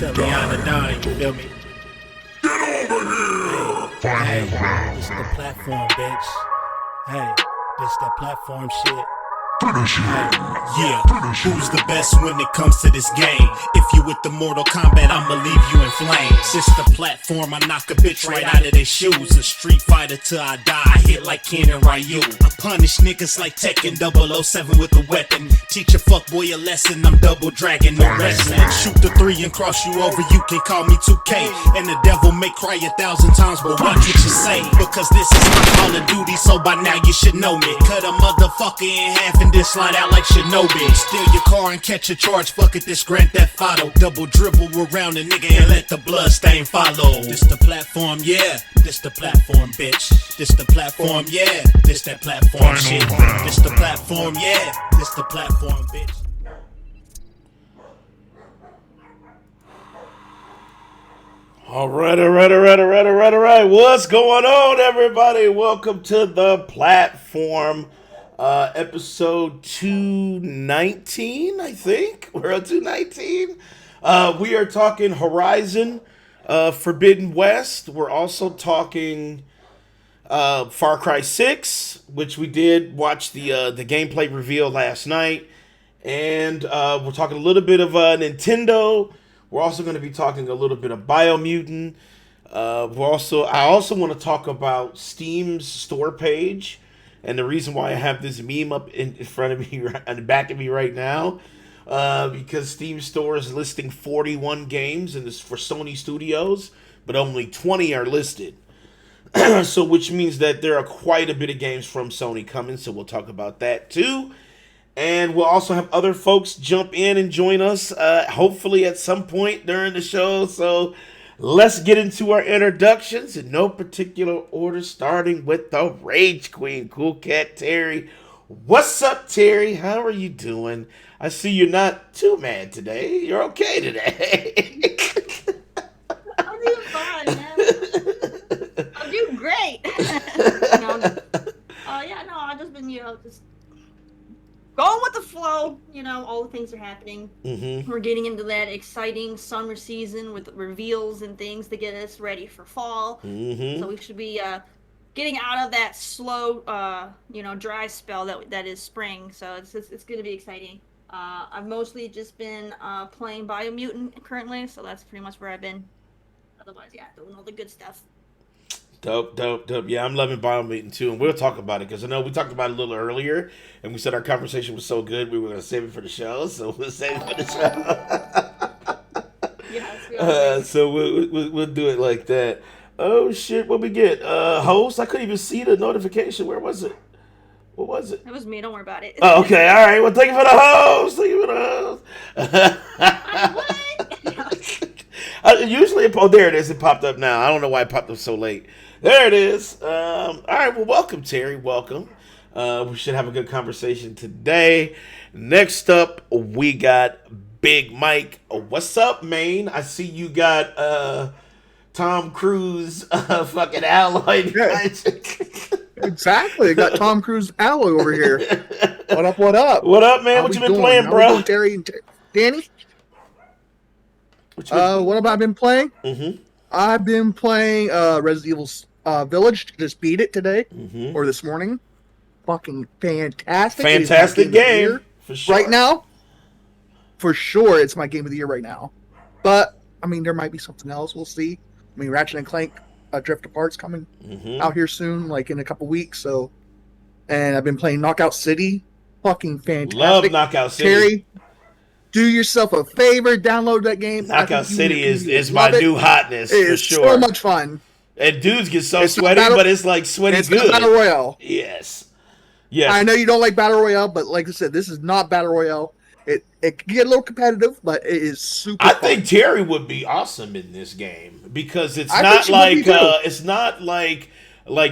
Eliana Dine, you feel me? Hey, this the platform, bitch. Hey, this that platform shit. Yeah, who's the best when it comes to this game? If you with the Mortal Kombat, I'ma leave you in flames. This the platform, I knock a bitch right out of their shoes. A street fighter till I die, I hit like Ken and Ryu. I punish niggas like Tekken 007 with a weapon. Teach a fuckboy a lesson, I'm double dragon, no wrestling. Shoot the 3 and cross you over, you can call me 2K. And the devil may cry 1,000 times, but watch what you say. Because this is my Call of Duty, so by now you should know me. Cut a motherfucker in half and then slide out like Shinobi. Steal your car and catch a charge, fuck it, this Grand Theft Auto. Double dribble around a nigga and let the blood stain follow. This the platform, yeah, this the platform, bitch. This the platform, yeah, this that platform shit. This the platform, yeah, this the platform, bitch. All right. What's going on, everybody? Welcome to the platform. Episode 219, I think. We're on 219. We are talking Horizon Forbidden West. We're also talking Far Cry 6, which we did watch the gameplay reveal last night. And we're talking a little bit of Nintendo. We're also going to be talking a little bit of Biomutant. I also want to talk about Steam's store page. And the reason why I have this meme up in front of me, on the back of me right now, because Steam Store is listing 41 games and this for Sony Studios, but only 20 are listed. So, which means that there are quite a bit of games from Sony coming. So we'll talk about that too, and we'll also have other folks jump in and join us, hopefully at some point during the show. So let's get into our introductions in no particular order, starting with the Rage Queen, Cool Cat Terry. What's up, Terry? How are you doing? I see you're not too mad today. You're okay today. I'm doing fine, man. I'm doing great. I've just been, just going with the flow. All the things are happening. Mm-hmm. We're getting into that exciting summer season with reveals and things to get us ready for fall. Mm-hmm. So we should be getting out of that slow, dry spell that is spring. So it's going to be exciting. I've mostly just been playing Biomutant currently, so that's pretty much where I've been. Otherwise, doing all the good stuff. Dope. Yeah, I'm loving Biomutant too, and we'll talk about it because I know we talked about it a little earlier, and we said our conversation was so good we were going to save it for the show, so we'll save it for the show. Yes, so we'll do it like that. Oh shit, what we get? Host? I couldn't even see the notification. Where was it? What was it? It was me. Don't worry about it. Oh, okay. All right. Well, thank you for the host. Usually, there it is. It popped up now. I don't know why it popped up so late. There it is. All right. Well, welcome, Terry. Welcome. We should have a good conversation today. Next up, we got Big Mike. What's up, Maine? I see you got Tom Cruise fucking alloy. Yeah. Exactly. Got Tom Cruise alloy over here. What up? What up, man? What you been playing, bro? Doing, Terry and Danny? What have I been playing? Mm-hmm. I've been playing Resident Evil Village. Just beat it today or this morning. Fucking fantastic. Fantastic game. For sure. Right now, for sure, it's my game of the year right now. But, I mean, there might be something else. We'll see. I mean, Ratchet and Clank Drift Apart's coming out here soon, like in a couple weeks. So, and I've been playing Knockout City. Fucking fantastic. Love Knockout City. Terry, do yourself a favor, download that game. Knockout City is my new hotness, for sure. It's so much fun. And dudes get so sweaty, but it's like sweaty it's good. It's Battle Royale. Yes. I know you don't like Battle Royale, but like I said, this is not Battle Royale. It can get a little competitive, but it is super fun. think Terry would be awesome in this game because it's not like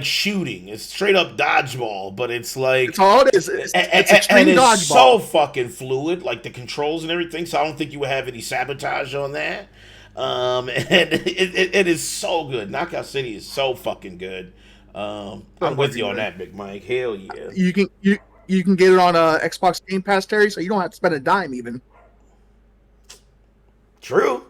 shooting. It's straight up dodgeball, but it's like it's all it is. It's extreme dodgeball. It's so fucking fluid, like the controls and everything. So I don't think you would have any sabotage on that. And it is so good. Knockout City is so fucking good. I'm with you on that, Big Mike. Hell yeah. You can get it on Xbox Game Pass, Terry, so you don't have to spend a dime even. True.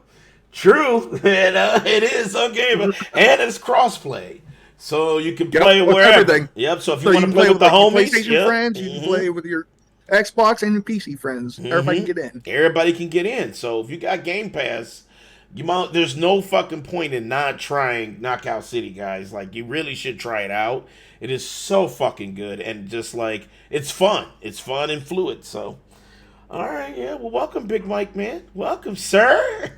True, and it is on Game, and it's crossplay, so you can Yep, play with wherever. everything. Yep. So if you So want to play with the like, your homies, PlayStation yep. friends, you can play with your Xbox and your PC friends. Everybody can get in. Everybody can get in. So if you got Game Pass, there's no fucking point in not trying Knockout City, guys. Like, you really should try it out. It is so fucking good, and just like, it's fun. It's fun and fluid. So, all right, yeah. Well, welcome, Big Mike, man. Welcome, sir.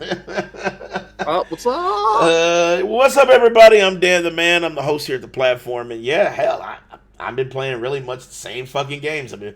What's up? What's up, everybody? I'm Dan the Man. I'm the host here at the platform, and yeah, hell, I've been playing really much the same fucking games. I've been,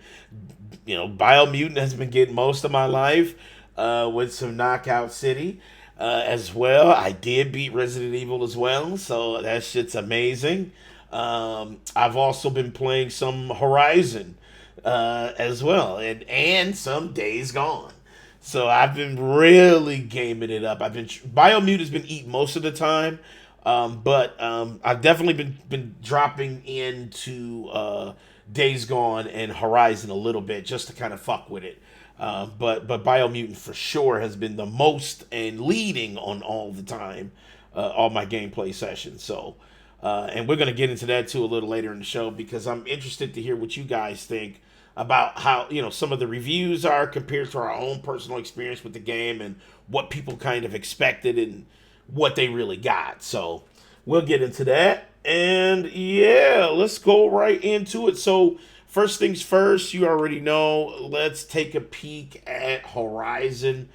Biomutant has been getting most of my life with some Knockout City as well. I did beat Resident Evil as well, so that shit's amazing. I've also been playing some Horizon as well, and some Days Gone. So I've been really gaming it up. Biomutant has been eating most of the time, but I've definitely been dropping into Days Gone and Horizon a little bit just to kind of fuck with it. But Biomutant for sure has been the most and leading on all the time, all my gameplay sessions. So, and we're gonna get into that too a little later in the show, because I'm interested to hear what you guys think about how some of the reviews are compared to our own personal experience with the game, and what people kind of expected and what they really got. So we'll get into that. And yeah, let's go right into it. So first things first, you already know, let's take a peek at Horizon.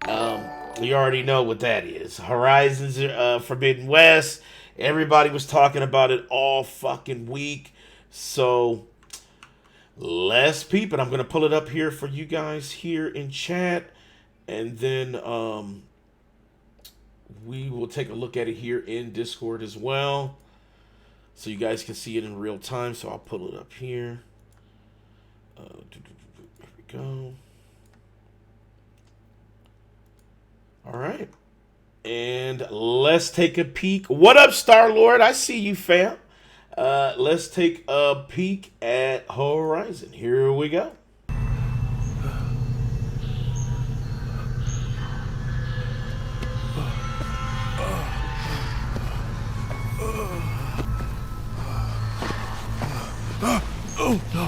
You already know what that is. Horizon's Forbidden West. Everybody was talking about it all fucking week. So let's peep it. I'm going to pull it up here for you guys here in chat. And then we will take a look at it here in Discord as well, so you guys can see it in real time. So I'll pull it up here. Here we go. All right. And let's take a peek. What up, Star-Lord? I see you, fam. Let's take a peek at Horizon. Here we go.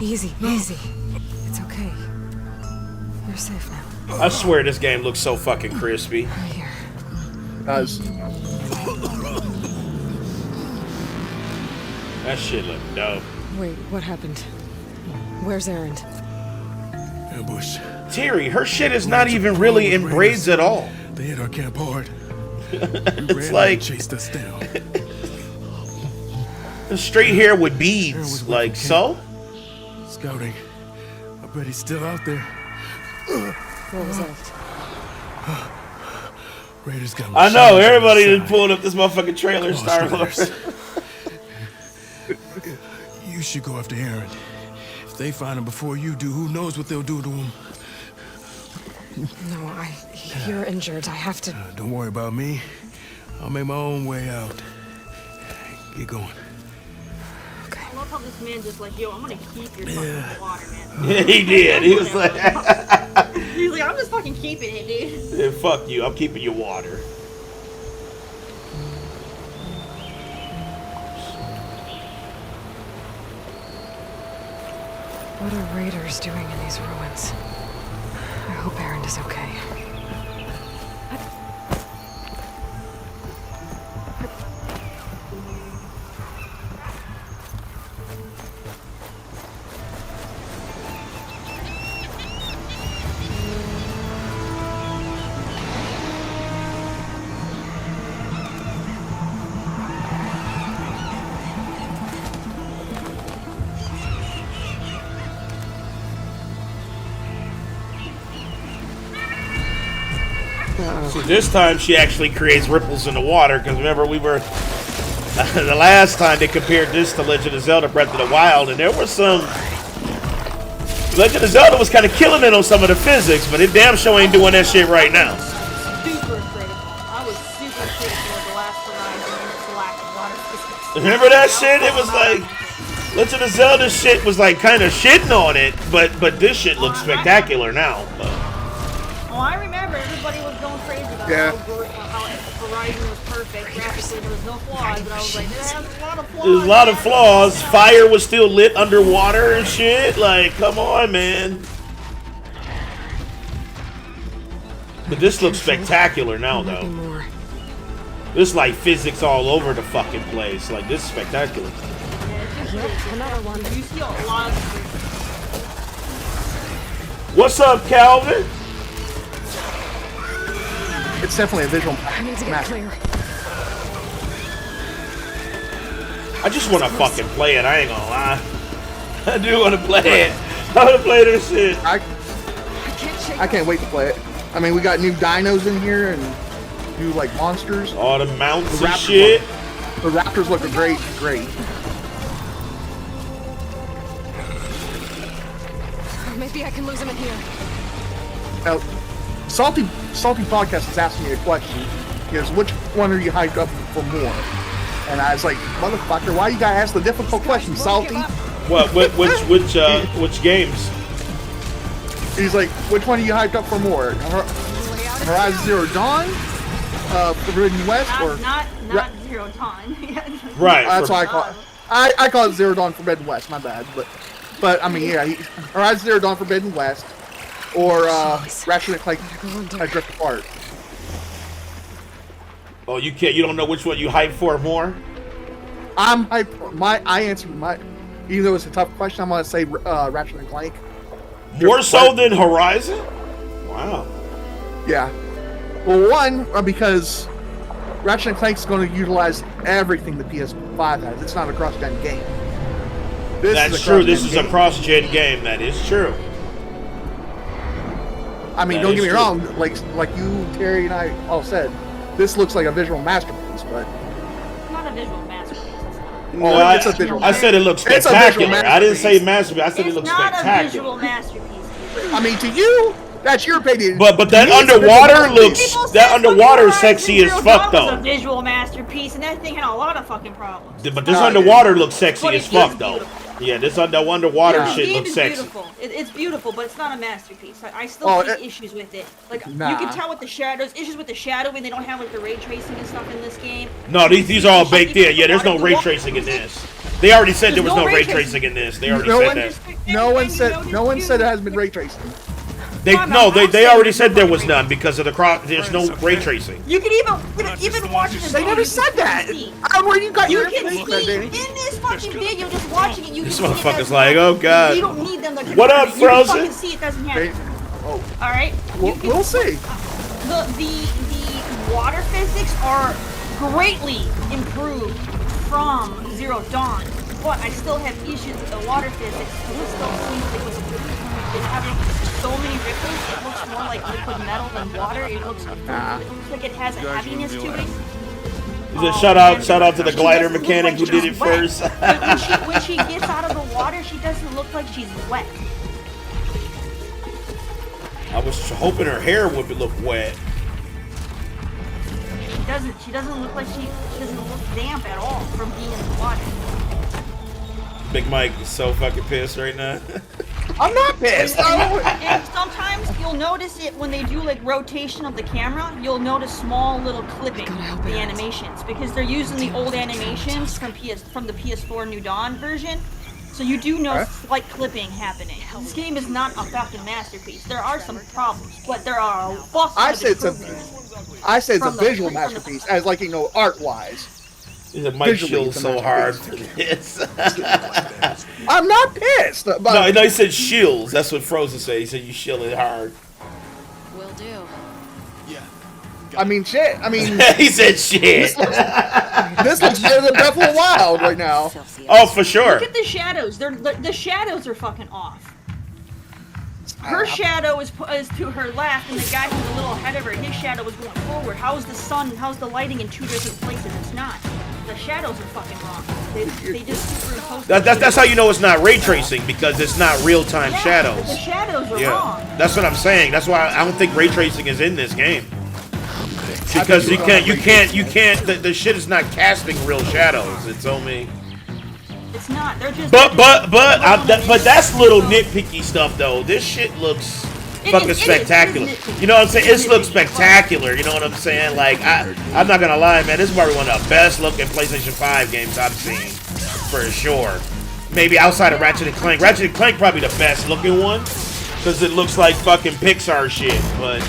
Easy, easy. It's okay. You're safe now. I swear this game looks so fucking crispy. Right here. Guys, That shit look dope. Wait, what happened? Where's Erend? Ambush. Terry, her shit is not even really in braids at all. They hit our camp hard. It's like chased us down. the straight hair with beads, like so. Scouting. I bet he's still out there. What was that? Raiders got I know, machines on everybody the just pulled up this motherfucking trailer, Come on, Star-Lord. You should go after Aaron. If they find him before you do, who knows what they'll do to him? No, you're injured. I have to. Don't worry about me. I'll make my own way out. Get going. I love how this man just like, yo, I'm gonna keep your fucking water, man. Yeah, he did. He was like, He's like, I'm just fucking keeping it, dude. yeah, fuck you, I'm keeping your water. What are raiders doing in these ruins? I hope Erend is okay. See, this time she actually creates ripples in the water, because remember we were the last time they compared this to Legend of Zelda Breath of the Wild, and there was some Legend of Zelda was kind of killing it on some of the physics, but it damn sure ain't doing that shit right now. Super critical. I was super critical of the last Horizon and its lack of water physics. Remember that shit? It was like Legend of Zelda shit was like kind of shitting on it, but this shit looks spectacular now. But. Oh, I remember everybody was going crazy about Yeah. how good how Horizon was perfect graphically, there was no flaws, but I was like, this has a lot of flaws. There's a lot of man. flaws. Fire was still lit underwater and shit. Like, come on, man. But this looks spectacular now, Maybe though. more. This like physics all over the fucking place. Like, this is spectacular. Yep, another one. You see a lot of What's up, Calvin? It's definitely a visual I need to get masterpiece. clear. I just want to fucking play it. I ain't gonna lie. I do want to play it. I want to play this shit. I Can't shake I can't wait to play it. I mean, we got new dinos in here and new like monsters. All the mounts The and raptors shit. The raptors look great. Maybe I can lose him in here. Now, Salty Podcast is asking me a question. He goes, which one are you hyped up for more? And I was like, motherfucker, why you gotta ask the difficult question, Salty? What? Which games? He's like, which one are you hyped up for more? Horizon Zero Dawn, Forbidden West, or not Zero Dawn. Right. that's why I call it. I call it Zero Dawn Forbidden West. My bad, but I mean, yeah, Horizon Zero Dawn Forbidden West, or Ratchet and Clank Drift Apart. Oh, you can't. You don't know which one you hype for more? I'm hyped. I answered my. Even though it's a tough question, I'm gonna say Ratchet and Clank. More so than Horizon? Wow. Yeah. Well, one, because Ratchet and Clank's going to utilize everything the PS5 has. It's not a cross-gen game. That's true. This is a cross-gen game. That is true. I mean, That don't is get me true. wrong. Like you, Terry, and I all said, this looks like a visual masterpiece. But It's not a visual masterpiece. It's not. No, Oh, it's a visual- I said it looks It's a visual spectacular. I didn't say masterpiece. masterpiece. I said it It's looks not a spectacular. visual masterpiece. I mean, to you, that's your opinion. But To that me, it's a visual underwater masterpiece. looks People that said underwater is fucking sexy as Horizon fuck Zero Dawn was though. a visual masterpiece, and that thing had a lot of fucking problems. But this No, underwater looks sexy But as it fuck is though. beautiful. Yeah, this underwater Yeah. shit The game looks is sexy. beautiful. It's beautiful, but it's not a masterpiece. I still Oh, see issues with it. Like you Nah. can tell with the shadows, issues with the shadowing. They don't have like the ray tracing and stuff in this game. No, these are all baked in. Yeah, there's no The ray water- tracing in this. They already said there There's was no no ray ray tracing tracing. in this. They already No said one- that. No one said it hasn't been ray tracing. They I'm they saying already there's said no there ray was tracing. none because of the cross. There's no ray tracing. You can even watch this. They never said that. Where you got You your can information, see Danny? in this fucking video, just watching it. You This can see it motherfucker's doesn't like, happen. oh, God. You don't need them to. What up, You can Frozen? fucking see it doesn't happen. Oh, All right. we'll see. The water physics are greatly improved from Zero Dawn, but I still have issues with the water physics because it still seems like it's having so many ripples. It looks more like liquid metal than water. It looks like it has a heaviness to it. He said, shout out to the She glider doesn't look mechanic who like did she's it wet. first. When she gets out of the water, she doesn't look like she's wet. I was hoping her hair would look wet. She doesn't look like she doesn't look damp at all from being in the water. Big Mike is so fucking pissed right now. I'm not pissed. And sometimes you'll notice it when they do like rotation of the camera. You'll notice small little clipping Gotta help the it. animations because they're using the old animations from the PS4 New Dawn version. So you do know slight clipping happening. This game is not a fucking masterpiece. There are some problems, but there are a fuck ton I of said it's a improvements. visual masterpiece, as like art wise. He said Mike Visually, chills it's a so hard for this. I'm not pissed. But no, he said shills. That's what Frozen said. He said you shill it hard. Will do. Yeah. I mean, shit. I mean, He said shit. this looks better than Breath of the Wild right now. Oh, for sure. Look at the shadows. The shadows are fucking off. Her shadow is to her left, and the guy who's a little ahead of her, his shadow is going forward. How's the sun? How's the lighting in two different places? It's not. The shadows are fucking wrong. They just superimpose. That's how you know it's not ray tracing because it's not real time Yeah, shadows. The shadows are Yeah, wrong. that's what I'm saying. That's why I don't think ray tracing is in this game. Because you can't. The shit is not casting real shadows. It's only. It's not. They're just. But that's little nitpicky stuff though. This shit looks fucking is spectacular. nitpicky. You know what I'm saying? It is It looks nitpicky. spectacular. You know what I'm saying? Like I'm not gonna lie, man. This is probably one of the best looking PlayStation 5 games I've seen, for sure. Maybe outside of Ratchet and Clank. Ratchet and Clank probably the best looking one, because it looks like fucking Pixar shit. But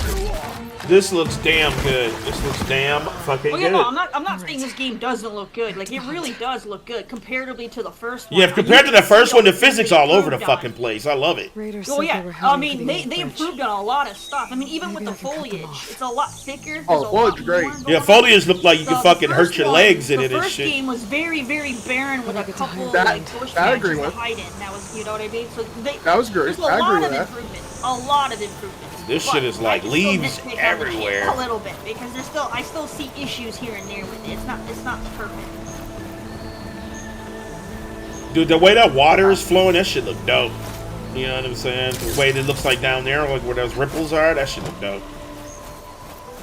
this looks damn good. This looks damn fucking Well, yeah, good. no, I'm not saying this game doesn't look good. Like, it really does look good comparatively to the first one. Yeah, compared to the first one, the physics all over the improved on. fucking place. I love it. Raiders Oh said they yeah, were I heading mean for the they old bridge. improved on a lot of stuff. I mean even with the Maybe I can cut them foliage, off. it's a lot thicker. Oh, There's a foliage lot is great. more going Yeah, on. foliage look like you can The fucking hurt first your one- legs in it The and first shit. game was very barren with a get to couple That- like bush that I patches agree to with. hide in. That was, you know what I mean? So That was great. There's a I agree lot with of that. improvements. A lot of improvements. This But shit is I like can still leaves nitpick on it everywhere. a little bit because I still see issues here and there with it. It's not perfect. Dude, the way that water is flowing, that shit look dope. You know what I'm saying? The way it looks like down there, like where those ripples are, that shit look dope.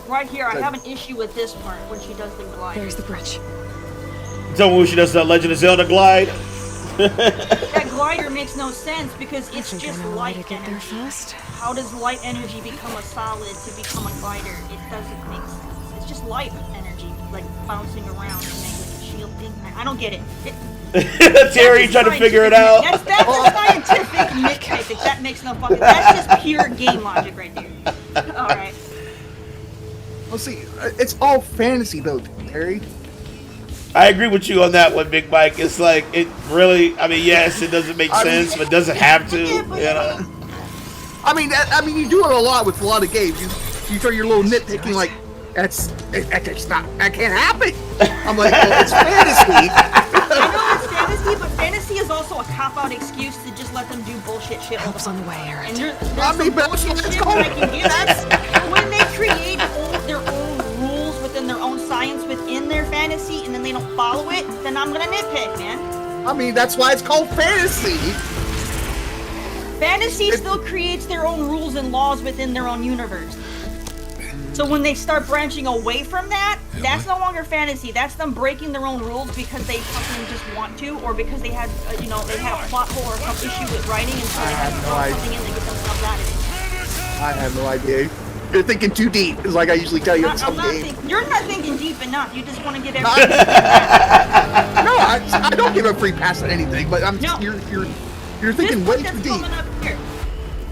Right here, I have an issue with this part when she does the glide. There's the bridge. Tell me when she does that Legend of Zelda glide. That glider makes no sense because I it's think just I know a way light to get there energy. fast. How does light energy become a solid to become a glider? It doesn't make sense. It's just light energy, like bouncing around and make like a shield thing. I don't get it. Terry trying to figure it out. That's a scientific nitpick. That makes no fucking. That's just pure game logic right there. All right. Well, see, it's all fantasy though, Terry. I agree with you on that one, Big Mike. It's like, it really, I mean, yes, it doesn't make sense, but it doesn't have to, you know? I mean, you do it a lot with a lot of games. You throw your little nitpicking like, it's not, that can't happen. I'm like, well, it's fantasy. I know it's fantasy, but fantasy is also a cop-out excuse to just let them do bullshit shit all the Help's on time. the way, Aaron. And there's I mean, some but bullshit let's shit go. that I can get at. When they create their own rules within their own science within their fantasy, and then they don't follow it, then I'm gonna nitpick, man. I mean, that's why it's called fantasy. Fantasy still creates their own rules and laws within their own universe. So when they start branching away from that, that's no longer fantasy. That's them breaking their own rules because they fucking just want to, or because they had, they had a plot hole or some issue with writing, and so they had to have throw no idea. something in to get themselves out of it. I have no idea. You're thinking too deep, is like I usually tell you in some games. You're not thinking deep enough. You just want to get No, everything. I don't give a free pass at anything, but I'm No. you're thinking This way one that's too deep. coming up here.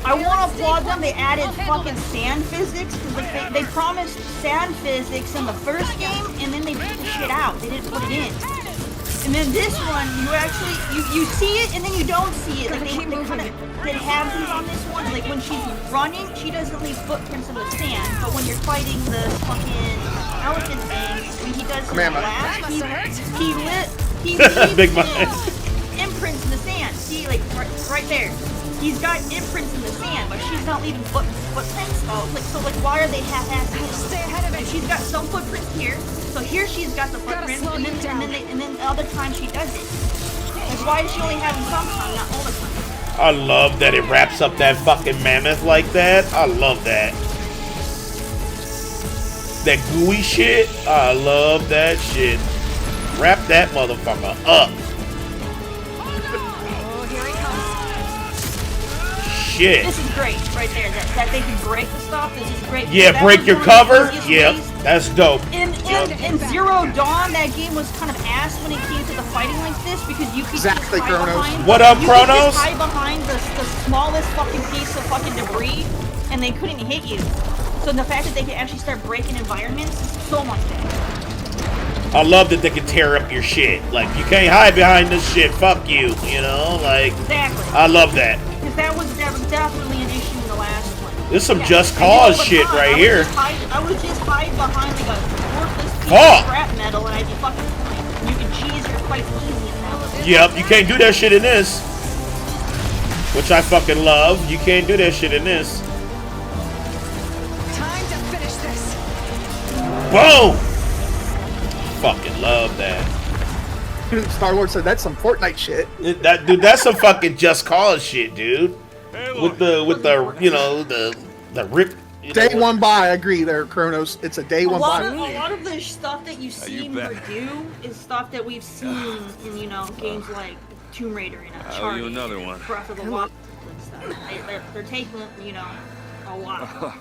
I want to applaud them. They added fucking sand physics because like they promised sand physics in the first game, and then they took the shit out. They didn't put it in. And then this one, you actually you see it and then you don't see it. Like they kind of did have these on this one. Like when she's running, she doesn't leave footprints in the sand. But when you're fighting the fucking elephant thing, when he does his Mama. blast, he leaves Big his Mike. imprints in the sand. See, like right there. He's got imprints in the sand, but she's not leaving footprints. So why are they half-assed? Stay ahead of And it. she's got some footprints here. So here she's got the footprints, slow and you down. then the other time she does it. Like why is she only having some time, not all the time? I love that it wraps up that fucking mammoth like that. I love that. That gooey shit. I love that shit. Wrap that motherfucker up. Oh, here he comes. Shit. This is great, right there. That they can break the stuff. This is great. Yeah, That break was your one of the cover. easiest Yep, ways. that's dope. In Zero Dawn, that game was kind of ass when it came to the fighting like this because you could Exactly, just hide Kronos. behind. What up, you could Kronos? just hide behind the smallest fucking piece of fucking debris, and they couldn't hit you. So the fact that they could actually start breaking environments is so much better. I love that they can tear up your shit. Like, you can't hide behind this shit. Fuck you. You know, like, Exactly. I love that. Because that was definitely an issue in the last one. This is some Yeah, Just I did all Cause the shit time. right I would here. I would just hide behind like a worthless piece Fuck. of scrap metal, and I'd be fucking fine. You can cheese your fight easy in that. Yep, you can't do that shit in this. Which I fucking love. You can't do that shit in this. Time to finish this. Boom! Fucking love that. Star Lord said that's some Fortnite shit. That dude, that's some fucking Just Cause shit, dude. With the the rip. you Day know, one buy, I agree there, Kronos. It's a day A one lot, buy. of, a lot of the stuff that you see you bet. her do is stuff that we've seen in, games like Tomb Raider and I owe Uncharted, you another and one. Breath of the Wild and stuff. They're taking, A lot.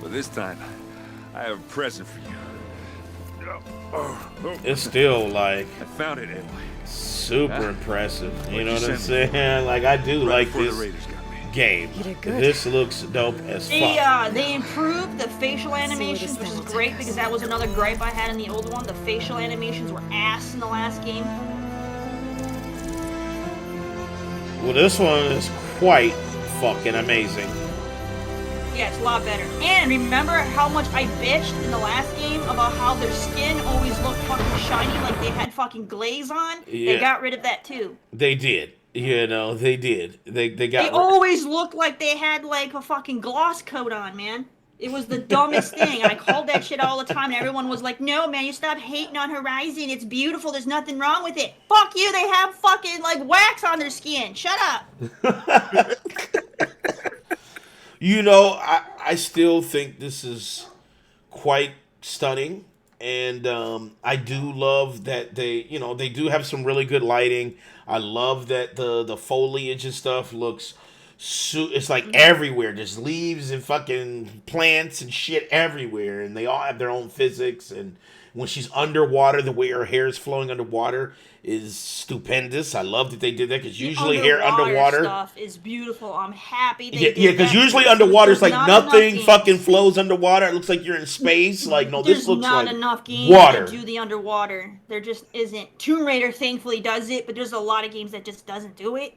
But this time, I have a present for you. It's still like I found it, Aloy. super impressive. You know What'd what you I'm send saying? Like I do Right like before the this Raiders got me. game. You did good. This looks dope as fuck. They improved the facial Let's see where animations, this which is thing will great take us. because that was another gripe I had in the old one. The facial animations were ass in the last game. Well, this one is quite fucking amazing. Yeah, it's a lot better. And remember how much I bitched in the last game about how their skin always looked fucking shiny, like they had fucking glaze on? Yeah. They got rid of that too. They did. You know, they did. They They got. always looked like they had like a fucking gloss coat on, man. It was the dumbest thing. I called that shit all the time, and everyone was like, "No, man, you stop hating on Horizon. It's beautiful. There's nothing wrong with it." Fuck you. They have fucking like wax on their skin. Shut up. You know, I still think this is quite stunning, and I do love that they do have some really good lighting. I love that the foliage and stuff looks. It's like everywhere. There's leaves and fucking plants and shit everywhere, and they all have their own physics. And when she's underwater, the way her hair is flowing underwater is stupendous. I love that they did that because usually hair underwater stuff is beautiful. I'm happy. yeah, because usually underwater is like nothing fucking flows underwater. It looks like you're in space. Like, no, There's this looks not like enough games water. that do the underwater. There just isn't. Tomb Raider thankfully does it, but there's a lot of games that just doesn't do it.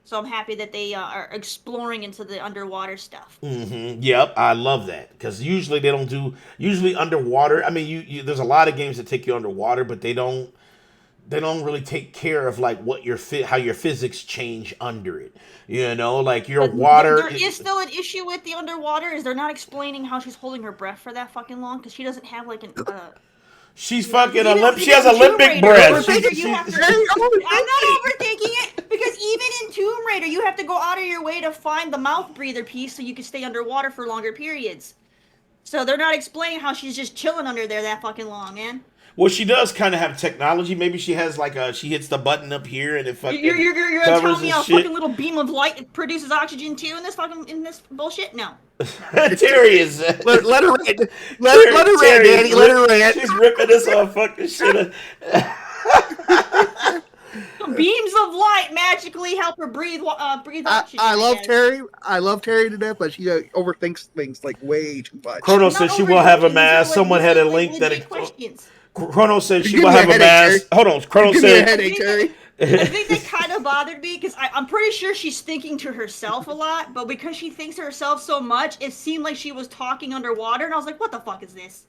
So I'm happy that they are exploring into the underwater stuff. Mm-hmm. Yep, I love that because usually they don't do underwater. I mean, you there's a lot of games that take you underwater, but they don't really take care of like what how your physics change under it. You know, like your water. There is still an issue with the underwater. Is they're not explaining how she's holding her breath for that fucking long because she doesn't have like an. She's fucking Even Olympic. She in has Tomb Olympic Raider, breath. Tomb Raider, you have to- Very overthinking. I'm not overthinking it because even in Tomb Raider, you have to go out of your way to find the mouth breather piece so you can stay underwater for longer periods. So they're not explaining how she's just chilling under there that fucking long, man. Well, she does kind of have technology. Maybe she has like she hits the button up here and it fucking You're gonna covers tell me and a shit. fucking little beam of light produces oxygen too in this bullshit? No. Terry is Let her rant. Let her rant, Danny. Let her rant. She's ripping this all fucking shit. Beams of light magically help her breathe oxygen. I love guess. Terry. I love Terry to death, but she overthinks things like way too much. Chrono Not says she will have a overthinking, mask. these are, Someone had a legit, link that legit questions. Chrono says she Give will me a have a headache, mask. Terry. Hold on. Chrono Give me a said headache, Terry. I think that kind of bothered me because I'm pretty sure she's thinking to herself a lot, but because she thinks to herself so much, it seemed like she was talking underwater, and I was like, what the fuck is this?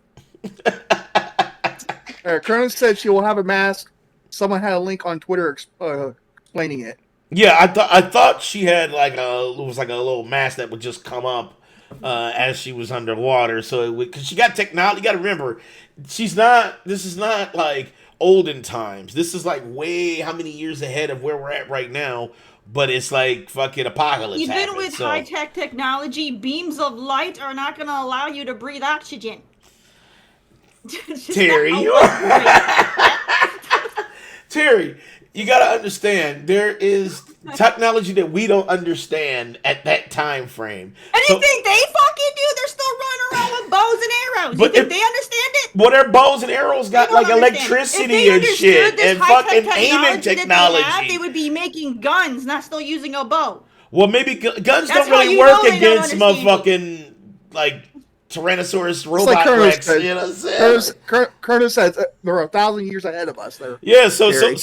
Colonel said she will have a mask. Someone had a link on Twitter explaining it. Yeah, I thought she had like it was like a little mask that would just come up as she was underwater. So because she got technology, you got to remember, this is not like olden times. This is like way how many years ahead of where we're at right now. But it's like fucking apocalypse. Even happened, with so. high-tech technology, beams of light are not going to allow you to breathe oxygen. It's just Terry, not you Terry, you gotta understand there is technology that we don't understand at that time frame. Anything they fucking do, they're still running around with bows and arrows. But You think if- they understand it? Well, their bows and arrows got They like don't understand. If electricity they and understood shit, this and high-tech fucking aiming technology that technology. they would be making guns, not still using a bow. Well, maybe guns That's don't how really you work know they don't against understand it. motherfucking like Tyrannosaurus robot like Colonel Rex. said. You know what I'm saying? Colonel says they're 1,000 years ahead of us. Yeah, so Terry.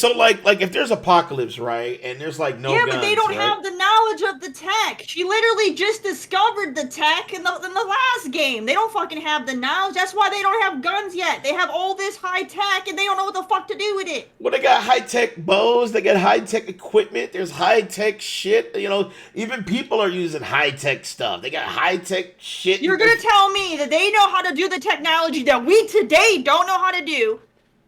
like if there's apocalypse, right, and there's like no Yeah, guns, but they don't right? have the knowledge of the tech. She literally just discovered the tech in the last game. They don't fucking have the knowledge. That's why they don't have guns yet. They have all this high tech and they don't know what the fuck to do with it. Well, they got high-tech bows, they got high-tech equipment, there's high-tech shit, you know, even people are using high-tech stuff. They got high-tech shit. You're gonna tell me that they know how to do the technology that we today don't know how to do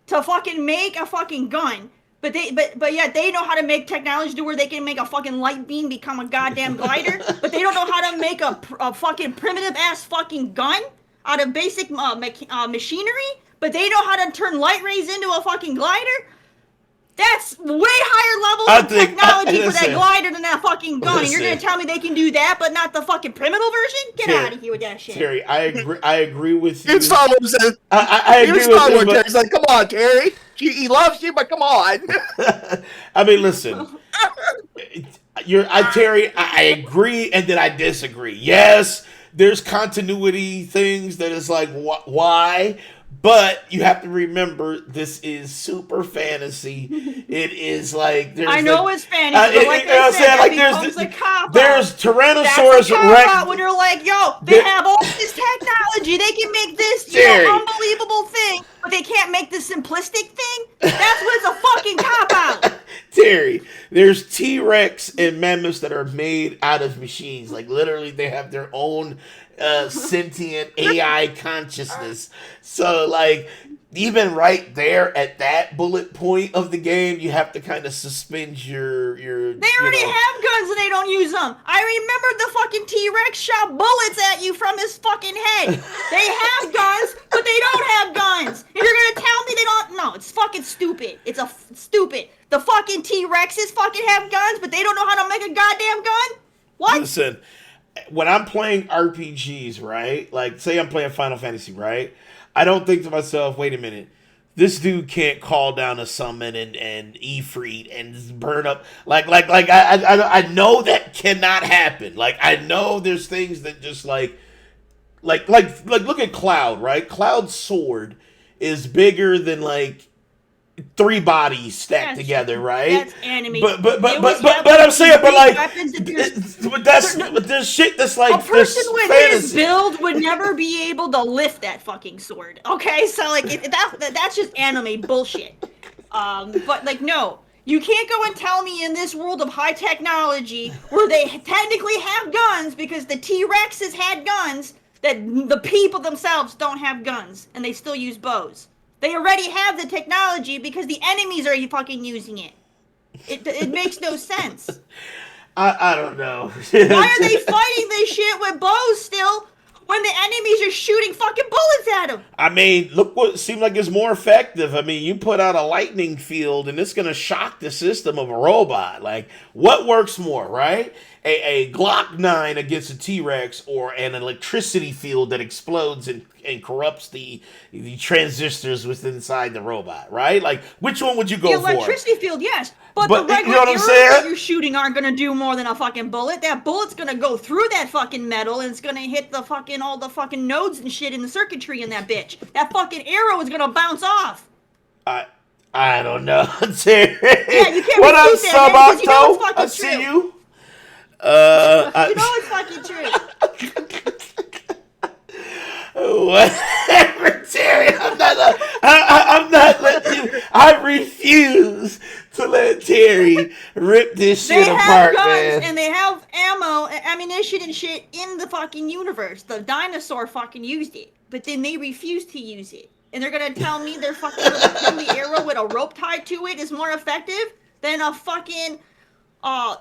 to fucking make a fucking gun. But yet they know how to make technology to where they can make a fucking light beam become a goddamn glider. But they don't know how to make a fucking primitive ass fucking gun out of basic machinery. But they know how to turn light rays into a fucking glider. That's way higher levels of technology for that glider than that fucking gun. And you're gonna tell me they can do that, but not the fucking primitive version? Get out of here with that shit. Terry, I agree with you. It's Star Wars. I agree with you. Terry's like, come on, Terry. He loves you, but come on. I mean, listen. Terry, I agree and then I disagree. Yes, there's continuity things that is like, why? But you have to remember, this is super fantasy. It is like I know it's fantasy, but like I said, like there's Tyrannosaurus Rex. When you're like, yo, they have all this technology, they can make this unbelievable thing, but they can't make this simplistic thing. That's what's a fucking cop out. Terry, there's T-Rex and mammoths that are made out of machines. Like literally, they have their own sentient AI consciousness. So like even right there at that bullet point of the game, you have to kind of suspend your They already have guns and they don't use them. I remember the fucking T-Rex shot bullets at you from his fucking head. They have guns, but they don't have guns. And you're gonna tell me they don't? No, it's fucking stupid. It's stupid. The fucking T-Rexes fucking have guns, but they don't know how to make a goddamn gun? What? Listen, when I'm playing RPGs, right? Like, say I'm playing Final Fantasy, right? I don't think to myself, wait a minute, this dude can't call down a summon and Ifrit and burn up. I know that cannot happen. Like, I know there's things that just like look at Cloud, right? Cloud's sword is bigger than like 3 bodies stacked together, right? That's anime. But I'm saying, but like, but there's shit that's like a person with fantasy. his build would never be able to lift that fucking sword. Okay, so like that's just anime bullshit. But like no. You can't go and tell me in this world of high technology where they technically have guns because the T-Rexes had guns that the people themselves don't have guns and they still use bows. They already have the technology because the enemies are fucking using it. It makes no sense. I don't know. Why are they fighting this shit with bows still when the enemies are shooting fucking bullets at them? I mean, look what seems like it's more effective. I mean, you put out a lightning field and it's going to shock the system of a robot. Like, what works more, right? A Glock 9 against a T-Rex or an electricity field that explodes and corrupts the transistors within inside the robot, right? Like, which one would you go for? The electricity field, yes. But the regular arrows that you're shooting aren't going to do more than a fucking bullet. That bullet's going to go through that fucking metal and it's going to hit the fucking, all the fucking nodes and shit in the circuitry in that bitch. That fucking arrow is going to bounce off. I don't know, Terry. Yeah, you can't what up, refute that, you know it's fucking I see true. you. You know it's fucking true. Whatever, Terry. I'm not letting you. I refuse to let Terry rip this shit apart, man. They have guns and they have ammo, ammunition and shit in the fucking universe. The dinosaur fucking used it, but then they refused to use it. And they're gonna tell me their fucking little deadly arrow with a rope tied to it is more effective than a fucking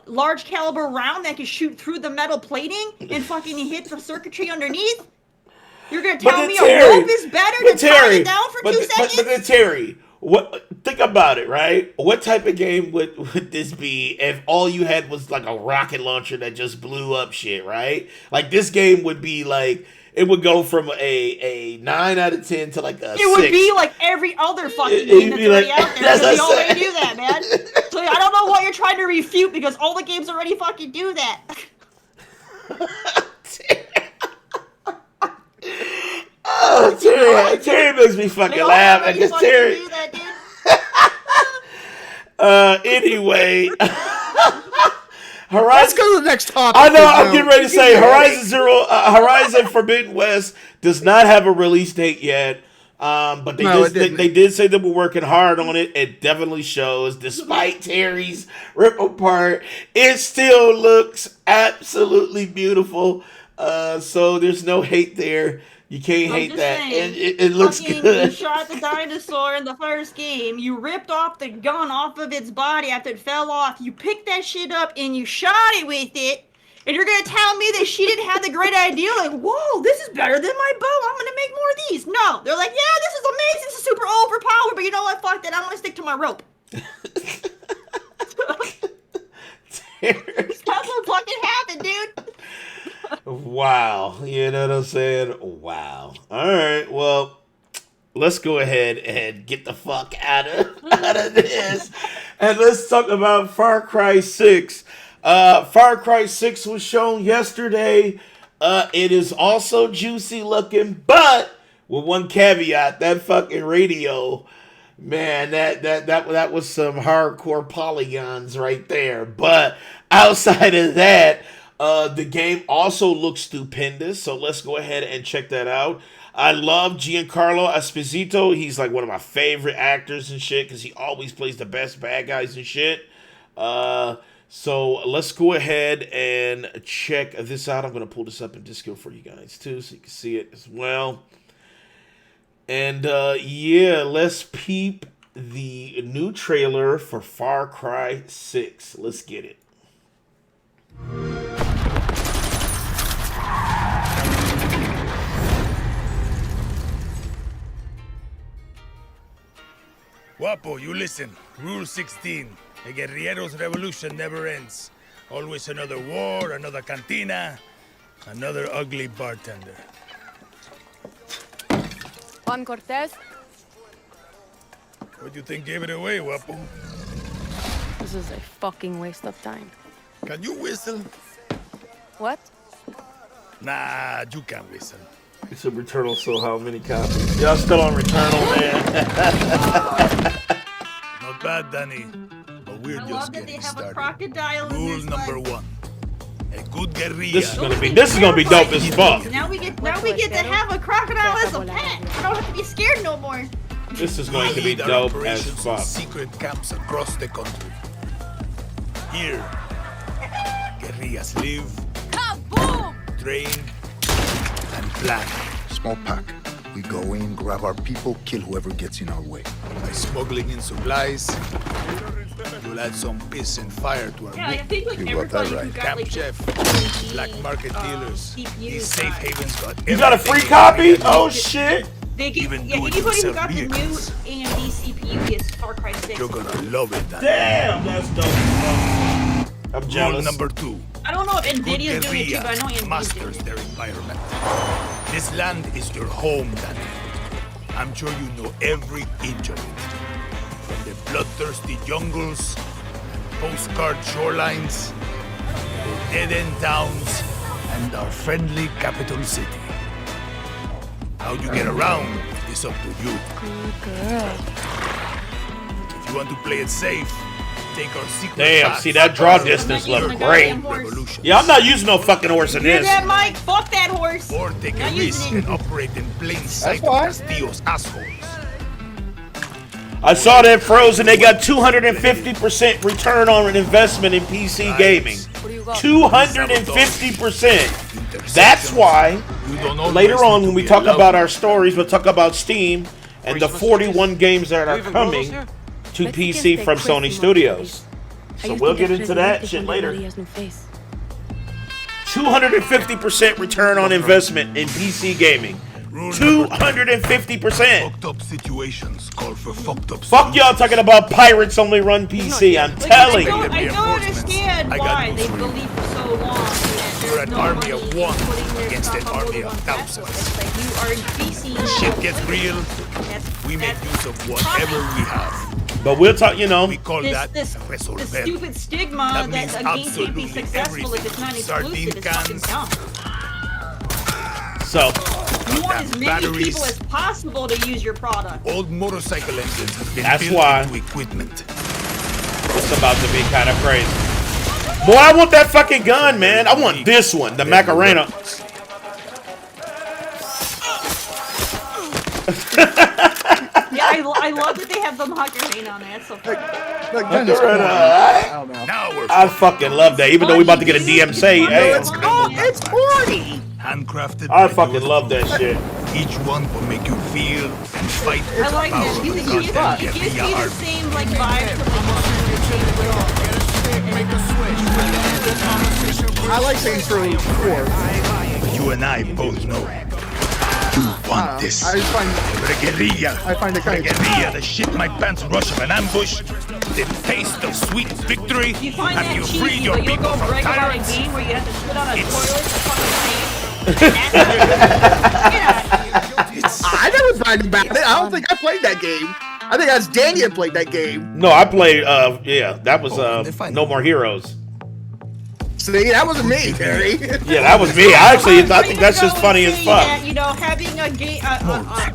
large caliber round that can shoot through the metal plating and fucking hit the circuitry underneath? You're gonna tell me a rope is better than tying it down for 2 seconds? But then Terry, think about it, right? What type of game would this be if all you had was like a rocket launcher that just blew up shit, right? Like this game would be like, it would go from a 9 out of 10 to like a 6. It would be like every other fucking game that's already out there. Because we already do that, man. So I don't know what you're trying to refute because all the games already fucking do that. Oh, Terry makes me fucking laugh. I guess Terry. Do that, dude. Anyway. Let's go to the next topic. I know. I'm getting ready to say Horizon Forbidden West does not have a release date yet. But they did say they were working hard on it. It definitely shows, despite Terry's rip apart, it still looks absolutely beautiful. So there's no hate there. You can't hate that. It looks good. You shot the dinosaur in the first game. You ripped off the gun off of its body after it fell off. You picked that shit up and you shot it with it. And you're going to tell me that she didn't have the great idea, like, whoa, this is better than my bow. I'm going to make more of these. No. They're like, yeah, this is amazing. This is super overpowered. But you know what? Fuck that. I'm going to stick to my rope. cares? That's what fucking happened, dude. Wow. You know what I'm saying? Wow. All right. Well, let's go ahead and get the fuck out of this. And let's talk about Far Cry 6. Far Cry 6 was shown yesterday. It is also juicy looking, but with one caveat, that fucking radio, man, that was some hardcore polygons right there. But outside of that, the game also looks stupendous, so let's go ahead and check that out. I love Giancarlo Esposito. He's like one of my favorite actors and shit because he always plays the best bad guys and shit. So let's go ahead and check this out. I'm going to pull this up in Discord for you guys too so you can see it as well. And yeah, let's peep the new trailer for Far Cry 6. Let's get it. Guapo, you listen. Rule 16. The guerrilleros' revolution never ends. Always another war, another cantina, another ugly bartender. Juan Cortez, What do you think gave it away, Guapo? this is a fucking waste of time. Can you whistle? What? Nah, you can't whistle. It's a Returnal, so how many copies? Y'all still on Returnal, man? Not bad, Danny. But we're I just love that they getting have a started. crocodile in Rule this number one. 1. A good guerrilla. This is gonna be dope as fuck. Now we get to have a crocodile as a pet. I don't have to be scared no more. This is going to be Lead our dope as operations in fuck. secret camps across the country. Here, guerrillas live, Kaboom! train, and plan. Small pack. We go in, grab our people, kill whoever gets in our way. By smuggling in supplies, you'll add some piss and fire to our Yeah, I book. think like You got that everybody who right. got Camp like chef, the, black market dealers, CPUs these safe got- havens got You got a free everything copy? they need. Oh shit! They get, Even yeah, do it anybody who yourself got the new vehicles. AMD CPU gets Far Cry 6. You're gonna love it, Danny. Damn, that's dope. I'm Rule jealous. number 2. I don't know if Good Nvidia's doing it too, but I know guerrilla AMD's masters doing it. their environment. This land is your home, Danny. I'm sure you know every inch of it. From the bloodthirsty jungles and postcard shorelines, to dead-end towns, and our friendly capital city. How you get around is up to you. Good girl. If you want to play it safe, take our secret Damn, path. see that draw I'm distance not look using a great. goddamn horse. Revolution. Yeah, I'm not using no fucking horse in Hear this. that, Mike? Fuck that horse. Or take a Not using risk it. and operate in plain sight of fine. Castillo's assholes. I saw that Frozen. They got 250% return on investment in PC gaming. What do you got? 250%. That's why You don't always later on need when to we be talk alone. about our stories, we'll talk about Steam and the 41 games that are coming to PC from Sony Studios. So we'll get into that shit later. 250% return on investment in PC gaming. Rule number 250%. Fucked up situations call for fucked up Fuck y'all talking about pirates only run PC. I'm Like, telling I you. don't understand I got why news they for you. believed for so long that You're there's an no army of money in one putting their against stuff an on army Mobile of Console. thousands. It's like you are PC. Shit gets real, That's- we make that's use of whatever we have. But we'll talk, you know. We call that this resolver. stupid stigma That that, means a game can't be absolutely successful if it's not everything. exclusive is fucking Sardine dumb. So, You want as many batteries. people as possible to use your product. Old motorcycle engines have been That's built why. into equipment. it's about to be kind of crazy. Boy, I want that fucking gun, man. I want this one, the Macarena. Yeah, I love that they have the Macarena on there. It's so funny. Like, that is corny. I don't know. Now we're I fucking love that. Even though we about to get a DMC. Hey, It's corny. handcrafted. I by fucking yours love that truly. shit. Each one will make you feel and fight I like the power that. of It the gives goddamn me the guerrilla army. same like vibe from the I like Saints Row 4. You and I both know want this. I just find Guerrilla. I find it kind of Guerrilla, the shit my pants rush of an ambush. The taste of sweet victory. You find Have that you cheesy, freed your but you'll people go from brag about a tyrants? game where you have to sit on a It's- toilet for fucking days. Get out of here. I never bragged about it. I don't think I played that game. I think that's Danny that played that game. No, I played. That was they fight. No More Heroes. See, that wasn't me, Terry. Yeah, that was me. I think that's just funny as fuck. That, having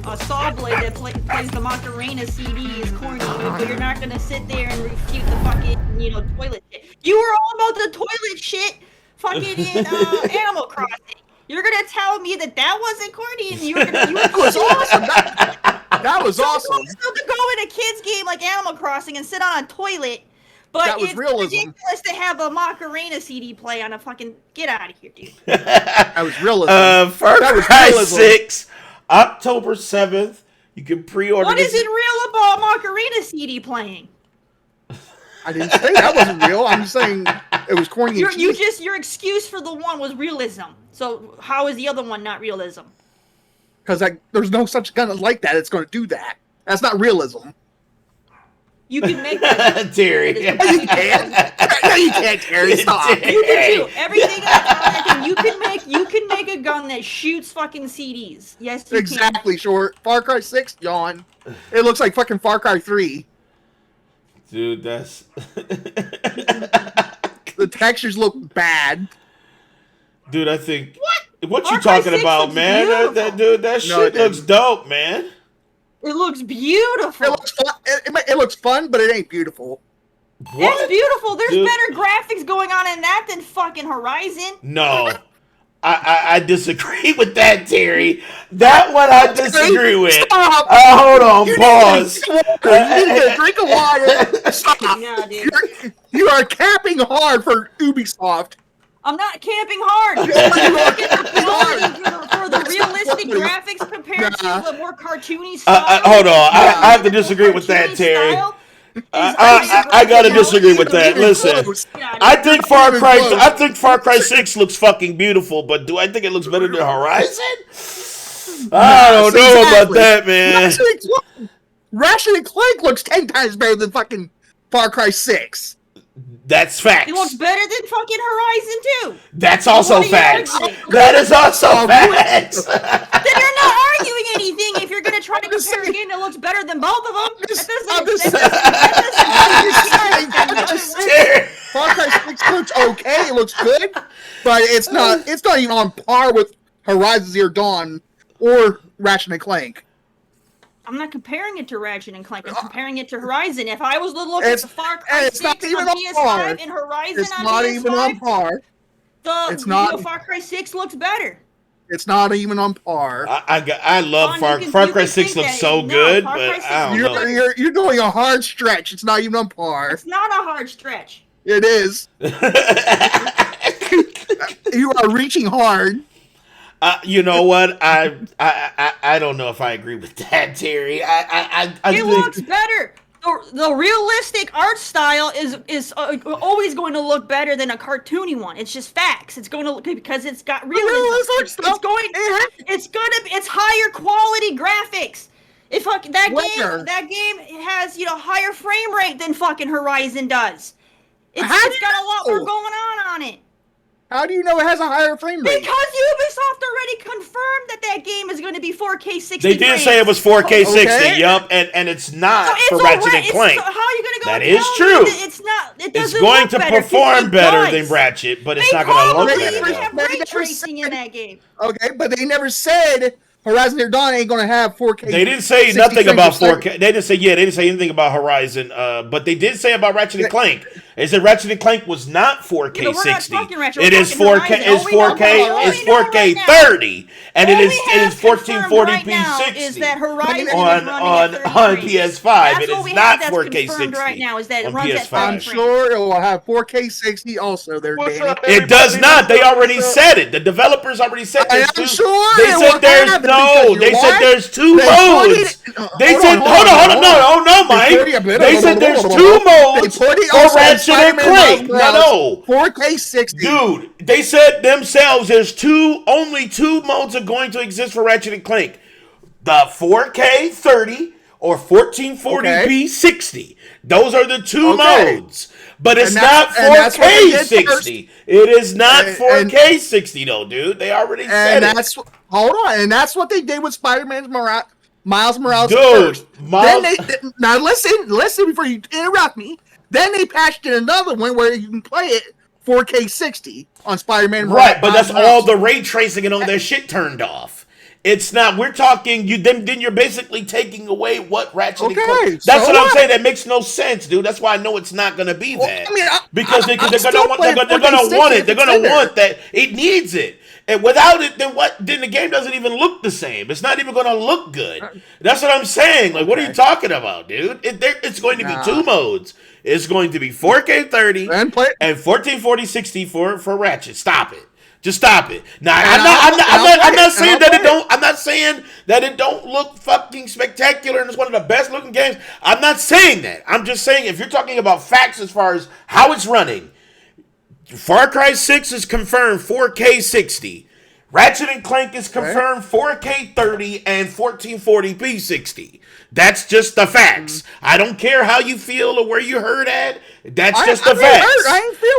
a saw blade that plays the Macarena CD is corny, but you're not gonna sit there and refute the fucking, toilet shit. You were all about the toilet shit fucking in Animal Crossing. You're gonna tell me that wasn't corny and you were That was awesome. That was so awesome. You want to go in a kid's game like Animal Crossing and sit on a toilet, but That was it's realism. ridiculous to have a Macarena CD play on a fucking. Get out of here, dude. That was realism. Far That was Cry realism. 6, October 7th. You can pre-order. What this. is it real about Macarena CD playing? I didn't say that wasn't real. I'm just saying it was corny. And cheesy. Your excuse for the one was realism. So how is the other one not realism? Because there's no such gun like that. It's going to do that. That's not realism. You can make that. Terry. No, you can't. No, you can't, Terry. Stop. You can do everything. You can make a gun that shoots fucking CDs. Yes, you Exactly, short. Far Cry 6, yawn. It looks like fucking Far Cry 3. Dude, that's. The textures look bad. Dude, I think. What Far you Cry talking 6 about, looks man? beautiful. Dude, that No, shit it looks didn't. dope, man. It looks beautiful. It looks fun. It looks fun, but it ain't beautiful. It's beautiful. There's Dude. better graphics going on in that than fucking Horizon. No. I disagree with that, Terry. That one I disagree with. Stop. Hold on, You pause. need to drink a water. Stop. No, dude. You are capping hard for Ubisoft. I'm not camping hard. For the realistic graphics compared to the more cartoony style. Hold on. I have to disagree with that, Cartoony Terry. style is I gotta disagree with that. Listen, I think Far Cry 6 looks fucking beautiful, but do I think it looks better than Horizon? I don't know about that, man. Ratchet and Clank looks 10 times better than fucking Far Cry 6. That's facts. It looks better than fucking Horizon too. That's also What are you facts. arguing? That is also facts. Then you're not arguing anything if you're gonna try to compare a game that looks better than both of them. Far Cry 6 looks okay, it looks good, but it's not even on par with Horizon Zero Dawn or Ratchet and Clank. I'm not comparing it to Ratchet and Clank. I'm comparing it to Horizon. If I was to look at the Far Cry it's 6 not even on on par. PS5 and Horizon It's on not PS5, even on par. the Far Cry 6 looks better. It's not even on par. I love Fun, Far you Cry can 6 think looks that- so no, good, Far Cry but 6 I don't know. You're doing a hard stretch. It's not even on par. It's not a hard stretch. It is. You are reaching hard. You know what? I don't know if I agree with that, Terry. I It think looks better. The realistic art style is always going to look better than a cartoony one. It's just facts. It's going to look because it's got realism. It's higher quality graphics. If that game has higher frame rate than fucking Horizon does. It's got a lot more going on it. How do you know it has a higher frame rate? Because Ubisoft already confirmed that game is going to be 4K 60 they did frames. say it was 4K 60. Okay. Yup, and it's not So it's for Ratchet and Clank. So how are you going to go That and is tell true. me that it's not? It It's doesn't going look to better, 'cause perform it better does. than Ratchet, but it's They not going to look probably better. even though. have ray tracing in that game. Okay, but they never said Horizon Zero Dawn ain't gonna have 4K. They didn't say 60 nothing frames about a second. 4K. They didn't say anything about Horizon. But they did say about Ratchet and Clank. They said Ratchet and Clank was not 4K Yeah, but we're not 60. talking Ratchet, It we're is talking 4K. Horizon. It's 4K. All we It's know 4K right now- 30, and it All is we it have is 1440p confirmed right now 60 is that Horizon is on running at 30 frames. PS5. That's It what is we not have that's 4K confirmed 60 right now is that it on runs at PS5. 30 I'm frames. sure it will have 4K 60 also. There, Danny. It does not. They already said it. The developers already said I there's am two. sure They it said will there's happen no. because you They said what? there's two They put modes. it- They hold said, on, hold on, hold on. no, They Mike. put it- They said there's hold two on. modes They put it for also Ratchet Ratchet and Spider-Man Clank. Miles No. Morales 4K 60. Dude, they said themselves there's only two modes are going to exist for Ratchet and Clank. The 4K 30 or 1440p 60. Those are the two modes. But it's not 4K 60. It is not 4K 60 though, dude. They already said it. Hold on, and that's what they did with Spider-Man Miles Morales Dude, first. Now listen before you interrupt me. Then they patched in another one where you can play it 4K 60 on Spider-Man. Right, but that's all the ray tracing and all that shit turned off. It's not. We're talking. Then you're basically taking away what Ratchet and Clank. That's what I'm saying. That makes no sense, dude. That's why I know it's not going to be that. I mean, because they're going to want it. They're going to want that. It needs it. And without it, then what? Then the game doesn't even look the same. It's not even going to look good. That's what I'm saying. Like, what are you talking about, dude? It's going to be two modes. It's going to be 4K 30 and 1440 60 for Ratchet. Stop it. Just stop it. Now, I'm not saying that it don't. I'm not saying that it don't look fucking spectacular and it's one of the best looking games. I'm not saying that. I'm just saying if you're talking about facts as far as how it's running, Far Cry 6 is confirmed 4K 60. Ratchet and Clank is confirmed 4K 30 and 1440p 60. That's just the facts. I don't care how you feel or where you heard at. That's just the facts.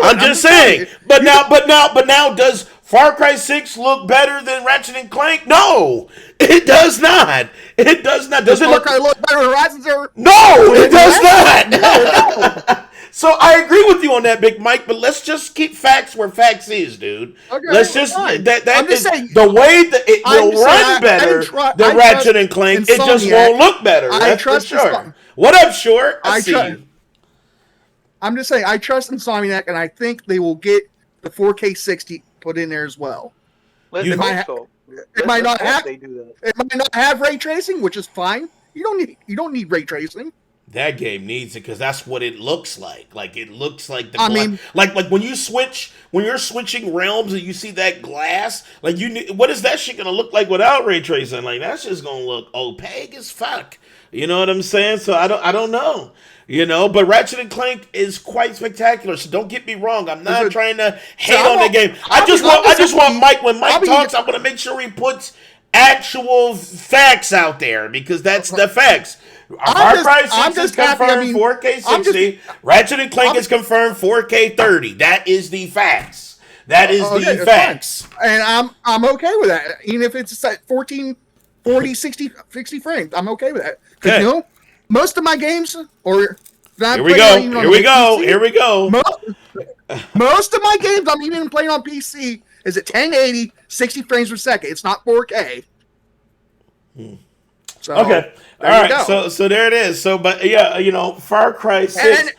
I'm just saying. But now, does Far Cry 6 look better than Ratchet and Clank? No, it does not. It does not. Does Far Cry look better than Horizon Zero? No, it does not. So I agree with you on that, Big Mike, but let's just keep facts where facts is, dude. Okay, let's just that is the way that it will run better than Ratchet and Clank. It just won't look better. That's for sure. What up, Short? I see you. I'm just saying, I trust Insomniac, and I think they will get the 4K 60 put in there as well. It might not have ray tracing, which is fine. You don't need ray tracing. That game needs it because that's what it looks like. Like it looks like the like when you're switching realms and you see that glass, like what is that shit gonna look like without ray tracing? Like that's just gonna look opaque as fuck. You know what I'm saying? So I don't know. You know, but Ratchet and Clank is quite spectacular. So don't get me wrong. I'm not trying to hate on the game. I just want Mike. When Mike talks, I want to make sure he puts actual facts out there because that's the facts. Far Cry 6 is confirmed 4K 60. Ratchet and Clank is confirmed 4K 30. That is the facts. That is the facts. And I'm okay with that. Even if it's at 14, 40, 60 frames, I'm okay with that. Because you know, most of my games Here we go. Most of my games I'm even playing on PC is at 1080, 60 frames per second. It's not 4K. So, okay. All right. So there it is. So, but yeah, you know, Far Cry 6. And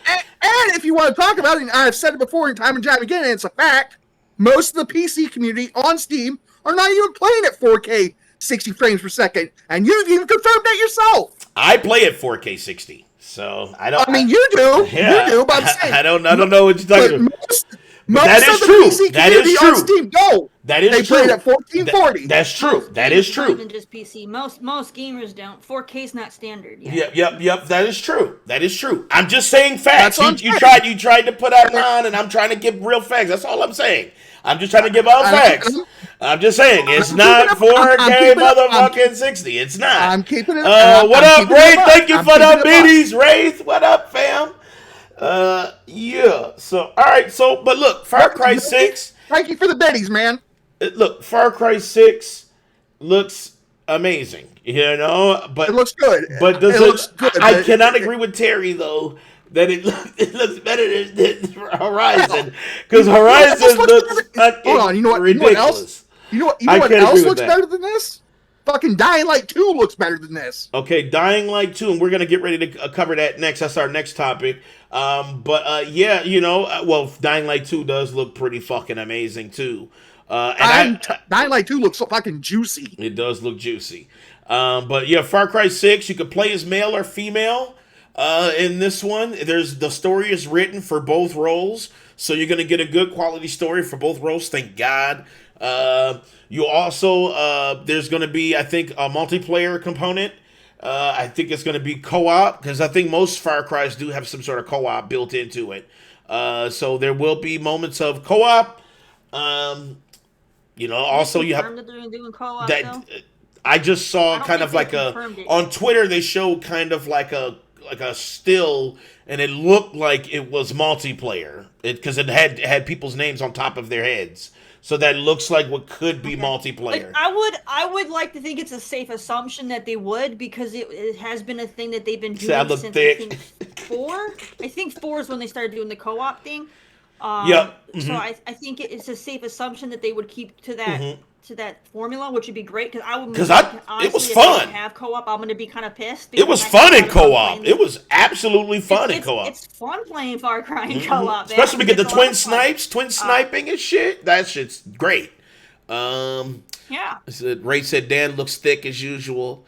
if you want to talk about it, and I've said it before and time again, and it's a fact, most of the PC community on Steam are not even playing at 4K 60 frames per second. And you've even confirmed that yourself. I play at 4K 60. So I don't. I mean, you do. Yeah, you do, but I'm saying. I don't know what you're talking about. Most that is of the true. PC That is true. On Steam, go. That is they true. They play it at 1440. That's true. That is true. Not even just PC. Most gamers don't. 4K is not standard. Yep. That is true. That is true. I'm just saying facts. You tried to put out on, and I'm trying to give real facts. That's all I'm saying. I'm just trying to give out facts. I'm just saying it's not 4K motherfucking 60. It's not. I'm keeping it. What up, Wraith? Thank you for the biddies, Wraith. What up, fam? Yeah. So, all right. So, but look, Far Cry 6. Thank you for the biddies, man. Look, Far Cry 6 looks amazing. You know, but it looks good. But does it looks good. I cannot agree with Terry though that it looks better than Horizon because Horizon looks fucking ridiculous. You know what else looks better than this? Fucking Dying Light 2 looks better than this. Okay, Dying Light 2, and we're going to get ready to cover that next. That's our next topic. Yeah, you know, well, Dying Light 2 does look pretty fucking amazing, too. Dying Light 2 looks so fucking juicy. It does look juicy. But yeah, Far Cry 6, you can play as male or female in this one. The story is written for both roles, so you're going to get a good quality story for both roles, thank God. You also, there's going to be, I think, a multiplayer component. I think it's going to be co-op, because I think most Far Cries do have some sort of co-op built into it. So there will be moments of co-op. Also you have Confirmed that they're doing co-op, that. though? I just I saw don't kind think of they like confirmed it. on Twitter they showed kind of like a still, and it looked like it was multiplayer because it had people's names on top of their heads. So that looks like what could be multiplayer. Like, I would like to think it's a safe assumption that they would, because it has been a thing that they've been doing I look since thick. I think 4. I think 4 is when they started doing the co-op thing. Yep. So I think it's a safe assumption that they would keep to that formula, which would be great, because I would. 'Cause it was if they fun. don't have co-op, I'm gonna be kind of pissed. It was because I fun had in a lot of fun co-op. playing It was absolutely fun in co-op. It's fun playing Far Cry in co-op, man. Especially when we get the It's a lot twin of fun. snipes, twin sniping and shit. That shit's great. Yeah. Ray said Dan looks thick as usual.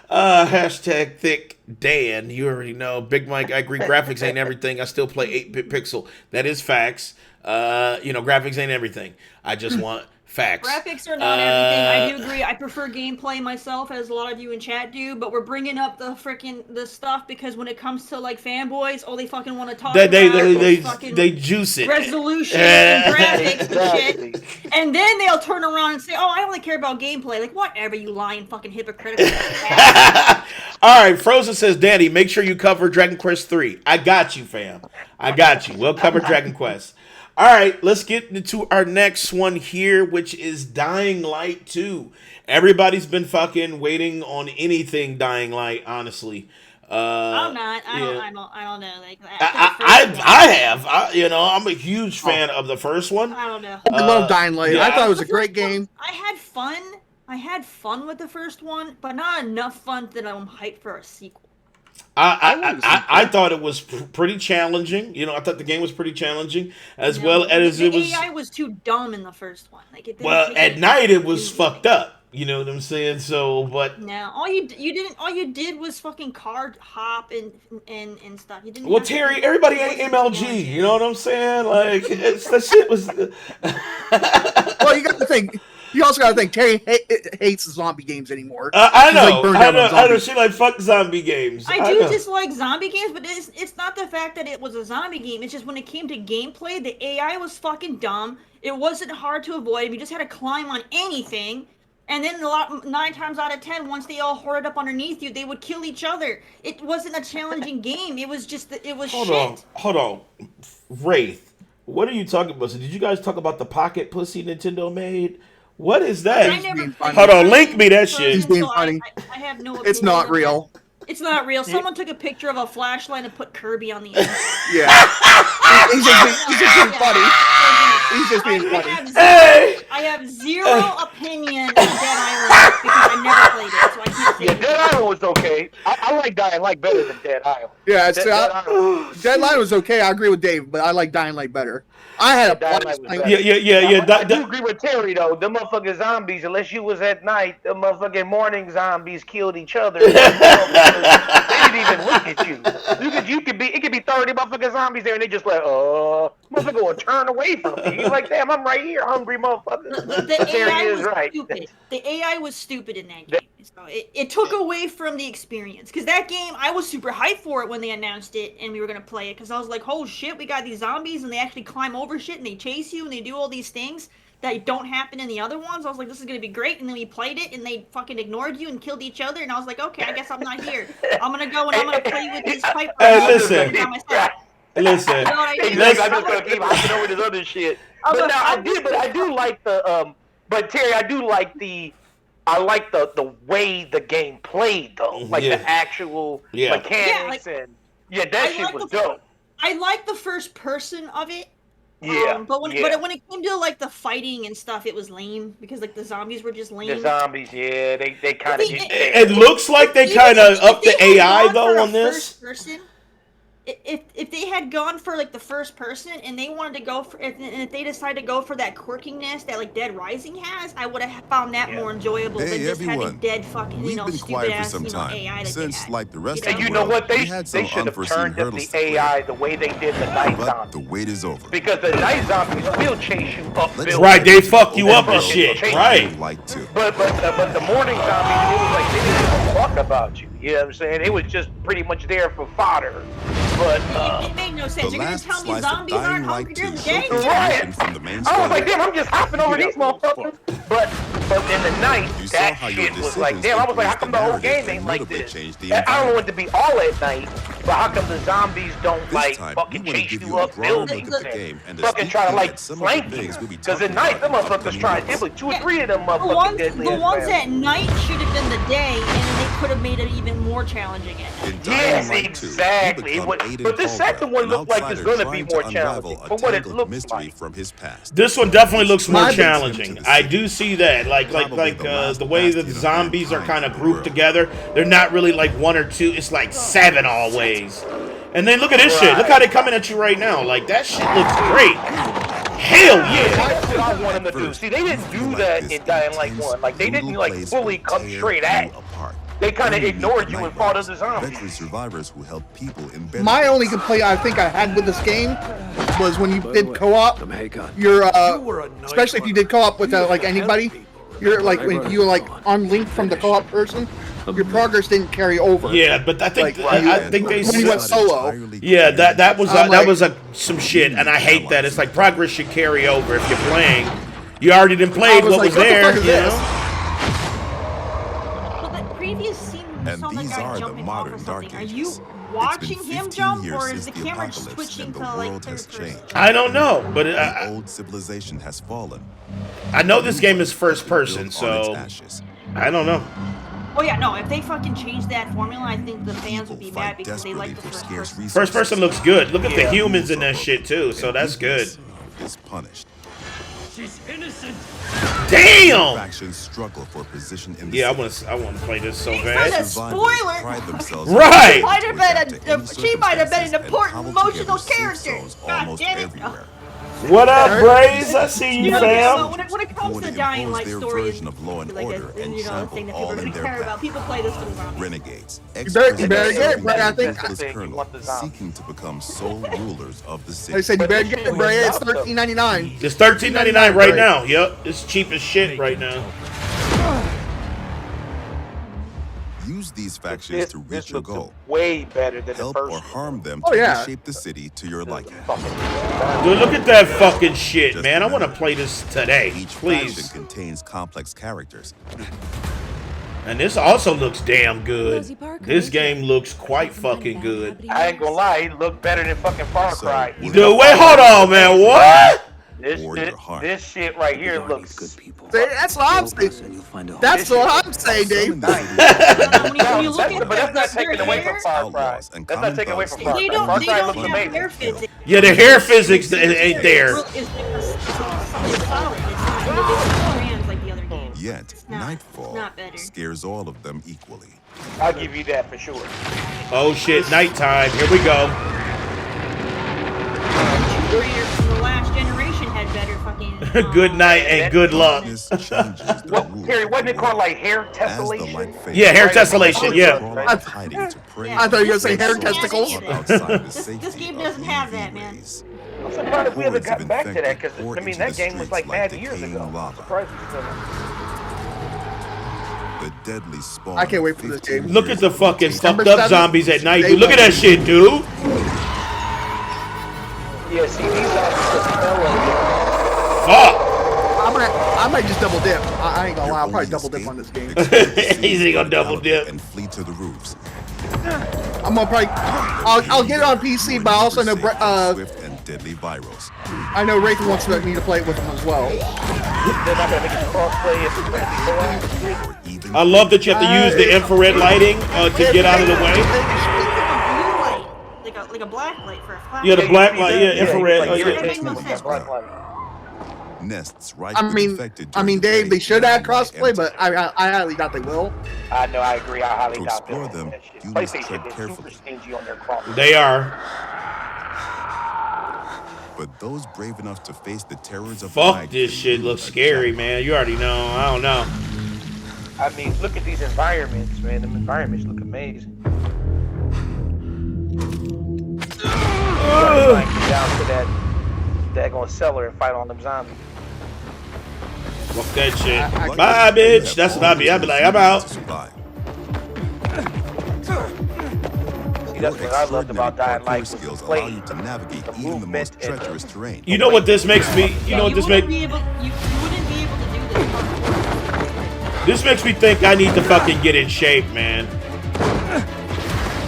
Hashtag thick Dan. You already know. Big Mike, I agree. Graphics ain't everything. I still play 8-bit pixel. That is facts. Graphics ain't everything. I just want facts. Graphics are not everything. I do agree. I prefer gameplay myself, as a lot of you in chat do. But we're bringing up the stuff because when it comes to like fanboys, all they fucking want to talk about is fucking They juice it. resolution and graphics and shit. And then they'll turn around and say, "Oh, I only care about gameplay." Like, whatever, you lying fucking hypocritical. All right, Frozen says, Danny, make sure you cover Dragon Quest 3. I got you, fam. I got you. We'll cover Dragon Quest. All right, let's get into our next one here, which is Dying Light 2. Everybody's been fucking waiting on anything Dying Light, honestly. I'm not. I don't know. Like, I'm a huge fan of the first one. I don't know. I love Dying Light. yeah. I thought it was a The great first one, game. I had fun. I had fun with the first one, but not enough fun that I'm hyped for a sequel. I thought it was pretty challenging. I thought the game was pretty challenging, as well as the it was. AI was too dumb in the first one. Like, it didn't Well, take at it night it was too- fucked up. You know what I'm saying? So, but No, all you did was fucking card hop and stuff. You didn't. well, have to Terry, do- everybody it ain't wasn't MLG. challenging. You know what I'm saying? Like, that shit was. Well, you got to think. You also got to think Terry hates zombie games anymore. I She's, like, know. burned I out know. on I know. zombies. She like fuck zombie games. I do know. dislike zombie games, but it's not the fact that it was a zombie game. It's just when it came to gameplay, the AI was fucking dumb. It wasn't hard to avoid. You just had to climb on anything. And then 9 times out of 10, once they all hoarded up underneath you, they would kill each other. It wasn't a challenging game. It was just it was shit. Hold on. Wraith. What are you talking about? So did you guys talk about the pocket pussy Nintendo made? What is that? I never being played funny. Hold on, the link me that first shit. He's person, being so funny. I have no. It's opinion not on real. that. It's not real. Someone took a picture of a flashlight and put Kirby on the end. Yeah. he's just being funny. He's just being funny. I have zero opinion on Dead Island because I never played it, so I can't say. Yeah, Dead Island was okay. I like Dying Light better than Dead Island. Yeah, it's, Dead Island. Deadline was okay. I agree with Dave, but I like Dying Light better. I had a Dying blast Light was playing- better. Yeah. I do agree with Terry though. The motherfucking zombies, unless you was at night, the motherfucking morning zombies killed each other. They didn't even look at you. It could be 30 motherfucking zombies there, and they just like, motherfucker will turn away from me. You're like, damn, I'm right here, hungry motherfucker. The Terry AI is was right. stupid. The AI was stupid in that game. So it took away from the experience. Because that game, I was super hyped for it when they announced it and we were going to play it. Because I was like, oh shit, we got these zombies and they actually climb over shit and they chase you and they do all these things that don't happen in the other ones. I was like, this is going to be great. And then we played it and they fucking ignored you and killed each other. And I was like, okay, I guess I'm not here. I'm going to go and I'm going to play with these pipe Hey, listen. by myself. Listen. You know what I mean? Exactly, I'm just gonna keep hopping over this other shit. But now I do like the but Terry, I like the way the game played though. Like Yeah. the actual Yeah. mechanics that shit was dope. I like the first person of it. Yeah. But when yeah. it came to like the fighting and stuff, it was lame because like the zombies were just lame. The zombies, yeah, they kind of It looks like they kind of upped the AI though on this. If they had gone for like the first person and they wanted to go for if they decided to go for that quirkiness that like Dead Rising has, I would have found that more enjoyable than Hey, just having everyone. dead fucking We've been stupid quiet for ass some time, AI that since, they had. like the rest And of you the know world, what? we They had some should have unforeseen turned up the hurdles to clear. AI the way they did the night But zombies. the wait is over. Because the night zombies will chase you up buildings. Right, they fuck you up and Fucking shit. chase you. Right. Like to. But the morning zombies, it was like they didn't give a fuck about you. You know what I'm saying? It was just pretty much there for fodder. But It made no sense. You're gonna tell me zombies aren't hungry during the day? right. From the main I was like, story. damn, I'm just hopping over these motherfuckers. But in the night, You saw that how your shit was like, decisions damn. I was like, how influenced come the the whole narrative game and ain't like notably this? changed the I don't want environment. it to be all at night, but how come the zombies don't This like time, fucking we wanna chase give you you a up broader buildings look at the and game and a fucking sneak try to peek like at some of the flank you? things we'll be Because talking at night, about them in motherfuckers upcoming try. weeks. There's like 2 or Yeah. 3 of them The motherfucking ones, deadly the ass ones bastards. at night should have been the day, and then they could have made it even more challenging at night. In Dying Yes, Light 2, you exactly. become Aiden But this second Caldwell, one an looked like it's outsider gonna be trying more to unravel challenging a from what it tangled looks mystery like. from his past. This one definitely looks more My- challenging. I do see that. Probably the last The way the bastion of zombies are mankind kind in of the grouped world. together. They're not really like 1 or 2. It's like 7 always. And then look at this shit. Look how they coming at you right now. Like that shit looks great. Hell yeah. That's what I want them to do. See, they didn't do that in Dying Light 1. Like, they didn't, like, fully come straight at you. They kind of ignored you and fought other zombies. Veteran survivors who help people in better My only days. complaint I think I had with this game was when you did co-op, you're especially if you did co-op with like anybody, you're like when you were like unlinked from the co-op person, your progress didn't carry over. Yeah, but I think Like, I think they when you went solo. yeah, that was I'm that like- was some shit, and I hate that. It's like progress should carry over if you're playing. You already done played I was what like, was what the there. fuck is You this? know? But the previous scene we And saw that these guy are the jumping off modern or Dark something. Are Ages. you It's been watching him 15 jump, years or since is the the camera apocalypse switching and to the like world third has person? changed. I don't know, but The old civilization has fallen. I know this game is first Built person, on its so ashes. I don't know. Oh yeah, no. If they fucking changed that formula, I think the fans People would be fight mad because they like the desperately for first scarce person. resources. First person looks good. Look at the Yeah. humans in that shit too, so that's good. Is punished. Damn. Factions struggle for position in the Yeah, city. I want to play this so Thanks for bad. the Survivors spoiler. pride themselves Right. on Might have been adapt to any she might have been an circumstances and important cobble emotional together safe character. zones God almost damn it. everywhere. What up, Braze? I see you, So fam. when it Who comes would to Dying impose Light their story, version of law and like order a, and you know, a thing that trample people all are in gonna their care about. path. People play this for the zombies. Renegades, you better get it, Bray. I think ruthless You colonel want the zombies. seeking to become sole rulers of the they city. said you better get it, Bray. It's $13.99. It's $13.99 right Right. now. Yep, it's cheap as shit right now. Use these factions This, to reach this your looks goal. way better than Help the or first harm them Oh, to yeah. reshape the city to your liking. Dude, look at that fucking shit, Just man. I want to remember, play this today, Each please. faction contains complex characters. And this also looks damn good. Rosie Parker, This ain't game it? looks quite fucking good. I ain't gonna lie, it looked better than fucking Far So, Cry. will Dude, wait, hold on, man. What? Or your heart. This shit right here looks. See, that's what I'm saying. That's what I'm saying, Dave. When you look at But that's not their taking away from hair, Far Cry. Outlaws and That's not common taking away thugs from Far they Cry. don't Far they Cry don't looks have amazing. hair physics. Yeah, the hair physics ain't there. It's solid. It's not individual strands like the other games. Yet, not- nightfall it's not better. scares all of them equally. I'll give you that for sure. Oh shit, nighttime. Here we go. Creator from the last generation had better fucking. Good night and good luck. Darkness changes the What, rules Harry, of wasn't the it called world. like hair As the light tessellation? fades, Yeah, hair Right. tessellation, yeah. crawl out of hiding to prey Yeah. I thought you were gonna say This hair game doesn't testicles. have outside the This safety game of doesn't have UV that, man. rays. I'm surprised we haven't Hordes of gotten back to that infected because pour I mean into that the game was streets like mad like years decaying ago. lava. Surprised we still- The deadly spawn. I can't wait for this 15 game. Look at the years fucking of fucked Number up 7, zombies at night, dude. Look at that shit, dude. Yeah, see these are Fuck. I might just double dip. I ain't gonna lie. I'll probably double dip on this game. He's gonna double dip. and flee to the roofs. I'm gonna probably. I'll get it on PC, but I also know Swift and deadly virals. I know Rathan wants me to play it with him as well. they're not gonna make it crossplay if it's gonna be co-op. Or even I love that you have to use the infrared lighting to get out of the way. Like a black light for a flash. Yeah, the black light, yeah, Yeah, infrared. like, Oh, you're yeah. That makes no like sense. black light. nests right I mean, Dave, they should add crossplay, but I highly doubt they will. I know, I agree. I highly To doubt explore that. them, That shit. you must PlayStation tread is super carefully. stingy on their cross. They are. But those brave enough to face the terrors of Fuck, night this can shit do looks a scary, job. man. You already know. I don't know. I mean, look at these environments, man. Them environments look amazing. Ugh. Like, get down to that daggone cellar and fight on them zombies. Fuck that shit. I- Bye, bitch. That's what I be. I be like, I'm out. To survive. that's what I loved about Dying Light was the skills play, allow you to navigate the even the movement, most treacherous terrain. You know what this makes me? You know what this makes? You wouldn't be able to do this. This makes me think I need to fucking get in shape, man.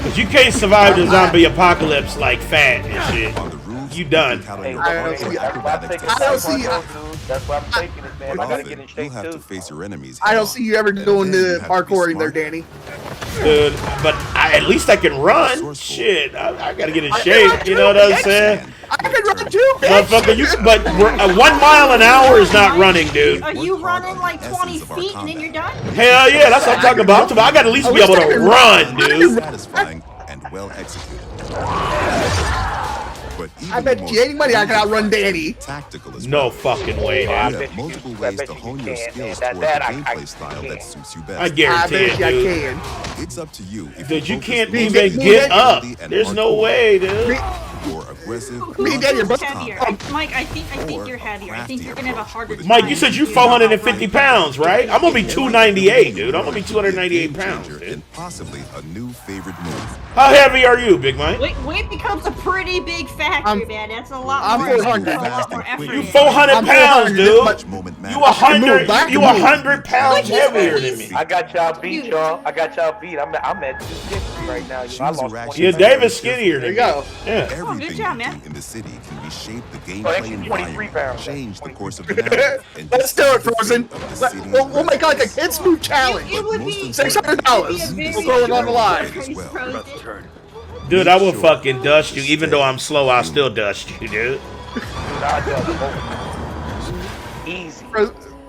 Cause you can't survive the zombie apocalypse like fat and shit. On the roofs, You done. Hey, I don't see. That's why I'm taking it, man. I gotta get in you'll shape have to too. face your enemies. I don't see you ever doing then you the have to be parkouring there, smart. Danny. Dude, but at least I can run. Shit, I gotta get in shape. You know what I'm saying? I can run too, bitch. Motherfucker, but 1 mile an hour is not running, dude. Are you running like 20 feet and then you're done? Hell yeah, that's what I'm talking about. I gotta at least be able to run, dude. Satisfying and well executed. But even I bet the you any money I can outrun Danny. tactical as No well. fucking way, You dude. have multiple ways to hone your skills That- toward the that I gameplay style can. that suits you best. I I guarantee bet it, you I dude. can. It's up to you. If Dude, you focus can't most even on get up. agility and There's no hardcore, way, dude. or aggressive, Me and Danny are Who's both heavier? Mike, I think you're heavier. I think you're gonna have a harder time. Mike, you said you 450 pounds, right? I'm gonna be 298, dude. I'm gonna be 298 pounds, changer dude. and possibly a new favorite move. How heavy are you, Big Mike? Weight becomes a pretty big factor, man. That's a lot I'm more. 400. A lot more effort. You in. 400 I'm pounds, 400, dude. much Moment You matters. 100. back You to move. 100 pounds heavier than me. I got y'all beat, y'all. I got y'all beat. I'm at 250 right now. You know, I Choose lost your 20 Yeah, actions. David's skinnier There than you me. go. Yeah. Everything good job, you man. do in the city can reshape the actually gameplay 23 environment, pounds. change the course of the narrative, and Let's do it, Frozen. of the Let- city We'll make like a kids move challenge. It would be $600. We'll throw it on the line. Dude, I will fucking dust you. Even though I'm slow, I'll still dust you, dude. Easy.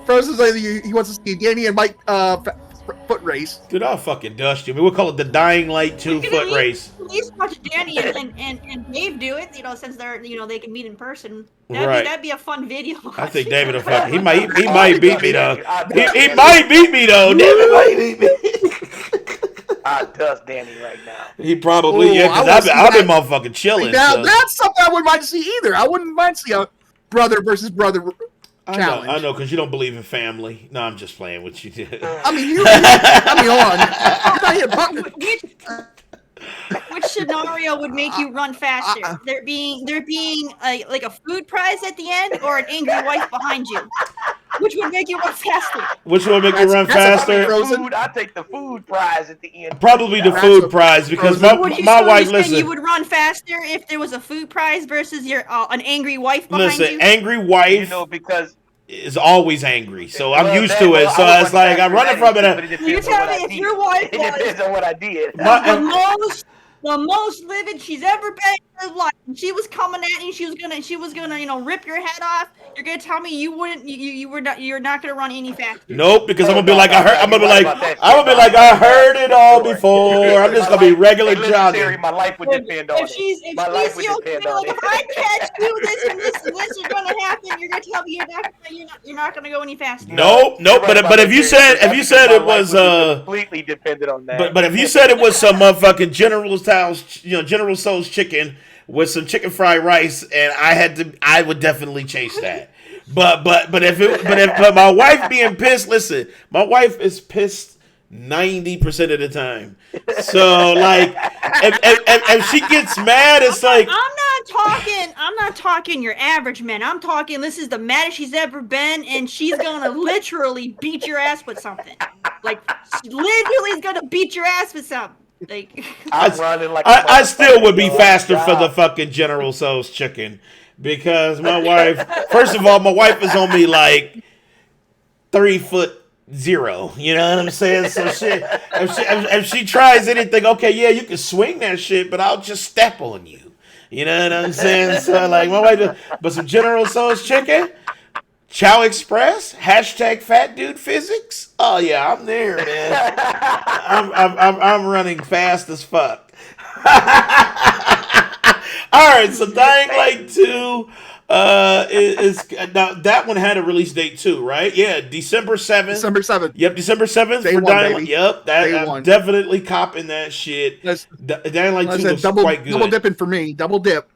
Frozen's like he wants to see Danny and Mike foot race. Dude, I'll fucking dust you. I mean, we'll call it the Dying Light 2 foot race. At least watch Danny and Dave do it. You know, since they're they can meet in person. Right. That'd be a fun video. I think David will fucking. He might beat me though. He might beat me though. David might beat me. I dust Danny right now. He probably Ooh, yeah, I because wanna I've see been motherfucking chilling. Now So. that's something I wouldn't mind to see either. I wouldn't mind to see a brother versus brother challenge. I know, because you don't believe in family. No, I'm just playing with you. I mean, you're not here. Which scenario would make you run faster? There being like a food prize at the end, or an angry wife behind you? Which would make you run faster? Which one make you run faster? I take the food prize at the end. Probably the food prize because my wife. Listen, you would run faster if there was a food prize versus your an angry wife behind listen, you. angry wife. You know, because is always angry, so I'm used to it. So it's like I'm running from it. You tell me if your wife It depends on what I did. the most livid she's ever been in her life. She was coming at you. She was gonna rip your head off. You're gonna tell me you're not gonna run any faster. Nope, because I'm gonna be like I'm gonna be like I heard it all before. I'm just gonna be regular jogging. My life would depend on it. My life would depend on If I catch you, this and this and this is gonna happen. You're gonna tell me you're not gonna go any faster. Nope. But if you said it was completely dependent on that. But if you said it was some motherfucking General Tso's chicken with some chicken fried rice, and I would definitely chase that. But my wife being pissed, listen, my wife is pissed 90% of the time. So like, if she gets mad, it's like I'm not talking your average man. I'm talking this is the maddest she's ever been, and she's gonna literally beat your ass with something. Like she literally is gonna beat your ass with something. Like I still would be faster for the fucking General Tso's chicken because my wife. First of all, my wife is only like 3'0". You know what I'm saying? So if she tries anything, okay, yeah, you can swing that shit, but I'll just step on you. You know what I'm saying? So like my wife, but some General Tso's chicken. Chow Express, #FatDudePhysics. Oh yeah, I'm there, man. I'm running fast as fuck. All right, so Dying Light 2 is now that one had a release date too, right? Yeah, December 7th. December 7th. Yep, December 7th Day for one, Dying Light. baby. Yep, Day I'm one. definitely copping that shit. Dying Light 2 looks quite good. Double dipping for me. Double dip.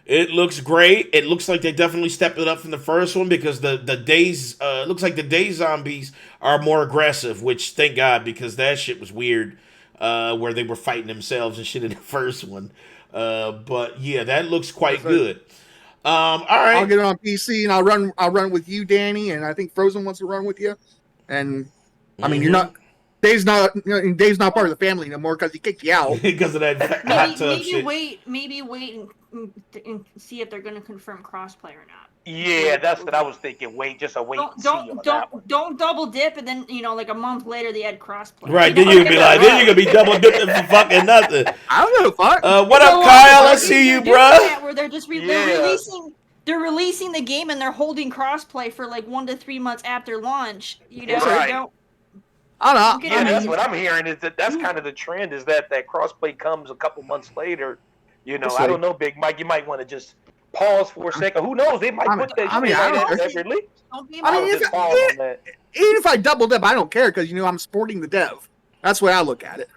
It looks great. It looks like they definitely stepped it up from the first one because the days looks like the day zombies are more aggressive, which thank God because that shit was weird. where they were fighting themselves and shit in the first one. But yeah, that looks quite good. All right, I'll get it on PC and I'll run with you, Danny, and I think Frozen wants to run with you. And I mean, you're not. Dave's not part of the family no more because he kicked you out because of that hot tub maybe shit. Maybe wait and see if they're going to confirm crossplay or not. Yeah, that's what I was thinking. Wait, just a wait and see on that one. Don't double dip, and then like a month later they had crossplay. Right, then you're gonna be like, then you're gonna be double dipping for fucking nothing. I don't know, fuck. What up, Kyle? I see you, bruh. Where they're just they're releasing the game and they're holding crossplay for like 1 to 3 months after launch. Right. I don't know. Yeah, that's what I'm hearing. Is that's kind of the trend? Is that crossplay comes a couple months later? I don't know, Big Mike. You might want to just pause for a second. Who knows? They might put that. Even if I doubled up, I don't care because I'm sporting the dev. That's the way I look at it.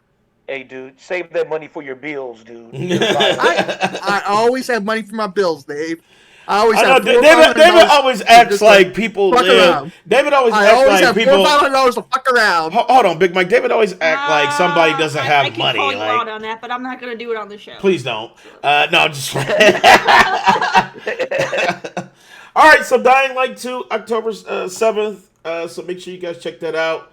Hey, dude, save that money for your bills, dude. I always have money for my bills, Dave. David always acts like people live. David always acts like people. $400 to fuck around. Hold on, Big Mike. David always acts like somebody doesn't have I can money. call you out on that, but I'm not going to do it on the show. Please don't. No, just. All right, so Dying Light 2, October 7th. So make sure you guys check that out.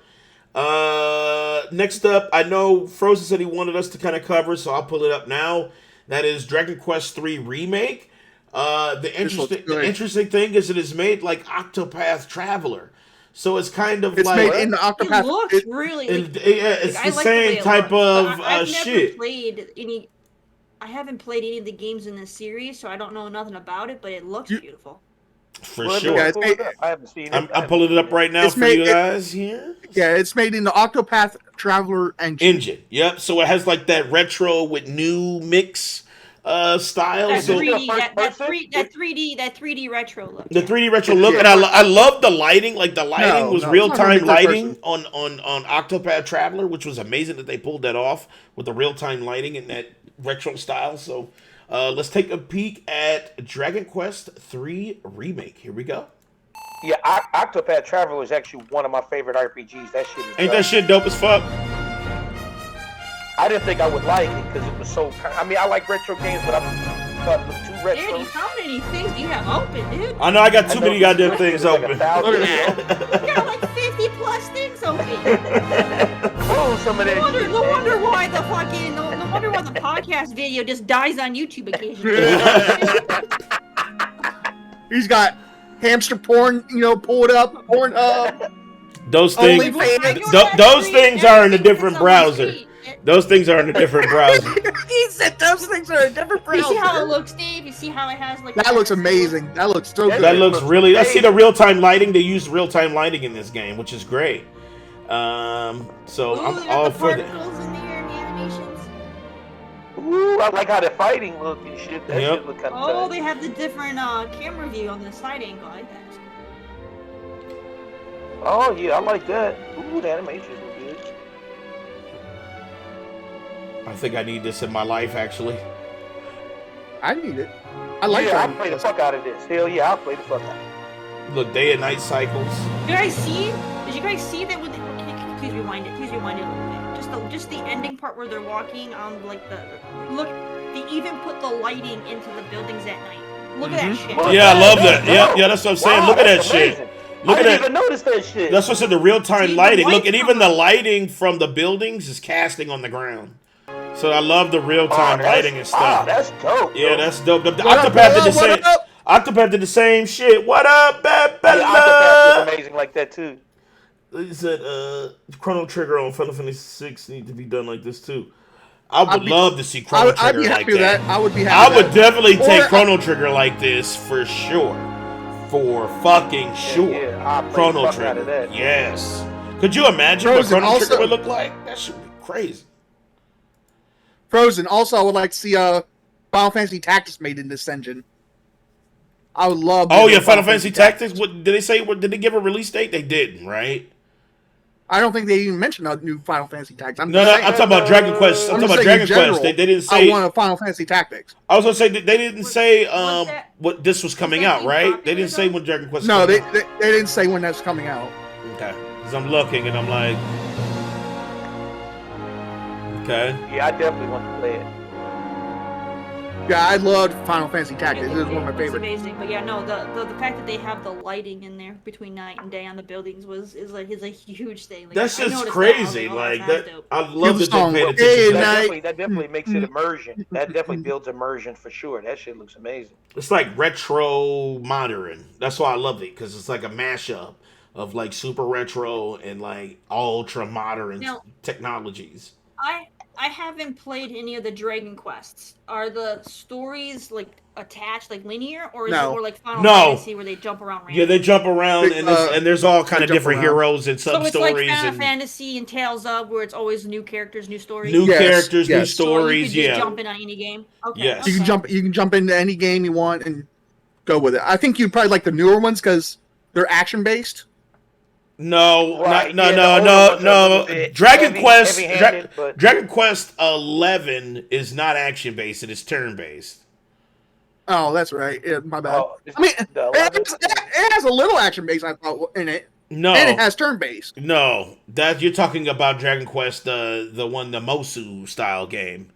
Next up, I know Frozen said he wanted us to kind of cover, so I'll pull it up now. That is Dragon Quest 3 Remake. The interesting thing is it is made like Octopath Traveler. So it's kind of it's like... made in the Octopath... It looks really... it's the same type of shit. I haven't played any of the games in this series, so I don't know nothing about it, but it looks beautiful. For sure. I haven't seen it. I'm pulling it up right now for you guys here. Yeah, it's made in the Octopath Traveler engine. Yep. So it has like that retro with new mix style. That so 3D retro look. The 3D retro look, and I love the lighting. Like the lighting was real time lighting on Octopath Traveler, which was amazing that they pulled that off with the real time lighting in that retro style. So let's take a peek at Dragon Quest 3 Remake. Here we go. Yeah, Octopath Traveler is actually one of my favorite RPGs. That shit is Ain't that shit dope as fuck? I didn't think I would like it because it was so... I mean, I like retro games, but I thought it was too retro. Dude, how many things do you have open, dude? I know I got too many goddamn things open. Look at that. You got like 50 plus things open. Oh, some of that shit. No wonder why the podcast video just dies on YouTube occasionally. He's got hamster porn, pulled up, porn up. Those things are in a different browser. Those things are in a different browser. He said those things are in a different browser. You see how it looks, Dave? You see how it has like... That looks amazing. That looks so good. That looks really... I see the real-time lighting. They use real-time lighting in this game, which is great. So I'm all for that. In the animations. Ooh, I like how the fighting look and shit. That shit look kind of tight. They have the different camera view on the side angle. I like that. Oh, yeah, I like that. Ooh, the animations look good. I think I need this in my life, actually. I need it. I like it. I'll play the fuck out of this. Hell yeah, I'll play the fuck out of it. Look, day and night cycles. Did you guys see that with the... Please rewind it a little bit. Just the ending part where they're walking on like the... Look, they even put the lighting into the buildings at night. Look at that shit. Yeah, I love that. Yeah, that's what I'm saying. Look at that shit. Look I didn't even notice that shit. That's what's in the real-time lighting. Look, and even the lighting from the buildings is casting on the ground. So I love the real-time lighting and stuff. That's dope. Yeah, that's dope. The Octopath did the same. Octopath did the same shit. What up, Bella? Octopath is amazing like that too. He said, Chrono Trigger on Final Fantasy VI need to be done like this too. I would love to see Chrono Trigger like that. I would be happy. I would definitely take Chrono Trigger like this for sure. For fucking sure. Yeah, Chrono Trigger. Yes. Could you imagine what Chrono Trigger would look like? That should be crazy. Frozen. Also, I would like to see Final Fantasy Tactics made in this engine. I would love. Oh yeah, Final Fantasy Tactics. What did they say? Did they give a release date? They didn't, right? I don't think they even mentioned a new Final Fantasy Tactics. I'm talking about Dragon Quest. I'm talking about Dragon Quest. They didn't say. I want a Final Fantasy Tactics. I was gonna say they didn't say what this was coming out, right? They didn't say when Dragon Quest. No, they didn't say when that's coming out. Okay, because I'm looking and I'm like, Okay. Yeah, I definitely want to play it. Yeah, I loved Final Fantasy Tactics. It It was one of my looks favorites. amazing, but yeah, no, the fact that they have the lighting in there between night and day on the buildings is a huge thing. Like, That's I just noticed that. I was crazy. oh, Like that's that. dope. I love that song, they paid bro. attention to Hey, that. night. That definitely makes it immersion. That definitely builds immersion for sure. That shit looks amazing. It's like retro modern. That's why I love it, because it's like a mashup of like super retro and like ultra modern Now- technologies. I haven't played any of the Dragon Quests. Are the stories like attached, like linear, or is it No. more like Final No. Fantasy where they jump around? Yeah, they jump around They, and there's all kind they of jump different around. heroes and So sub it's like stories Final and Fantasy and Tales of, where it's always new characters, new stories. new Yes, characters, new yes. So you stories. could just Yeah, jump in on any game. Okay. Yes. You can jump into any game you want and go with it. I think you'd probably like the newer ones because they're action based. no, Right, no, yeah, the no, older no, ones are a little no. bit Dragon Quest, heavy-handed, but- Dragon Quest 11 is not action based; it is turn based. Oh, that's right. Yeah, my bad. Oh, I mean, the it has a little action based, I thought, in it, No, and it has turn based. no, that you're talking about Dragon Quest, the Mosu style game.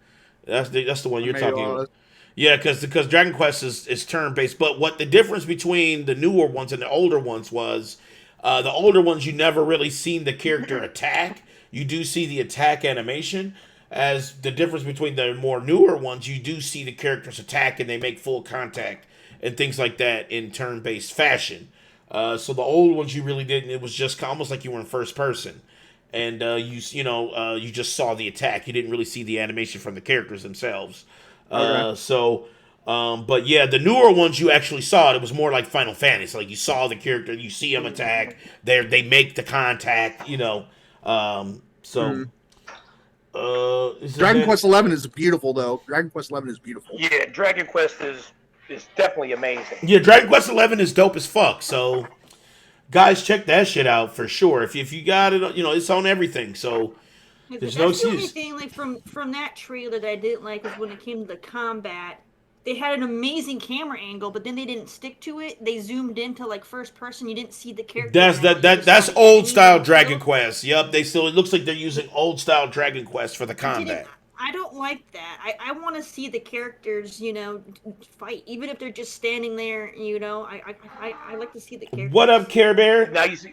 That's the one you're talking about. Yeah, because Dragon Quest is turn based, but what the difference between the newer ones and the older ones was, the older ones you never really seen the character attack. You do see the attack animation. As the difference between the more newer ones, you do see the characters attack and they make full contact and things like that in turn based fashion. So the old ones you really didn't. It was just almost like you were in first person, and you just saw the attack. You didn't really see the animation from the characters themselves. But yeah, the newer ones you actually saw it. It was more like Final Fantasy. Like you saw the character, you see them attack. They make the contact. Dragon Quest 11 is beautiful, though. Dragon Quest 11 is beautiful. Yeah, Dragon Quest is definitely amazing. Yeah, Dragon Quest 11 is dope as fuck. So, guys, check that shit out for sure. If you got it, it's on everything. So, there's no That's the only excuse. thing, like from that trailer that I didn't like was when it came to the combat. They had an amazing camera angle, but then they didn't stick to it. They zoomed into like first person. You didn't see the character. That's old style Dragon Quest. Yup, it looks like they're using old style Dragon Quest for the combat. I don't like that. I want to see the characters, fight, even if they're just standing there. I like to see the characters. What up, Care Bear? Now you see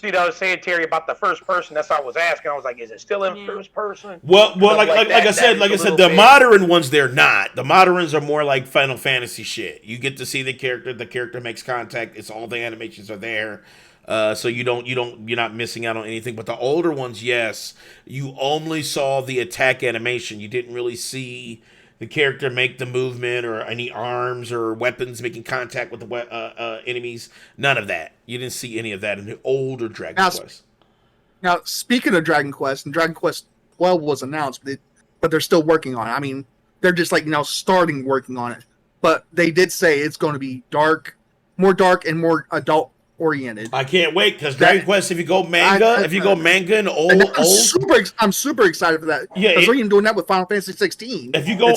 what I was saying, Terry, about the first person. That's what I was asking. I was like, is it still in first person? Well, like I said, the bit. modern ones they're not. The modern ones are more like Final Fantasy shit. You get to see the character makes contact. It's all the animations are there. So you're not missing out on anything. But the older ones, yes, you only saw the attack animation. You didn't really see the character make the movement or any arms or weapons making contact with the enemies. None of that. You didn't see any of that in the older Dragon Quest. Now, speaking of Dragon Quest, and Dragon Quest 12 was announced, but they're still working on it. I mean, they're just starting working on it. But they did say it's going to be more dark and more adult oriented. I can't wait because Dragon Quest. If you go manga, and I'm super excited for that. Yeah, because they're even doing that with Final Fantasy 16. If you go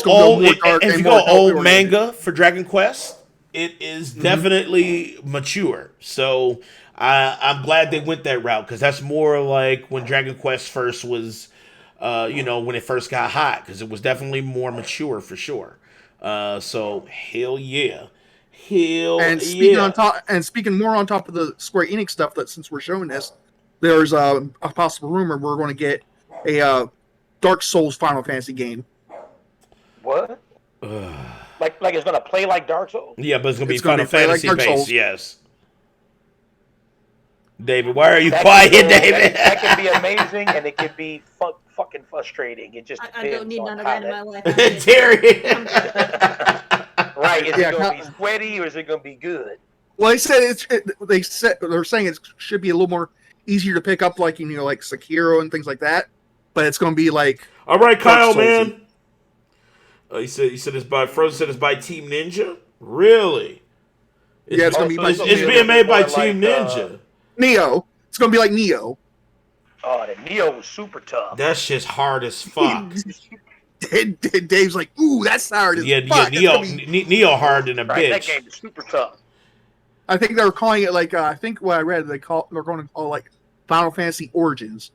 old manga for Dragon Quest, it is definitely mature. So I'm glad they went that route because that's more like when Dragon Quest first was, when it first got hot because it was definitely more mature for sure. So hell yeah. And speaking more on top of the Square Enix stuff, that since we're showing this, there's a possible rumor we're going to get a Dark Souls Final Fantasy game. What? like it's going to play like Dark Souls? Yeah, but it's going to be Final Fantasy based. Souls. Yes. David, why are you quiet, David? That can be amazing, and it can be fucking frustrating. It just I don't need none of that in my life. Terry. Right? Is it going to be sweaty or is it going to be good? Well, they said they're saying it should be a little more easier to pick up, like like Sekiro and things like that. But it's going to be like all right, Kyle, man. He said it's by Frozen. Said it's by Team Ninja. Really? It's going to be. It's being made by Team Ninja. Neo. It's going to be like Neo. Oh, the Neo was super tough. That shit's hard as fuck. Dave's like, ooh, that's hard as fuck. Neo hard in a bitch. That game is super tough. I think they were calling it like I think what I read they're going to call it like Final Fantasy Origins.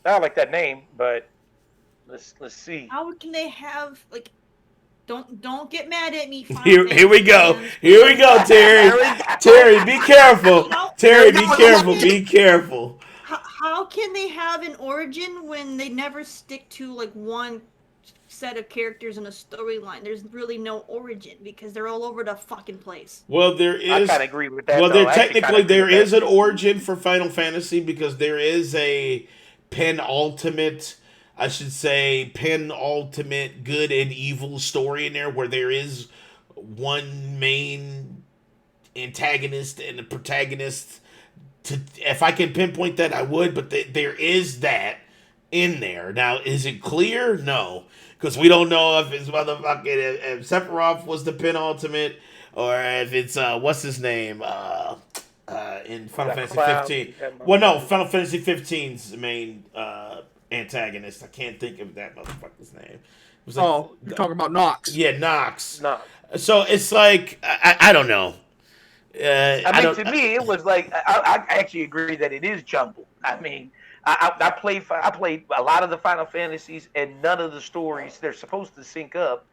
I like that name, but let's see. How can they have like? Don't get mad at me. Final Here Fantasy we go. fans. Here we go, Terry. Terry, be careful. Terry, be There we go. careful. Be careful. How can they have an origin when they never stick to like one set of characters in a storyline? There's really no origin because they're all over the fucking place. Well, there I is. kind of agree with that. Well, though. there I actually technically kinda agree there with is that. an origin for Final Fantasy because there is a penultimate, I should say, penultimate good and evil story in there where there is one main antagonist and a protagonist. If I can pinpoint that, I would, but there is that in there. Now, is it clear? No, because we don't know if it's motherfucking if Sephiroth was the penultimate or if it's what's his name in Final Fantasy Cloud. 15. Well, no, Final Fantasy 15's main antagonist. I can't think of that motherfucker's name. It was like, Oh, you're talking about Nox. yeah, Nox. No. So it's like I don't know. I mean, to me, it was like I actually agree that it is jumbled. I mean, I played a lot of the Final Fantasies, and none of the stories they're supposed to sync up,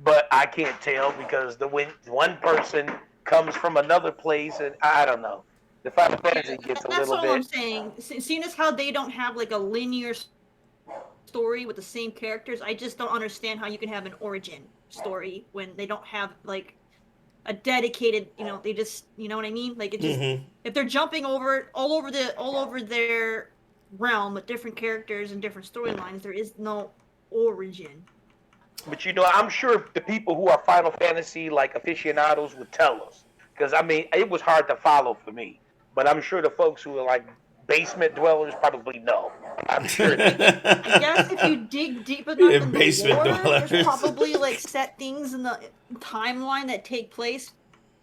but I can't tell because when one person comes from another place, and I don't know. The Final Fantasy gets a That's little all I'm bit. saying. Seeing as how they don't have like a linear story with the same characters, I just don't understand how you can have an origin story when they don't have like a dedicated, they just, you know what I mean? Like it just if they're jumping all over their realm with different characters and different storylines, there is no origin. But I'm sure the people who are Final Fantasy like aficionados would tell us, because I mean, it was hard to follow for me. But I'm sure the folks who are like basement dwellers probably know. I'm sure. I guess if you dig deep enough in the Basement lore, dwellers. there's probably like set things in the timeline that take place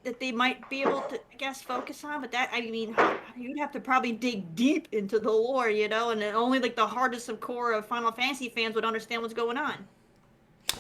that they might be able to, I guess, focus on. But that, I mean, you'd have to probably dig deep into the lore, and then only like the hardest of core of Final Fantasy fans would understand what's going on.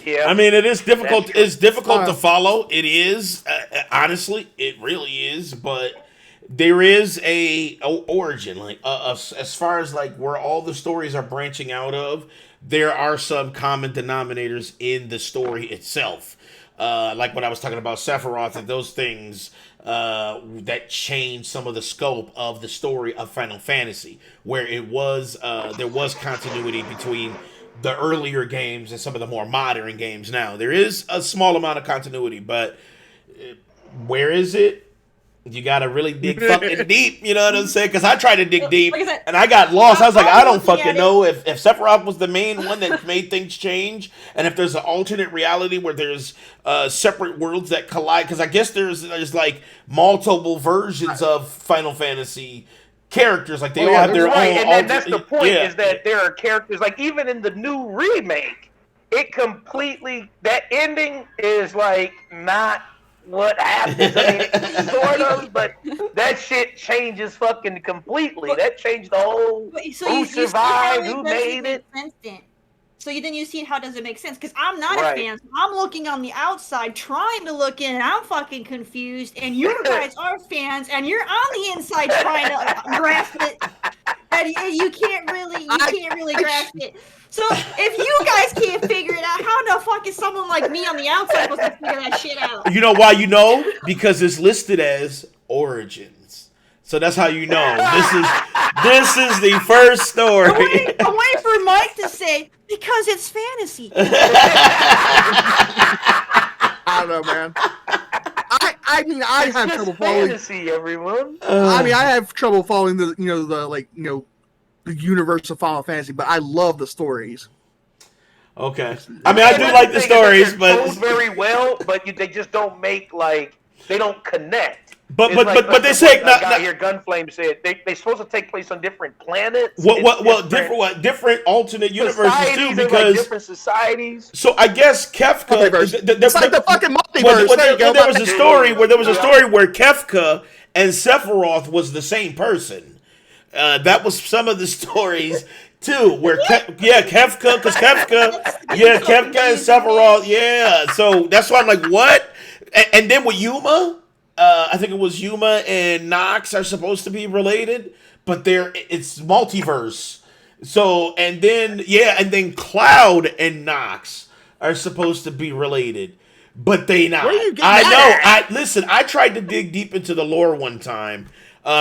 Yeah. I mean, it is difficult. That's true. It's difficult to follow. It is, honestly, it really is. But there is a origin, like as far as like where all the stories are branching out of. There are some common denominators in the story itself, like what I was talking about Sephiroth and those things that changed some of the scope of the story of Final Fantasy, where it was there was continuity between the earlier games and some of the more modern games. Now there is a small amount of continuity, but where is it? You gotta really dig fucking deep, you know what I'm saying? Because I tried to dig deep Like I said, and I got lost. I was like, I don't looking fucking at know if Sephiroth was the main one that made things change, and if there's an alternate reality where there's separate worlds that collide. Because I guess there's like multiple versions of Final Fantasy characters, like they all have their right, own. and then that's the point yeah. is that there are characters like even in the new remake, it completely that ending is like not what happens. I mean, sort of, but that shit changes fucking completely. That changed the whole who survived, who made it. So then you see how does it make sense? Because I'm not Right. a fan. So I'm looking on the outside, trying to look in, and I'm fucking confused. And you guys are fans, and you're on the inside trying to grasp it, and you can't really grasp it. So if you guys can't figure it out, how the fuck is someone like me on the outside supposed to figure that shit out? You know why you know? Because it's listed as Origins. So that's how you know. This is the first story. I'm waiting for Mike to say, because it's fantasy. I don't know, man. I mean, I It's have just trouble following. fantasy, everyone. I mean, I have trouble following the the universe of Final Fantasy, but I love the stories. Okay. I mean, I do like the thing is that stories, they're but told very well, but they just don't make they don't connect. But It's but they say what a guy here, Gunflame said they supposed to take place on different planets. It's different alternate universes societies too, and, like, because different societies. so I guess Kefka It's like the fucking multiverse. Well, There you go. there was a story where Kefka and Sephiroth was the same person. That was some of the stories too, where Kefka and Sephiroth, yeah. So that's why I'm like, what? And then with Yuma, I think it was Yuma and Nox are supposed to be related, but it's multiverse. So and then Cloud and Nox are supposed to be related, but they not. Where you getting I that know. Listen. I tried to dig deep into the lore one time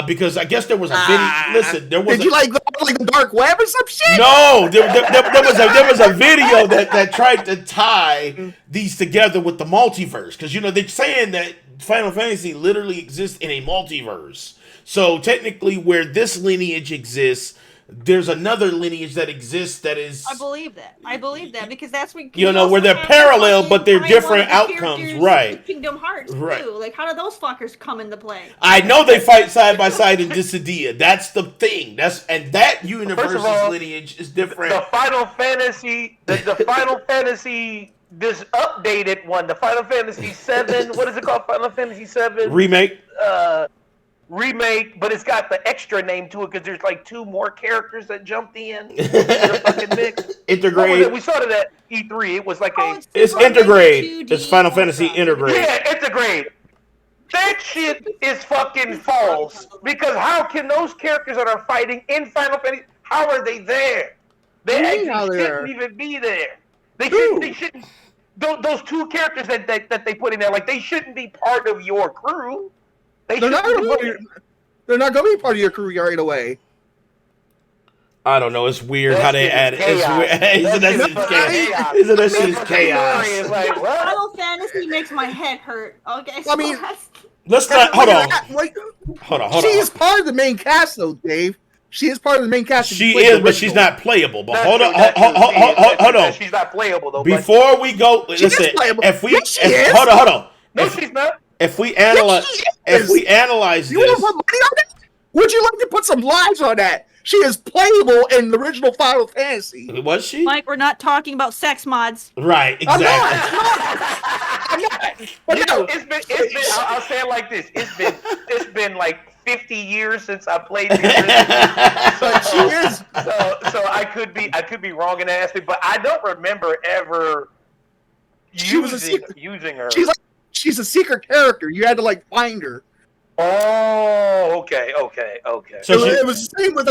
because I guess there was a video. Listen, there was. Did you like the dark web or some shit? No, there was a video that tried to tie these together with the multiverse because they're saying that Final Fantasy literally exists in a multiverse. So technically, where this lineage exists, there's another lineage that exists that is. I believe that because that's what where they're parallel, but they're different outcomes, right? Kingdom Hearts too. Like, how do those fuckers come into play? I know they fight side by side in Dissidia. That's the thing. That universe's lineage is different. The Final Fantasy, the Final Fantasy, this updated one, the Final Fantasy 7. What is it called? Final Fantasy 7 remake. Remake, but it's got the extra name to it because there's like 2 more characters that jumped in. The fucking mix. Intergrade. We saw it at E3. It was like it's Intergrade. It's Final Fantasy Intergrade. Yeah, Intergrade. That shit is fucking false. Because how can those characters that are fighting in Final Fantasy, how are they there? They actually shouldn't even be there. They shouldn't. Those 2 characters that they put in there, like, they shouldn't be part of your crew. They're not going to be part of your crew right away. I don't know. It's weird how they add it. It's weird. Isn't that shit chaos? Final Fantasy makes my head hurt. Okay, so I mean, let's not. Hold on. Hold on. She is part of the main cast, though, Dave. She is part of the main cast. She is, but she's not playable. But hold on. She's not playable though. Before we go, listen. If we hold on. No, she's not. If we analyze this, you want to put money on that? Would you like to put some lives on that? She is playable in the original Final Fantasy. Was she? Mike, we're not talking about sex mods. Right, exactly. I'm not. But it's been. I'll say it like this. It's been like 50 years since I played the original. So I could be wrong in that aspect, but I don't remember ever using her. She's a secret character. You had to like find her. Oh, okay. So it was the same with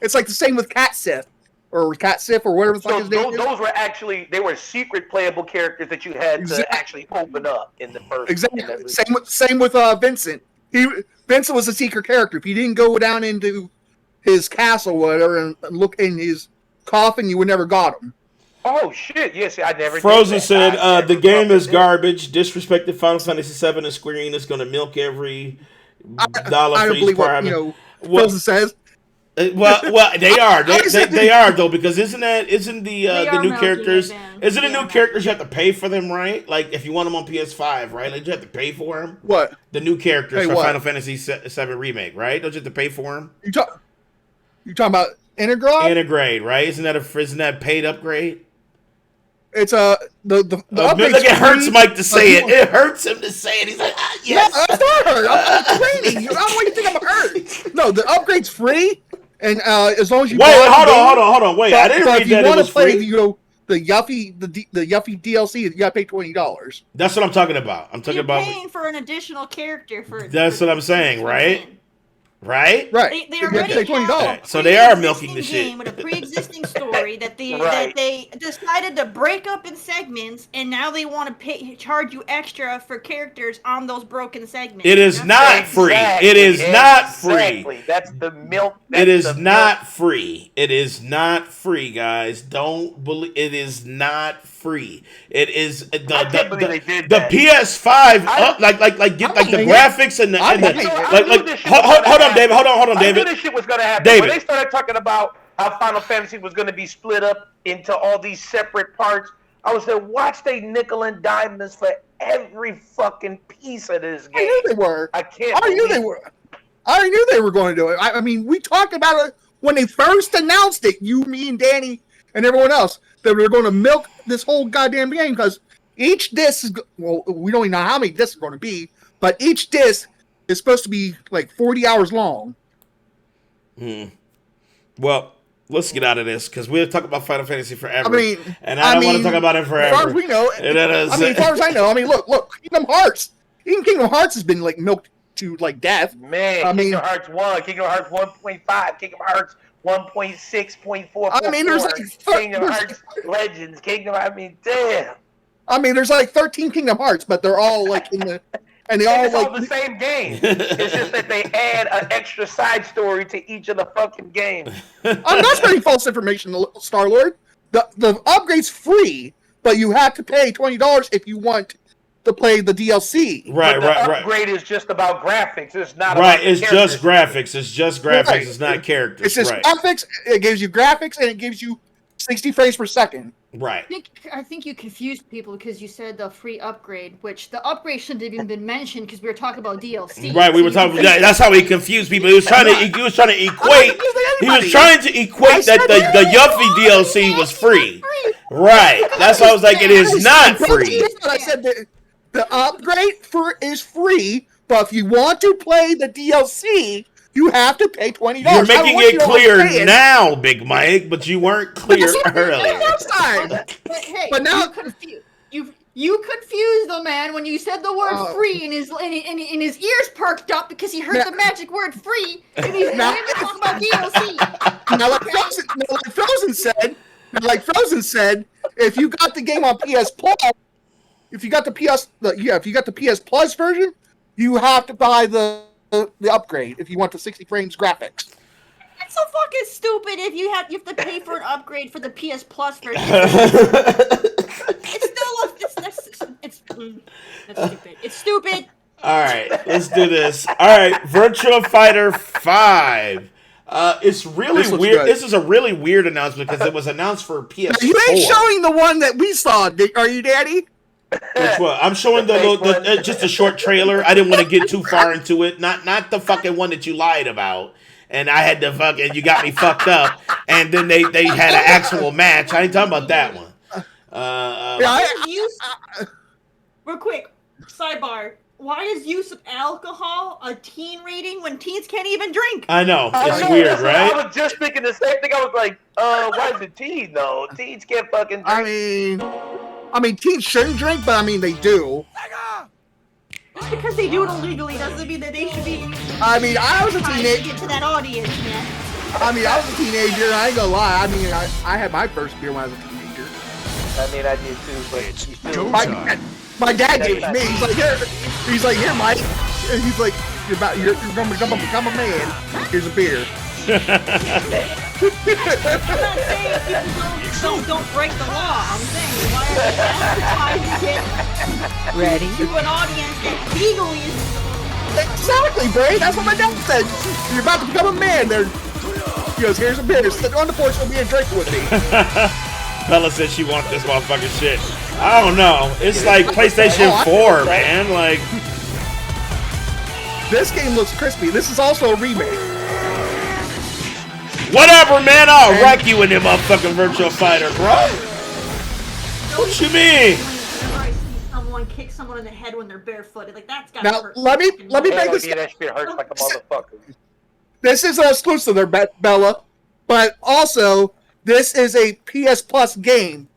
it's like the same with Cat Sith or whatever the fuck his name is. Those were actually they were secret playable characters that you had to actually open up in the first. Exactly. Same with Vincent. Vincent was a secret character. If you didn't go down into his castle or whatever and look in his coffin, you would never got him. Oh shit! Yes, I never. Frozen said the game is garbage. Disrespected Final Fantasy VII and Square Enix going to milk every dollar I for don't these believe Prime. Frozen says. Well, they are. They are though because isn't the new characters? Isn't the new characters you have to pay for them, right? Like if you want them on PS5, right? Like you have to pay for them. What? The new characters for what? Final Fantasy VII Remake, right? Don't you have to pay for them? You talking about Intergrade? Intergrade, right? Isn't that paid upgrade? It's the upgrade. Look, it hurts Mike to say it. It hurts him to say it. He's like, yes. No, that's not hurt. I'm complaining. I don't want you to think I'm hurt. No, the upgrade's free, and as long as you hold on. Wait, I didn't read that it was free. The Yuffie DLC, you gotta pay $20. That's what I'm talking about. You're paying for an additional character for. That's what I'm saying, right? Right. They already have $20. So they are milking the shit. With a pre-existing story that they decided to break up in segments, and now they want to charge you extra for characters on those broken segments. It is not free. It is not free. That's the milk. It is not free. It is not free, guys. Don't believe it is not free. It is the PS5 get the graphics and the hold on, David. Hold on, David. I knew this shit was gonna happen. David. When they started talking about how Final Fantasy was gonna be split up into all these separate parts, I was like, watch they nickel and dime this for every fucking piece of this game. I knew they were. I knew they were going to do it. I mean, we talked about it when they first announced it. You, me, and Danny, and everyone else that we were going to milk this whole goddamn game because each disc is we don't even know how many discs are going to be, but each disc is supposed to be like 40 hours long. Well, let's get out of this because we'll talk about Final Fantasy forever. I mean, I don't want to talk about it forever. As far as we know, as far as I know, look, Kingdom Hearts. Even Kingdom Hearts has been like milked to like death. Man, Kingdom Hearts 1, Kingdom Hearts 1.5, Kingdom Hearts 1.6.4. I mean, there's like Kingdom Hearts Legends. I mean, damn. I mean, there's like 13 Kingdom Hearts, but they're all like in the, and they all It's like all the same game. It's just that they add an extra side story to each of the fucking games. I'm not spreading false information, Star Lord. The upgrade's free, but you have to pay $20 if you want to play the DLC. Right, But the right. upgrade is just about graphics. It's not Right, about the it's just characters. graphics. It's just graphics. Right. It's not characters. It's just right. graphics. It gives you graphics, and it gives you 60 frames per second. Right. I think you confused people because you said the free upgrade, which the upgrade shouldn't have even been mentioned because we were talking about DLC. Right, we were talking. That's how he confused people. He was trying to equate. He was trying to equate that the Yuffie DLC was free. Right. That's why I was like, it is not free. I said the upgrade is free, but if you want to play the DLC, you have to pay $20. You're making it clear now, Big Mike, but you weren't clear earlier. But now you confused the man when you said the word free, and his ears perked up because he heard the magic word free, and he's talking about DLC. Now, like Frozen said, if you got the game on PS Plus, if you got the PS Plus version, you have to buy the upgrade if you want the 60 frames graphics. That's so fucking stupid. If you have to pay for an upgrade for the PS Plus version. It's stupid. It's stupid. All right, let's do this. All right, Virtua Fighter 5. It's really weird. This is a really weird announcement because it was announced for PS4. Now, you ain't showing the one that we saw, are you, Daddy? Which one? I'm showing just a short trailer. I didn't want to get too far into it. Not the fucking one that you lied about. And I had to fucking, you got me fucked up. And then they had an actual match. I ain't talking about that one. Real quick, sidebar. Why is use of alcohol a teen rating when teens can't even drink? I know. It's weird, right? I was just thinking the same thing. I was like, why is it teen though? Teens can't fucking drink. I mean, teens shouldn't drink, but I mean, they do. Just because they do it illegally doesn't mean that they should be. I mean, I was a teenager. Get to that audience, man. I mean, I was a teenager. I ain't gonna lie. I mean, I had my first beer when I was a teenager. I mean, I did too, but it's my dad gave it to me. He's like, here, Mike. And he's like, you're going to become a man. Here's a beer. I'm not saying people don't break the law. I'm saying why are they advertising it Ready? to an audience that legally is. Exactly, Bray. That's what my dad said. You're about to become a man. He goes, here's a beer. Sit on the porch and be a drink with me. Bella said she wants this motherfucking shit. I don't know. It's like PlayStation 4, man. Like, this game looks crispy. This is also a remake. Whatever, man. I'll wreck you in them motherfucking Virtua Fighter, bro. What you mean? Whenever I see someone kick someone in the head when they're barefooted, like that's gotta Now, hurt. let me make this. That shit hurts like a motherfucker. This is an exclusive there, Bella, but also this is a PS Plus game,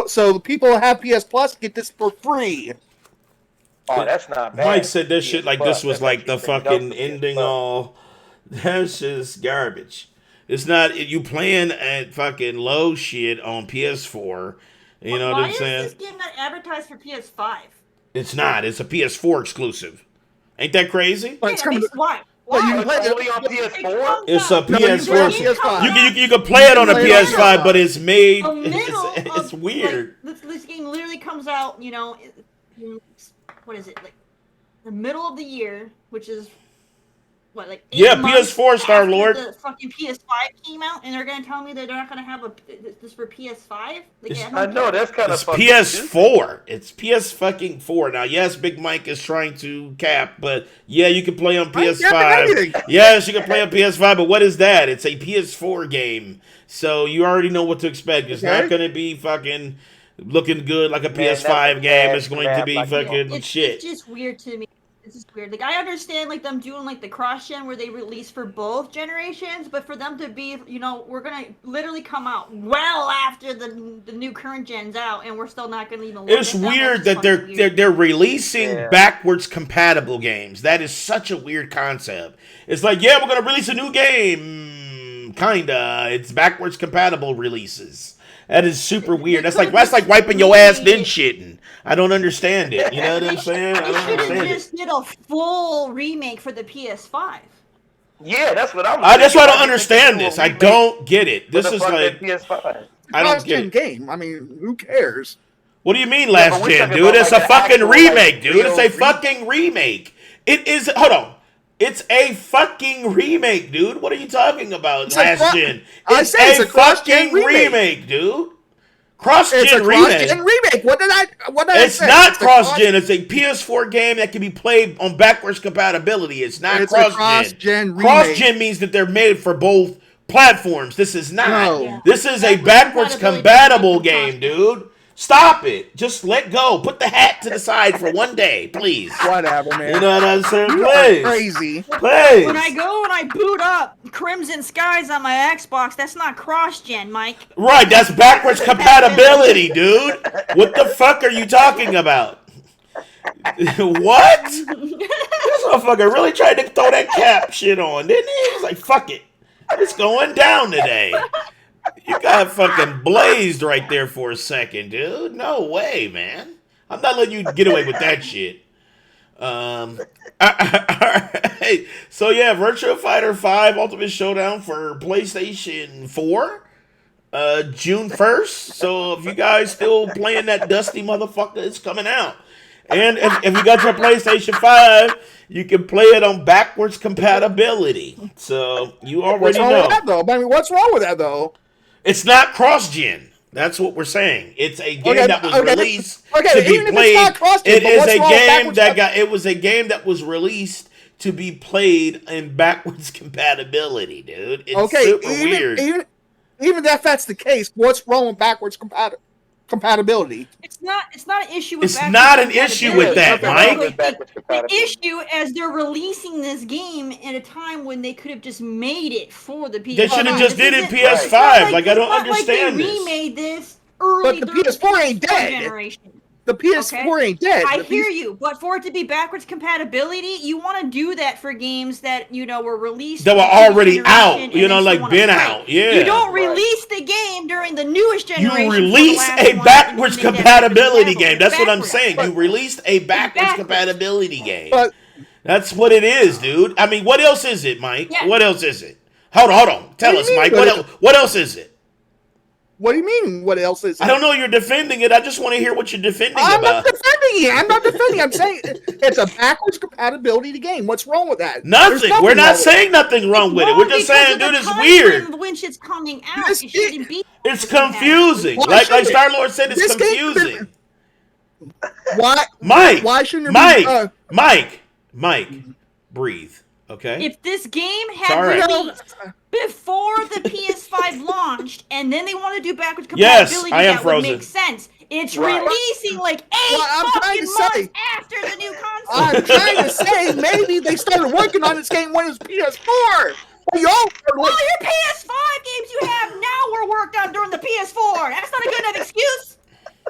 so the people who have PS Plus get this for free. Oh, that's not bad. Mike said this shit like this was like the fucking ending all. That's just garbage. It's not you playing at fucking low shit on PS4. You know what I'm saying? Why is this game not advertised for PS5? It's not. It's a PS4 exclusive. Ain't that crazy? But it's coming to, why? well, you It's only on PS4? It's a No, you play on PS4. PS5. You can play it on a You can play it on PS5, but it's made. A middle It's of, weird. Like, this game literally comes out, what is it, like the middle of the year, which is what, like 8 months PS4 Star after Lord. The fucking PS5 came out, and they're gonna tell me that they're not gonna have this for PS5. Like, I know that's kind of It's PS4. It's PS fucking 4. Now, yes, Big Mike is trying to cap, but yeah, you can play on PS5. Yes, you can play on PS5, but what is that? It's a PS4 game, so you already know what to expect. It's not going to be fucking looking good like a PS5 game. It's going to be fucking shit. It's just weird to me. It's just weird. Like, I understand, like, them doing, like, the cross-gen where they release for both generations, but for them to be, we're gonna literally come out well after the new current gen's out, and we're still not gonna even look It's at them. weird That's that fucking they're releasing backwards compatible games. That is such a weird concept. It's like, yeah, we're gonna release a new game kinda. It's backwards compatible releases. That is super weird. That's like wiping your ass then shitting. I don't understand it. You know what I'm saying? I They don't should have understand just did a full remake for the PS5. Yeah, that's what I'm. That's why I don't understand this. I don't get it. This is like PS5. I don't get it. Game. I mean, who cares? What do you mean Yeah, last but we're gen, talking dude? about, It's like, a the fucking actual, remake, like, dude. It's a real fucking remake. It is. Hold on. It's a fucking remake, dude. What are you talking about? It's a Last gen. I It's say it's a a cross-gen fucking remake, dude. Cross-gen It's a remake. cross-gen remake. What did I It's say? not It's a cross-gen. It's a PS4 game that can be played on backwards compatibility. It's not It's a cross-gen. cross-gen remake. Cross-gen means that they're made for both platforms. This is not. No. Yeah. This is a Backwards backwards compatibility compatible doesn't game, dude. Stop it. Just let go. Put the hat to the side for one day, please. Whatever, man. You know what I'm saying? You are Please. crazy. Please. When I go and I boot up Crimson Skies on my Xbox, that's not cross-gen, Mike. Right, that's backwards compatibility, dude. What the fuck are you talking about? What? This motherfucker really tried to throw that cap shit on, didn't he? He was like, fuck it. It's going down today. You got fucking blazed right there for a second, dude. No way, man. I'm not letting you get away with that shit. Alright. So yeah, Virtua Fighter 5 Ultimate Showdown for PlayStation 4. June 1st. So if you guys still playing that dusty motherfucker, it's coming out. And if you got your PlayStation 5, you can play it on backwards compatibility. So you What's already wrong know. with that, though? I mean, what's wrong with that, though? It's not cross-gen. That's what we're saying. It's a game Okay, that was okay, released okay, to be even if it's played. not cross-gen, It but is what's a wrong with game backwards that got. It was a game that was released to be played in backwards compatibility, dude. It's super weird. Even if that's the case, what's wrong with backwards compatibility? It's not an issue with It's backwards not an issue with that, compatibility. Mike. The issue as they're releasing this game at a time when they could have just made it for the PS5. They should have just did it This PS5. isn't- it's not Like, I don't it's not understand like this. they remade this early But the during PS4 ain't PS4 dead. generation. The PS4 ain't dead. I The hear you, but for it to be backwards compatibility, you want to do that for games that were released That were for the already generation out, and you know, then like still been wanna play. out. Yeah. You don't release the game during the newest generation. You for the release last a one backwards and make that compatibility backwards game. That's what I'm backwards. saying. You released a backwards backwards. compatibility game. But That's what it is, dude. I mean, what else is it, Mike? Yeah. What else is it? Hold on. Tell What do us, you mean, Mike. what What else is it? what do you mean? What else is it? I don't know. You're defending it. I just want to hear what you're defending I'm about. not defending it. I'm not defending it. I'm saying it's a backwards compatibility game. What's wrong with that? Nothing. There's We're not wrong with saying nothing wrong with it. We're just saying, dude, it's weird. When shit's coming out, This- it shouldn't be. It's confusing. Why Like shouldn't it? Star Lord said, it's This game- confusing. it. Why? Mike. Why shouldn't Mike. it be? Mike. Breathe. Okay. If this game It's had all right. released before the PS5 launched, and then they want to do backwards Yes, compatibility, I am that frozen. would make sense. It's Right. releasing like 8 Well, I'm trying fucking to months say- after the new console. I'm trying to say maybe they started working on this game when it was PS4. We all are All like, your PS5 games you have now were worked on during the PS4. That's not a good enough excuse.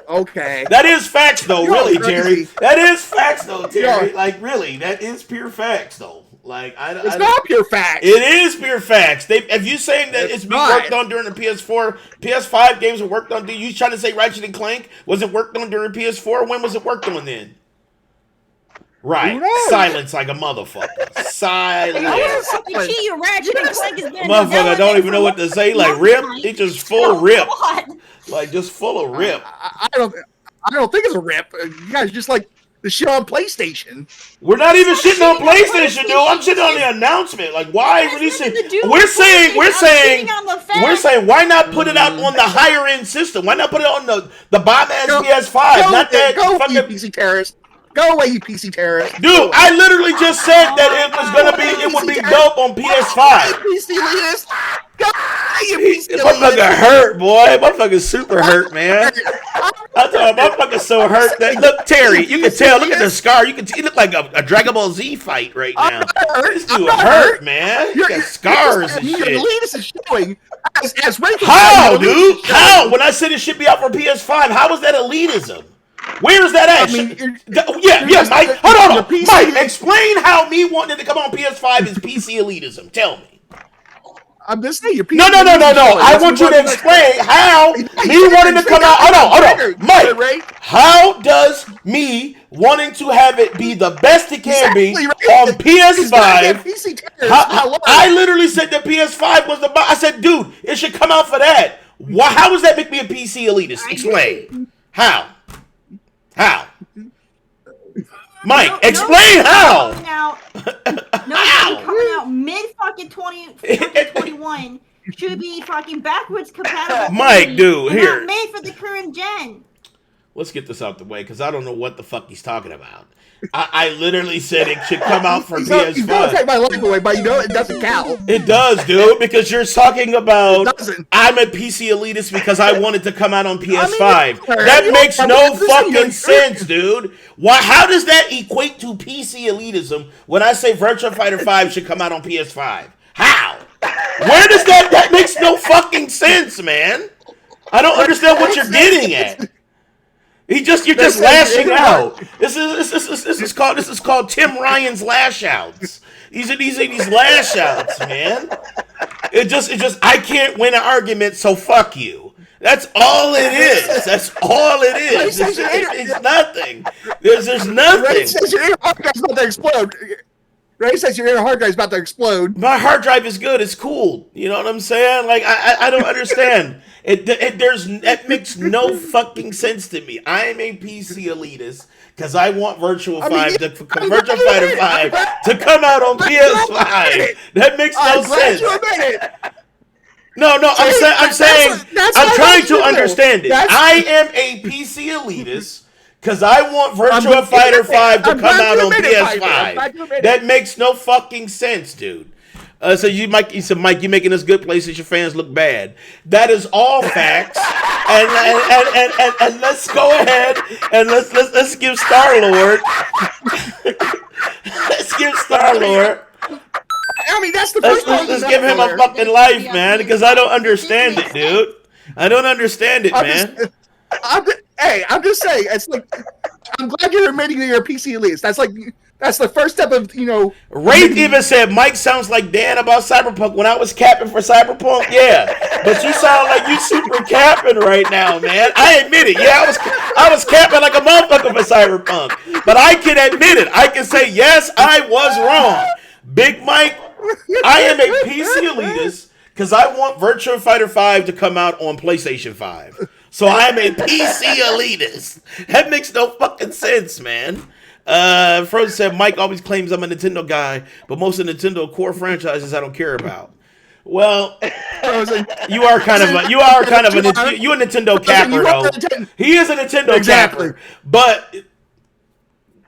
okay. That is facts, though, You're really, crazy. Jerry. That is facts, though, Terry. Yeah. Like, really, that is pure facts, though. Like, It's not pure fact. It is pure facts. If you saying that It's it's being not. worked on during the PS4, PS5 games were worked on. You trying to say Ratchet and Clank was it worked on during PS4? When was it worked on then? Right. Who knows? Silence like a motherfucker. Silence. Fucking key, your Ratchet and Clank has been Motherfucker don't even know what to say. Like rip, it's just full rip. What? Like just full of rip. I don't think it's a rip. You guys just like the shit on PlayStation. We're not even shitting on shitting on PlayStation, dude. I'm PlayStation. shitting on the announcement. Like, why It has releasing? nothing to do We're with saying, we're PlayStation. I'm saying, shitting on the fact- we're saying, why not put it out on the higher end system? Why not put it on the bomb ass Go- PS5? Not that go, you fucking. PC terrorist. Go away, you PC terrorist. Dude, I literally just said that it was gonna be, it would be dope on PS5. PC elitist. Go away, you PC Motherfucker elitist. hurt, boy. Motherfucker's super hurt, man. I thought motherfucker's so hurt that look, Terry, you can tell. Look at the scar. You can. You look like a Dragon Ball Z fight right now. This dude hurt, man. You got scars and Your shit. elitist is showing as Rachel How, said, your elitist dude? is showing. How? When I said it should be out for PS5, how is that elitism? Where is that at? I mean, you're yeah, just- Mike. Hold on. your PC Mike, explain how me wanting it to come on PS5 is PC elitism. Tell me. I'm just saying your PC. No. I want you to explain how me wanting to come out. Hold on, Mike. How does me wanting to have it be the best it can be on PS5? I literally said that PS5 was the. I said, dude, it should come out for that. Why? How does that make me a PC elitist? Explain. How? Mike, explain how. Coming out mid fucking 2021 should be fucking backwards compatible. Mike, dude, here. Not made for the current gen. Let's get this out the way because I don't know what the fuck he's talking about. I literally said it should come out for PS5. He's gonna take my life away, but it doesn't count. It does, dude, because you're talking about I'm a PC elitist because I wanted to come out on PS5. That makes no fucking sense, dude. Why? How does that equate to PC elitism when I say Virtua Fighter 5 should come out on PS5? How? Where does that? That makes no fucking sense, man. I don't understand what you're getting at. You're just lashing out. This is called Tim Ryan's lash outs. These are lash outs, man. It just I can't win an argument, so fuck you. That's all it is. That's all it is. It's nothing. There's nothing. Ray says your inner hard drive's about to explode. Ray says your inner hard drive's about to explode. My hard drive is good. It's cool. You know what I'm saying? Like I don't understand. That makes no fucking sense to me. I am a PC elitist because I want Virtua Fighter 5 to come out on PS5. That makes no sense. No, I'm trying to understand it. I am a PC elitist because I want Virtua Fighter 5 to come out on PS5. That makes no fucking sense, dude. So Mike, you're making this good PlayStation fans look bad. That is all facts. and let's go ahead and let's give Star-Lord. Let's give Star-Lord. I mean, that's the first one. Let's give him a fucking life, man, because I don't understand it, dude. I don't understand it, man. I'm just saying. It's like I'm glad you're admitting that you're a PC elitist. That's the first step of, Wraith even said Mike sounds like Dan about Cyberpunk when I was capping for Cyberpunk. Yeah, but you sound like you super capping right now, man. I admit it. Yeah, I was capping like a motherfucker for Cyberpunk, but I can admit it. I can say yes, I was wrong. Big Mike, I am a PC elitist because I want Virtua Fighter 5 to come out on PlayStation 5. So I am a PC elitist. That makes no fucking sense, man. Frozen said Mike always claims I'm a Nintendo guy, but most of the Nintendo core franchises I don't care about. Well, you are kind of a Nintendo capper though. He is a Nintendo capper, but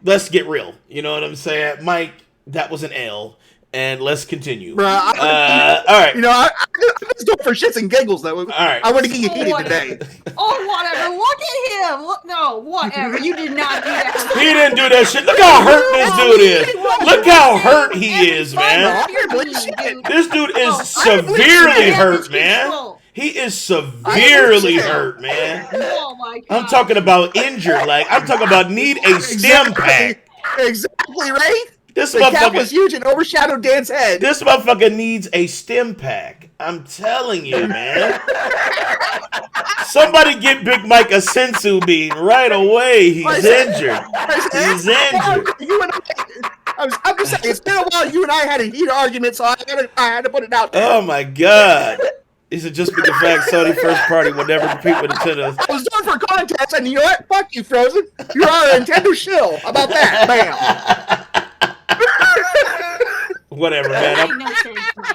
let's get real. You know what I'm saying, Mike? That was an L. And let's continue. All right. I'm just doing for shits and giggles though. All right. I want to get you heated today. Oh, whatever. Look at him. No, whatever. You did not do that. He didn't do that shit. Look how hurt this dude is. Look how hurt he is, man. This dude is severely hurt, man. He is severely hurt, man. Oh my God. I'm talking about injured. Like, I'm talking about need a stim pack. Exactly, right? This the cap was huge and overshadowed Dan's head. This motherfucker needs a stim pack. I'm telling you, man. Somebody get Big Mike a sensu bean right away. He's injured. He's injured. I'm just saying, it's been a while. You and I had a heated argument, so I had to put it out there. Oh my God. He said, just be the fact Sony first party will never compete with Nintendo. I was doing for contests, and you know what? Fuck you, Frozen. You're a Nintendo shill. How about that? Bam. Whatever, man.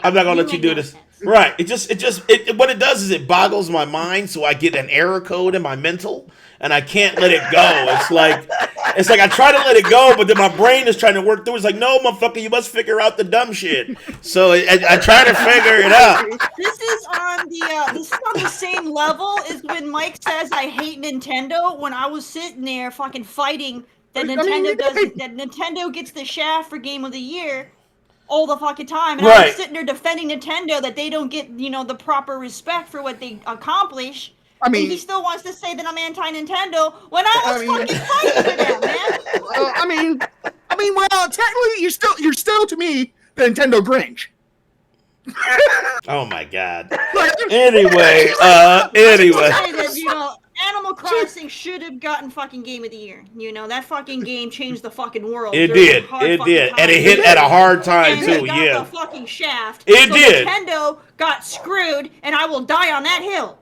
I'm not gonna let you do this. Right. What it does is it boggles my mind, so I get an error code in my mental, and I can't let it go. It's like I try to let it go, but then my brain is trying to work through. It's like, no, motherfucker, you must figure out the dumb shit. So I try to figure it out. This is on the same level as when Mike says I hate Nintendo. When I was sitting there fucking fighting that Nintendo gets the Shaft for Game of the Year all the fucking time, and I'm sitting there defending Nintendo that they don't get the proper respect for what they accomplish. I mean, and he still wants to say that I'm anti-Nintendo when I was fucking fighting for them, man. Well, technically, you're still to me the Nintendo Grinch. Oh my god. Anyway, anyway. Say that, Animal Crossing should have gotten fucking Game of the Year. That fucking game changed the fucking world. It during did. a hard It fucking did. time. And it hit at a hard time And too, it got yeah. the fucking shaft. It so did. Nintendo got screwed, and I will die on that hill.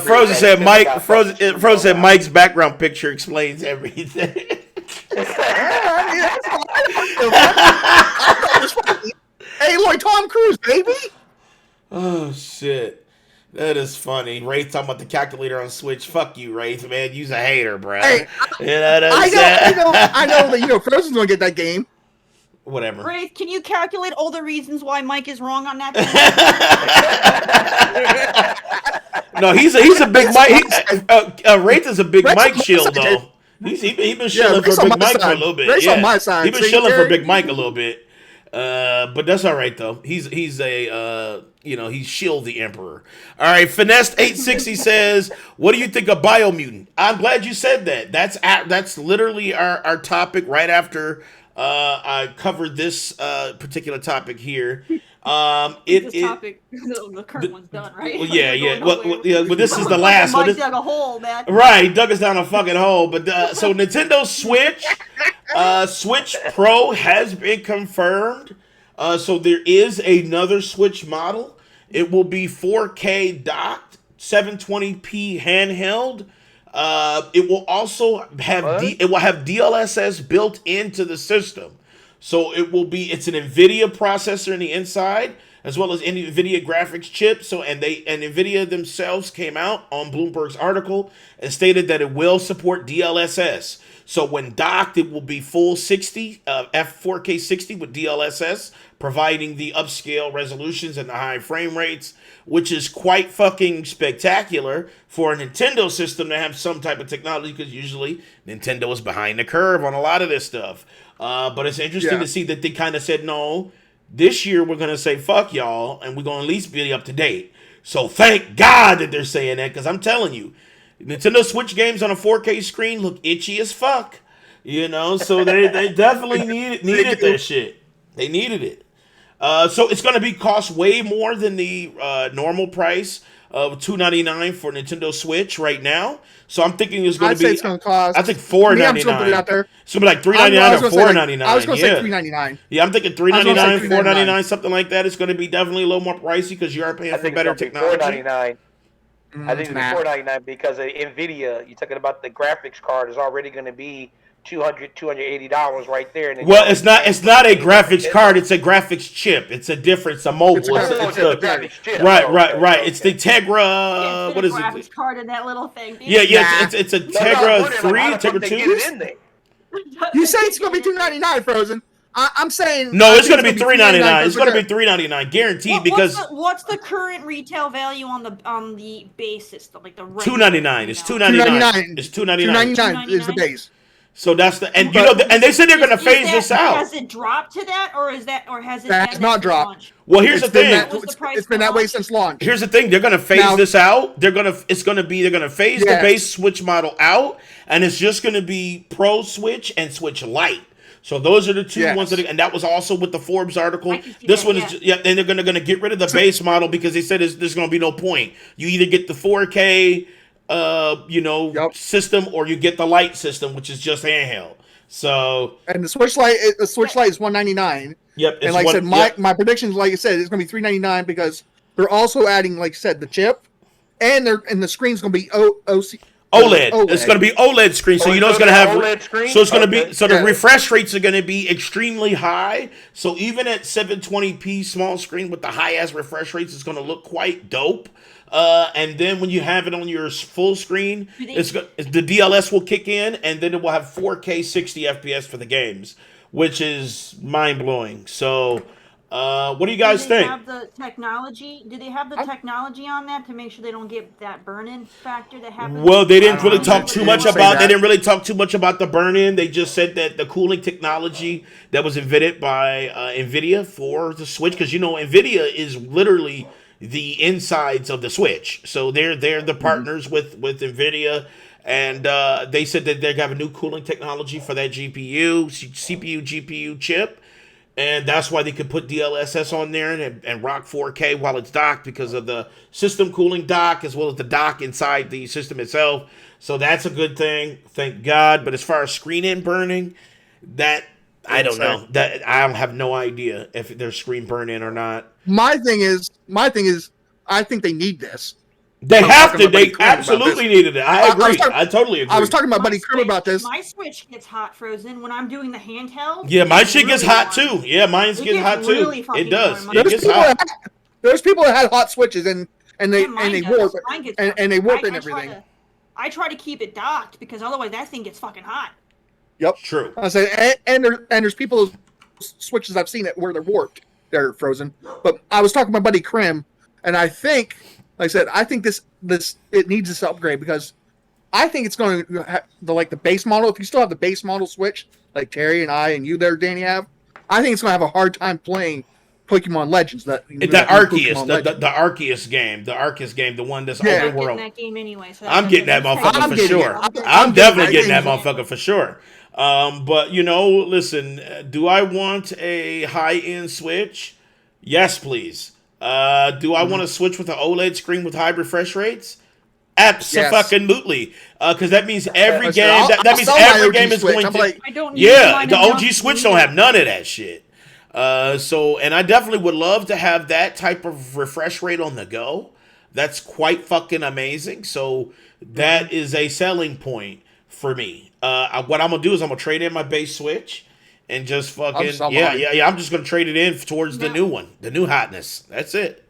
Frozen said Frozen said Mike's background picture explains everything. Hey, look, Tom Cruise, baby. Oh shit. That is funny. Wraith talking about the calculator on Switch. Fuck you, Wraith, man. You's a hater, bro. Hey, I know that Frozen's gonna get that game. Whatever. Wraith, can you calculate all the reasons why Mike is wrong on that? No, he's a big Mike. Wraith is a big Mike shield though. He been shilling for Big Mike for a little bit. Wraith's on my side. He been shilling for Big Mike a little bit. But that's all right though. He's a he's Shield the Emperor. All right, Finesse 860 says, "What do you think of Biomutant?" I'm glad you said that. That's literally our topic right after I covered this particular topic here. The current one's done, right? Well, yeah. Well, this is the last one. Mike dug a hole, man. Right, he dug us down a fucking hole. But so Nintendo Switch, Switch Pro has been confirmed. So there is another Switch model. It will be 4K docked, 720p handheld. It will also have DLSS built into the system. So it's an NVIDIA processor in the inside, as well as any NVIDIA graphics chip. So and NVIDIA themselves came out on Bloomberg's article and stated that it will support DLSS. So when docked, it will be full 60 4K 60 with DLSS, providing the upscale resolutions and the high frame rates, which is quite fucking spectacular for a Nintendo system to have some type of technology, because usually Nintendo is behind the curve on a lot of this stuff. But it's interesting to see that they kind of said, no, this year we're going to say fuck y'all, and we're going to at least be up to date. So thank God that they're saying that, because I'm telling you, Nintendo Switch games on a 4K screen look itchy as fuck. So they definitely needed that shit. They needed it. So it's going to cost way more than the normal price of $299 for Nintendo Switch right now. So I'm thinking it's going to be. It's going to cost. I think $499. I'm just going to put it out there. It's going to be like $399 or $499. I was going to say $399. Yeah, I'm thinking $399, $499, something like that. It's going to be definitely a little more pricey because you are paying for better technology. $499. I think it's $499 because of NVIDIA. You're talking about the graphics card is already going to be $280 right there. And well, it's not a graphics card. It's a graphics chip. It's a mobile. It's a graphics chip. Right. It's the Tegra. What is it? Graphics card in that little thing. Dude. Yeah. It's a Tegra 3, Tegra 2. You say it's going to be $299, Frozen. I'm saying no. It's going to be $399. It's going to be $399, guaranteed. Because what's the current retail value on the base system, like the $299? It's $299. It's $299. $299 is the base. So that's the and and they said they're going to phase this out. Has it dropped to that, or has it? That's not dropped. Launch? Well, here's the thing. It's been that way since launch. Here's the thing. They're going to phase this out. They're going to phase the base Switch model out, and it's just going to be Pro Switch and Switch Lite. So those are the two ones and that was also with the Forbes article. This one is and they're going to get rid of the base model because they said there's going to be no point. You either get the 4K system, or you get the Lite system, which is just handheld. So and the Switch Lite is $199. Yep. And like I said, my predictions, like I said, is going to be $399 because they're also adding, like I said, the chip, and the screen's going to be OLED. It's going to be OLED screen, so it's going to have OLED screen. So it's going to be the refresh rates are going to be extremely high. So even at 720p small screen with the high ass refresh rates, it's going to look quite dope. And then when you have it on your full screen, the DLS will kick in, and then it will have 4K 60 FPS for the games, which is mind blowing. So. What do you guys think? Have the technology? Do they have the technology on that to make sure they don't get that burn-in factor that happens? Well, they didn't really talk too much about. They didn't really talk too much about the burn-in. They just said that the cooling technology that was invented by NVIDIA for the Switch, because NVIDIA is literally the insides of the Switch, so they're the partners with NVIDIA. And they said that they're gonna have a new cooling technology for that CPU, GPU chip. And that's why they could put DLSS on there and rock 4K while it's docked because of the system cooling dock as well as the dock inside the system itself. So that's a good thing, thank God. But as far as screen in burning, that I don't know. That I have no idea if there's screen burn in or not. My thing is, I think they need this. They have to. They absolutely needed it. I agree. I totally agree. I was talking about Buddy Krim about this. My Switch gets hot frozen when I'm doing the handheld. Yeah, my shit gets hot too. Yeah, mine's getting hot too. It does. It gets hot. There's people that had hot switches and they warp and they warp and everything. I try to keep it docked because otherwise that thing gets fucking hot. Yep, true. I say, and there's people switches I've seen it where they're warped, they're frozen. But I was talking about Buddy Krim, and I think, like I said, I think this it needs this upgrade because I think it's going to have the base model. If you still have the base model Switch, like Terry and I and you there, Danny, have, I think it's going to have a hard time playing Pokemon Legends. The Arceus game, the one that's open world. That game anyway, so I'm getting that motherfucker for sure. I'm definitely getting that motherfucker for sure. But listen, do I want a high-end Switch? Yes, please. Do I want to switch with an OLED screen with high refresh rates? Absolutely. Because that means every game that means every game is going to. The OG Switch don't have none of that shit. And I definitely would love to have that type of refresh rate on the go. That's quite fucking amazing. So that is a selling point for me. What I'm gonna do is I'm gonna trade in my base Switch and just fucking I'm just gonna trade it in towards the new one, the new hotness. That's it.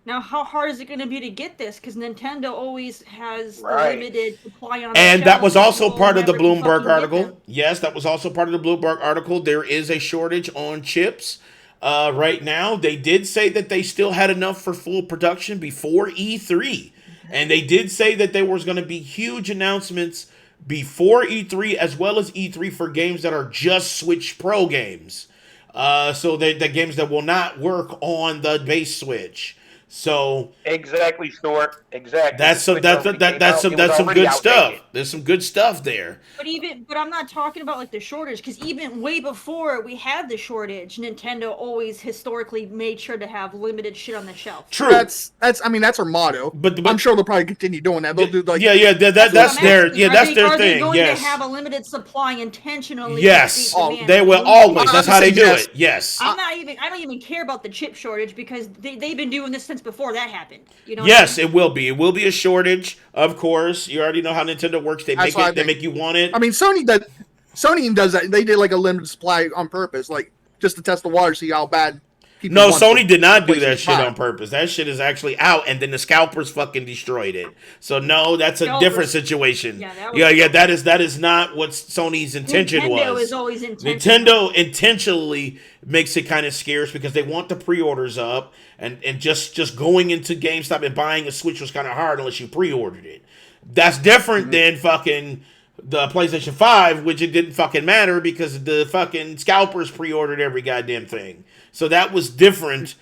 Now, how hard is it going to be to get this? Because Nintendo always has the limited supply on. And that was also part of the Bloomberg article. Yes, that was also part of the Bloomberg article. There is a shortage on chips right now. They did say that they still had enough for full production before E3. And they did say that there was going to be huge announcements before E3 as well as E3 for games that are just Switch Pro games. So the games that will not work on the base Switch. So exactly, Stuart. Exactly. That's some good stuff. There's some good stuff there. But I'm not talking about like the shortage, because even way before we had the shortage, Nintendo always historically made sure to have limited shit on the shelf. True. That's our motto. But I'm sure they'll probably continue doing that. They'll do that's their thing. Are they going to have a limited supply intentionally? Yes, they will always. That's how they do it. Yes. I don't even care about the chip shortage because they've been doing this since before that happened. You know? Yes, it will be. It will be a shortage, of course. You already know how Nintendo works. They make you want it. I mean, Sony does that. They did like a limited supply on purpose, like just to test the water, see how bad. No, Sony did not do that shit on purpose. That shit is actually out, and then the scalpers fucking destroyed it. So no, that's a different situation. That is not what Sony's intention was. Nintendo is always intentional. Nintendo intentionally makes it kind of scarce because they want the pre-orders up, and just going into GameStop and buying a Switch was kind of hard unless you pre-ordered it. That's different than fucking the PlayStation 5, which it didn't fucking matter because the fucking scalpers pre-ordered every goddamn thing. So that was different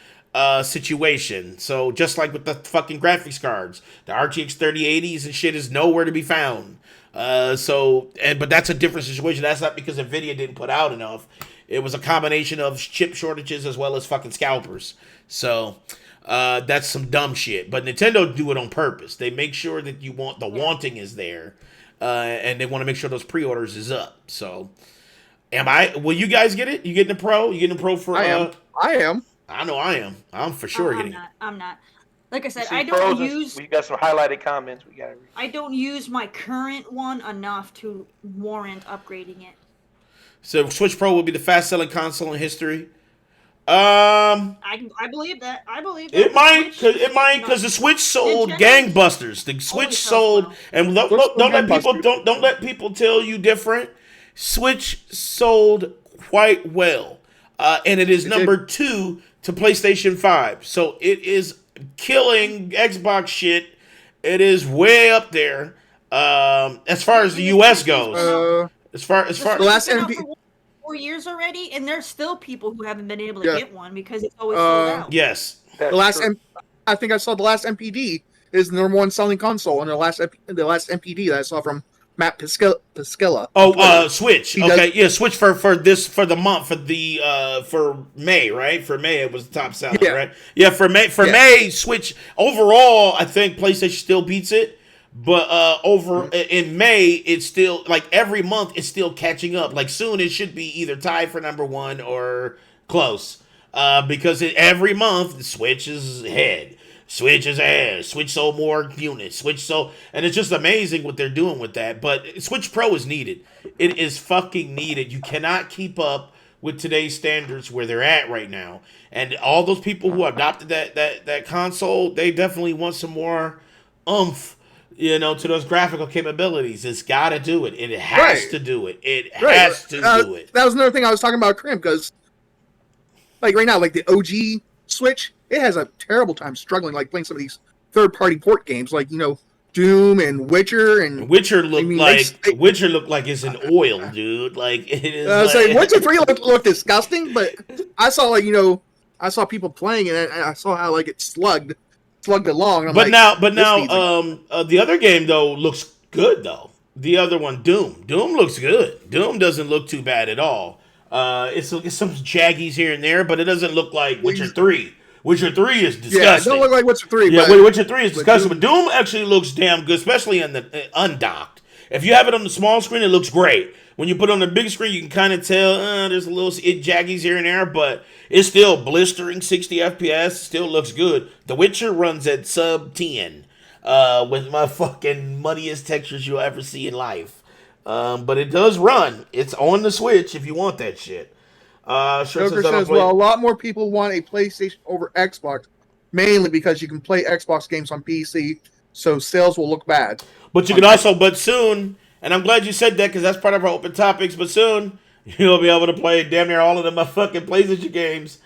situation. So just like with the fucking graphics cards, the RTX 3080s and shit is nowhere to be found. But that's a different situation. That's not because Nvidia didn't put out enough. It was a combination of chip shortages as well as fucking scalpers. So that's some dumb shit. But Nintendo do it on purpose. They make sure that the wanting is there. And they want to make sure those pre-orders is up. So, will you guys get it? You getting the Pro? You getting the Pro for? I am. I know I am. I'm for sure getting it. I'm not. Like I said, I don't use. We got some highlighted comments. I don't use my current one enough to warrant upgrading it. So Switch Pro will be the fast-selling console in history. I believe that. It might because the Switch sold gangbusters. The Switch sold, and don't let people tell you different. Switch sold quite well, and it is number 2 to PlayStation 5. So it is killing Xbox shit. It is way up there as far as the US goes. As far the last MP. 4 years already, and there's still people who haven't been able to get one because it's always sold out. Yes, I think I saw the last MPD is the number 1 selling console, and the last MPD that I saw from Matt Piscilla. Oh, Switch. He Okay, does- yeah, Switch for the month for May, right? For May it was the top seller, Yeah. right? Yeah, for May Switch overall, I think PlayStation still beats it, but in May it's still like every month it's still catching up. Like soon it should be either tied for number one or close, because every month the Switch is ahead. Switch is ahead. Switch sold more units. And it's just amazing what they're doing with that. But Switch Pro is needed. It is fucking needed. You cannot keep up with today's standards where they're at right now. And all those people who adopted that console, they definitely want some more oomph, to those graphical capabilities. It's got to do it. It has to do it. It has to do it. That was another thing I was talking about, Crim, because like right now, like the OG Switch, it has a terrible time struggling, like playing some of these third-party port games, like Doom and Witcher. And Witcher looked like it's in oil, dude. Like it is. I was saying Witcher 3 looked disgusting, but I saw I saw people playing it, and I saw how like it slugged along. But now, the other game though looks good though. The other one, Doom looks good. Doom doesn't look too bad at all. It's some jaggies here and there, but it doesn't look like Witcher 3. Witcher 3 is disgusting. Yeah, it don't look like Witcher 3. Yeah, Witcher 3 is disgusting, but Doom actually looks damn good, especially in the undocked. If you have it on the small screen, it looks great. When you put it on the big screen, you can kind of tell there's a little jaggies here and there, but it's still blistering 60 FPS. Still looks good. The Witcher runs at sub 10 with my fucking muddiest textures you'll ever see in life. But it does run. It's on the Switch if you want that shit. Joker says, well, a lot more people want a PlayStation over Xbox, mainly because you can play Xbox games on PC, so sales will look bad. But you can also, but soon, and I'm glad you said that because that's part of our open topics, but soon you'll be able to play damn near all of them fucking PlayStation games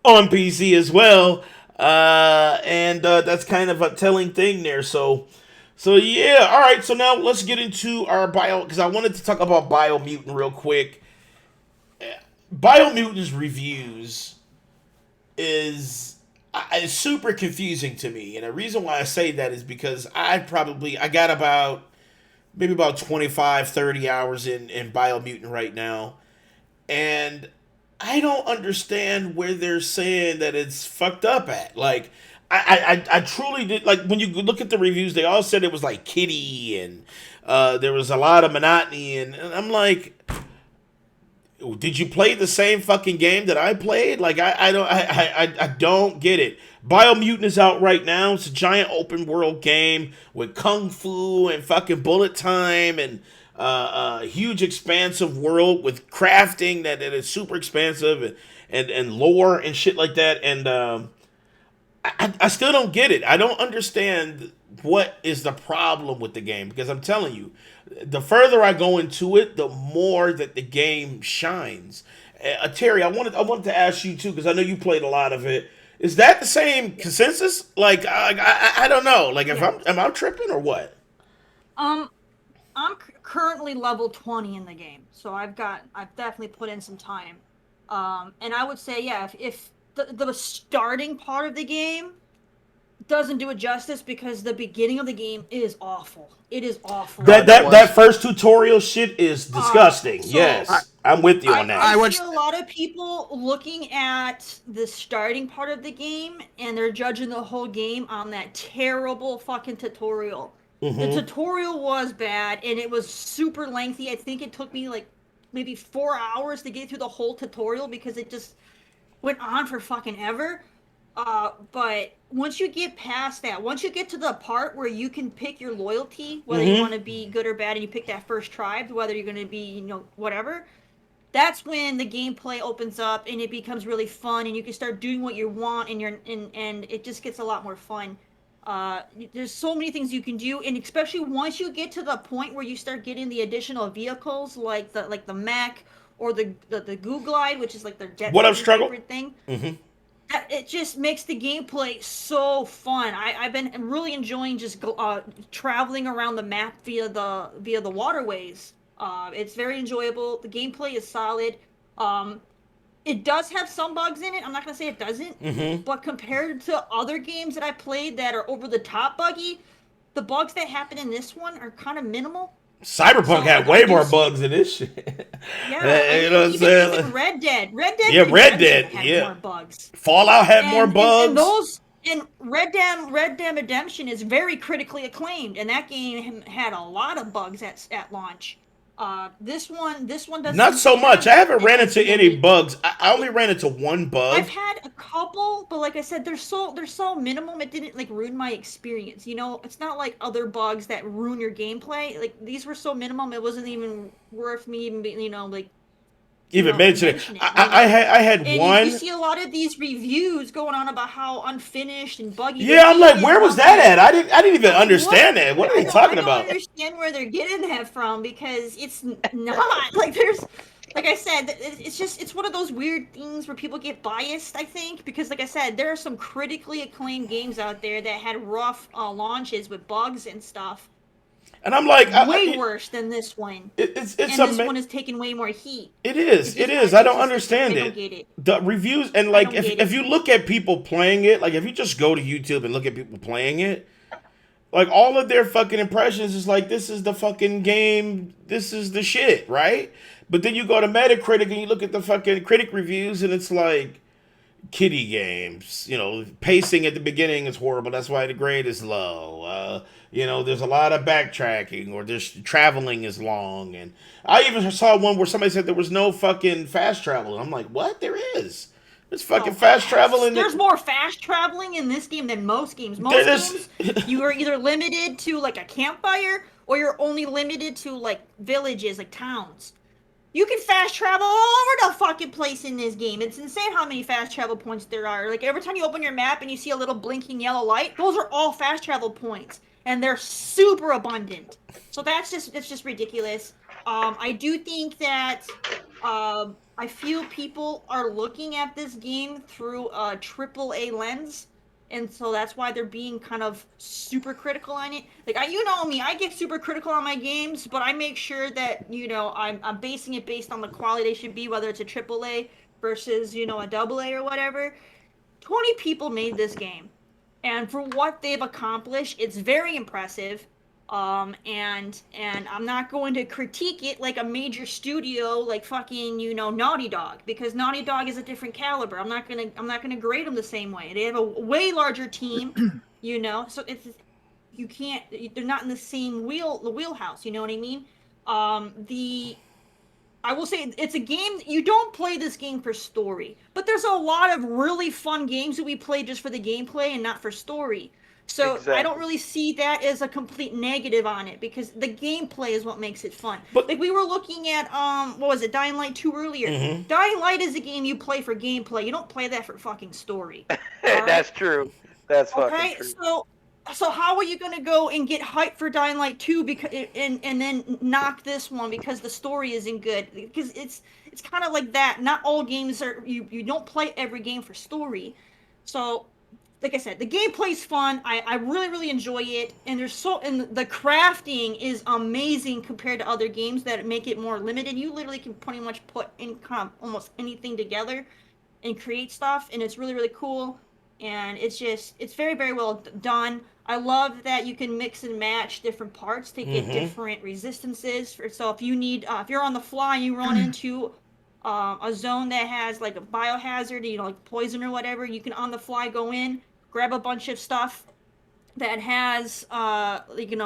on PC as well. And that's kind of a telling thing there. So yeah, all right. So now let's get into our because I wanted to talk about Biomutant real quick. Biomutant's reviews is super confusing to me, and the reason why I say that is because I got maybe about 25 30 hours in Biomutant right now, and I don't understand where they're saying that it's fucked up at. Like I truly did. Like when you look at the reviews, they all said it was like kiddie and there was a lot of monotony, and I'm like, did you play the same fucking game that I played? Like I don't get it. Biomutant is out right now. It's a giant open world game with kung fu and fucking bullet time and a huge expansive world with crafting that is super expansive and lore and shit like that. And I still don't get it. I don't understand what is the problem with the game, because I'm telling you, the further I go into it, the more that the game shines. Terry, I wanted to ask you too, because I know you played a lot of it. Is that the same consensus? Like I don't know. Like am I tripping or what? I'm currently level 20 in the game, so I've definitely put in some time. And I would say, yeah, if the starting part of the game doesn't do it justice, because the beginning of the game is awful. It is awful. That first tutorial shit is disgusting. Yes, I'm with you on that. I see a lot of people looking at the starting part of the game and they're judging the whole game on that terrible fucking tutorial. Mm-hmm. The tutorial was bad and it was super lengthy. I think it took me like maybe 4 hours to get through the whole tutorial because it just went on for fucking ever. But once you get past that, once you get to the part where you can pick your loyalty, whether you want to be good or bad, and you pick that first tribe, whether you're going to be, whatever, that's when the gameplay opens up and it becomes really fun, and you can start doing what you want, and and it just gets a lot more fun. There's so many things you can do, and especially once you get to the point where you start getting the additional vehicles, like the mech or the Goo Glide, which is like their jet favorite thing. Mm-hmm. It just makes the gameplay so fun. I've been really enjoying just traveling around the map via the waterways. It's very enjoyable. The gameplay is solid. It does have some bugs in it. I'm not gonna say it doesn't, but compared to other games that I played that are over the top buggy, the bugs that happen in this one are kind of minimal. Cyberpunk had way more bugs than this shit. Yeah, You know what I'm saying? Even Red Dead. Red Dead had more bugs. Fallout had more bugs. And Red Dead Redemption is very critically acclaimed, and that game had a lot of bugs at launch. This one doesn't. Not so much. I haven't ran into any bugs. I only ran into one bug. I've had a couple, but like I said, they're so minimum. It didn't like ruin my experience. You know, it's not like other bugs that ruin your gameplay. Like these were so minimum, it wasn't even worth me even being, mention it. I had and one. You see a lot of these reviews going on about how unfinished and buggy. Yeah, I'm like, where was that at? I didn't even understand that. What are they talking about? I don't understand where they're getting that from, because it's not like there's. Like I said, it's one of those weird things where people get biased, I think, because like I said, there are some critically acclaimed games out there that had rough launches with bugs and stuff. And I'm like, way worse than this one. This one is taking way more heat. It is. I don't understand it. I don't get it. The reviews, and like if you look at people playing it, like if you just go to YouTube and look at people playing it, like all of their fucking impressions is like, this is the fucking game, this is the shit, right? But then you go to Metacritic and you look at the fucking critic reviews and it's like, kiddie games, pacing at the beginning is horrible, that's why the grade is low. There's a lot of backtracking, or just traveling is long. And I even saw one where somebody said there was no fucking fast travel. And I'm like, what? There is. There's fucking fast travel. There's more fast traveling in this game than most games. Most games, you are either limited to like a campfire, or you're only limited to like villages, like towns. You can fast travel all over the fucking place in this game. It's insane how many fast travel points there are. Like every time you open your map and you see a little blinking yellow light, those are all fast travel points. And they're super abundant. So it's just ridiculous. I do think that I feel people are looking at this game through a AAA lens. And so that's why they're being kind of super critical on it. Like, you know me, I get super critical on my games, but I make sure that, I'm basing it based on the quality they should be, whether it's a AAA versus, a AA or whatever. 20 people made this game. And for what they've accomplished, it's very impressive. And I'm not going to critique it like a major studio, like fucking, Naughty Dog, because Naughty Dog is a different caliber. I'm not gonna grade them the same way. They have a way larger team, so they're not in the same wheelhouse. You know what I mean? I will say it's a game, you don't play this game for story, but there's a lot of really fun games that we play just for the gameplay and not for story. So exactly. I don't really see that as a complete negative on it, because the gameplay is what makes it fun. But like we were looking at, what was it, Dying Light 2 earlier. Mm-hmm. Dying Light is a game you play for gameplay. You don't play that for fucking story. That's true. That's fucking true. So how are you gonna go and get hyped for Dying Light 2 because and then knock this one because the story isn't good? Because it's kind of like that. Not all games are, you don't play every game for story. So like I said, the gameplay's fun. I really, really enjoy it, and the crafting is amazing compared to other games that make it more limited. You literally can pretty much put in kind of almost anything together and create stuff, and it's really, really cool. And it's very, very well done. I love that you can mix and match different parts to get different resistances. So if you need, if you're on the fly and you run into a zone that has like a biohazard, like poison or whatever, you can on the fly go in, grab a bunch of stuff that has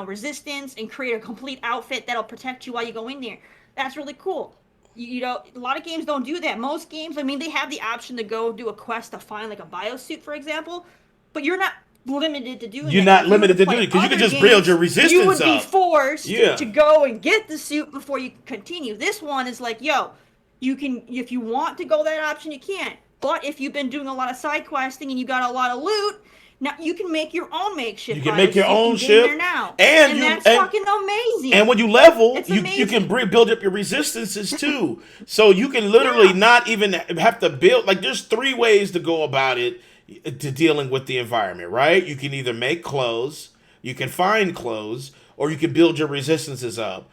resistance, and create a complete outfit that'll protect you while you go in there. That's really cool. A lot of games don't do that. Most games, they have the option to go do a quest to find like a biosuit, for example, but you're not limited to doing that. You're not limited to doing it, because you can just build your resistance up. You would be forced to go and get the suit before you continue. This one is like, you can, if you want to go that option, you can. But if you've been doing a lot of side questing and you got a lot of loot, now you can make your own makeshift. You can make your own ship, and that's fucking amazing. And when you level, you can build up your resistances too. So you can literally not even have to build. Like, there's 3 ways to go about it, to dealing with the environment, right? You can either make clothes, you can find clothes, or you can build your resistances up.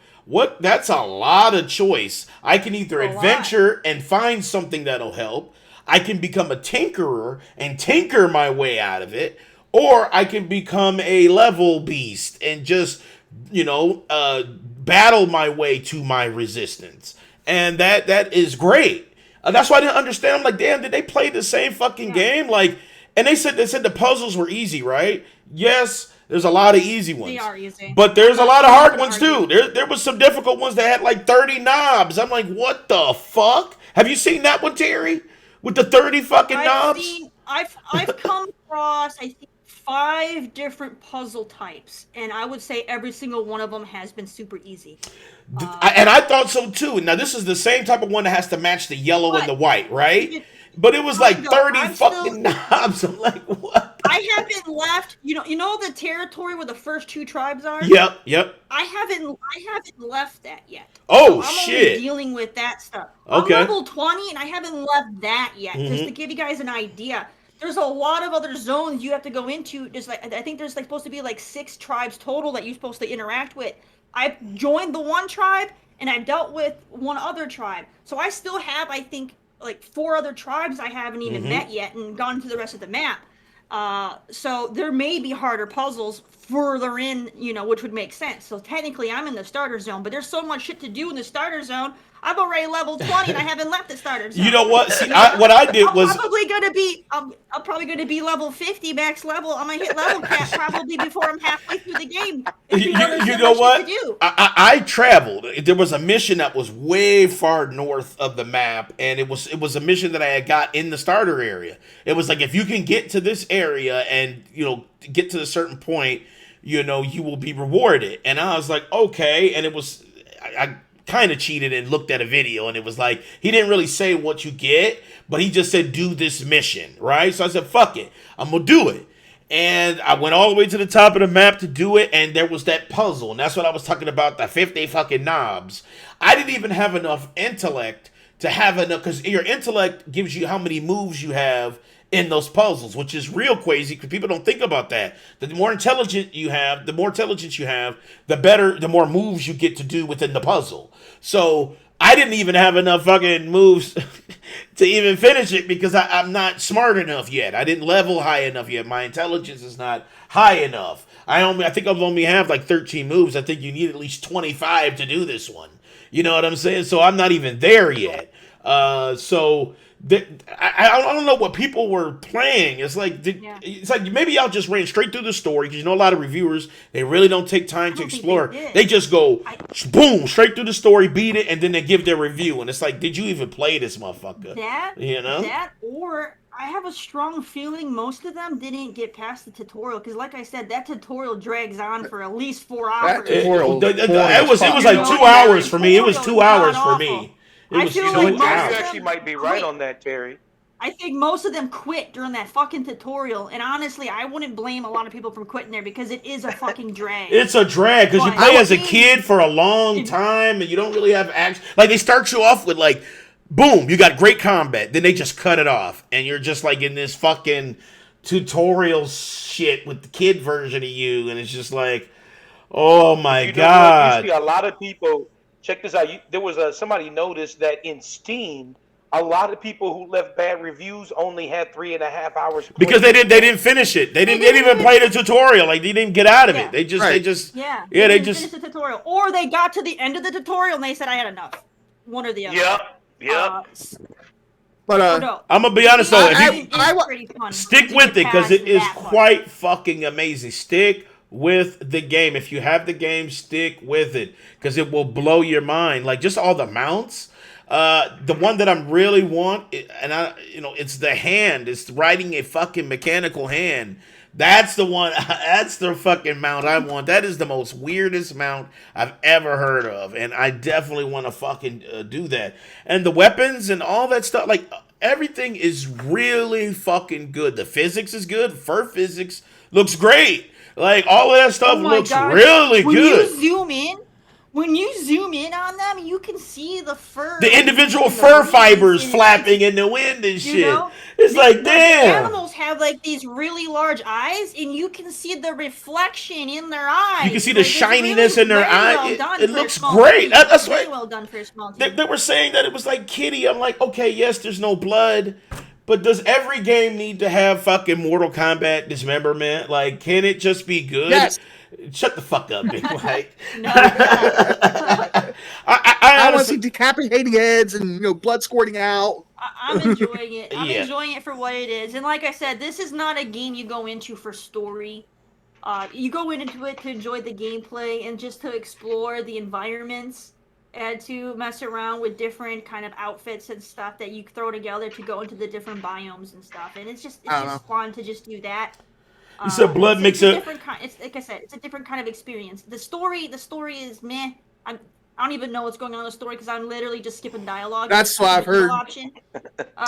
That's a lot of choice. I can either adventure and find something that'll help. I can become a tinkerer and tinker my way out of it, or I can become a level beast and just, battle battle my way to my resistance. And that is great. That's why I didn't understand. I'm like, damn, did they play the same fucking game? Like, and they said the puzzles were easy, right? Yes, there's a lot of easy ones. They are easy. But there's a lot of hard ones too. There was some difficult ones that had like 30 knobs. I'm like, what the fuck? Have you seen that one, Terry? With the 30 fucking knobs? I've come across, I think, 5 different puzzle types, and I would say every single one of them has been super easy. And I thought so too. Now this is the same type of one that has to match the yellow and the white, right? But it was like 30 fucking knobs. I'm like, what? I haven't left. You know the territory where the first 2 tribes are. Yep. I haven't left that yet. Oh, so I'm shit. only dealing with that stuff. Okay. I'm level 20 and I haven't left that yet. Mm-hmm. Just to give you guys an idea, there's a lot of other zones you have to go into. There's I think there's supposed to be 6 tribes total that you're supposed to interact with. I've joined the one tribe and I've dealt with one other tribe. So I still have, I think, 4 other tribes I haven't even met yet and gone to the rest of the map. So there may be harder puzzles further in, which would make sense. So technically I'm in the starter zone, but there's so much shit to do in the starter zone. I'm already level 20 and I haven't left the starter zone. You know what? See, what I did was... I'm probably going to be level 50 max level. I'm going to hit level cap probably before I'm halfway through the game. You know what? I traveled. There was a mission that was way far north of the map, and it was a mission that I had got in the starter area. It was like, if you can get to this area and, get to a certain point, you will be rewarded. And I was like, okay. And it was... I kind of cheated and looked at a video, and it was like, he didn't really say what you get, but he just said, do this mission, right? So I said, fuck it, I'm gonna do it. And I went all the way to the top of the map to do it, and there was that puzzle, and that's what I was talking about, the 50 fucking knobs. I didn't even have enough intellect to have enough, because your intellect gives you how many moves you have in those puzzles, which is real crazy because people don't think about that. The more intelligence you have, the better, the more moves you get to do within the puzzle. So I didn't even have enough fucking moves to even finish it because I'm not smart enough yet. I didn't level high enough yet. My intelligence is not high enough. I think I've only have 13 moves. I think you need at least 25 to do this one. You know what I'm saying? So I'm not even there yet. I don't know what people were playing. It's like maybe y'all just ran straight through the story because a lot of reviewers, they really don't take time to explore. They just go boom straight through the story, beat it, and then they give their review. And it's like, did you even play this motherfucker? That or I have a strong feeling most of them didn't get past the tutorial because, like I said, that tutorial drags on for at least 4 hours. It was like 2 hours for me. It was 2 hours for me. You actually might be right on that, Terry. I think most of them quit during that fucking tutorial, and honestly, I wouldn't blame a lot of people from quitting there because it is a fucking drag. It's a drag because you play as a kid for a long time, and you don't really have action. Like, they start you off with boom, you got great combat, then they just cut it off, and you're just in this fucking tutorial shit with the kid version of you, and it's just oh my god. You see a lot of people. Check this out. There was somebody noticed that in Steam, a lot of people who left bad reviews only had 3.5 hours. Because they didn't finish it. They didn't even play the tutorial. They didn't get out of it. They just finish the tutorial, or they got to the end of the tutorial and they said I had enough. One or the other. Yep. But I'm gonna be honest though, stick with it because it is quite fucking amazing. Stick with the game. If you have the game, stick with it because it will blow your mind. Just all the mounts. The one that I really want, it's the hand. It's riding a fucking mechanical hand. That's the one. That's the fucking mount I want. That is the most weirdest mount I've ever heard of, and I definitely want to fucking do that. And the weapons and all that stuff, everything is really fucking good. The physics is good. Fur physics looks great. All of that stuff looks really good. When you zoom in on them, you can see the fur. The individual fur fibers flapping in the wind and shit. It's damn. The animals have these really large eyes, and you can see the reflection in their eyes. You can see the shininess in their eyes. It looks great. That's very well done for a small team. They were saying that it was like Kitty. I'm like, okay, yes, there's no blood. But does every game need to have fucking Mortal Kombat dismemberment? Can it just be good? Yes. Shut the fuck up, Big Mike. No. I want to honestly, see decapitating heads and blood squirting out. I'm enjoying it. I'm Yeah. enjoying it for what it is. And like I said, this is not a game you go into for story. You go into it to enjoy the gameplay and just to explore the environments and to mess around with different kind of outfits and stuff that you throw together to go into the different biomes and stuff. And it's just fun to just do that. You said blood it's mix a it. different kind. It's like I said, it's a different kind of experience. The story is meh. I don't even know what's going on in the story because I'm literally just skipping dialogue. That's what I've heard. Option.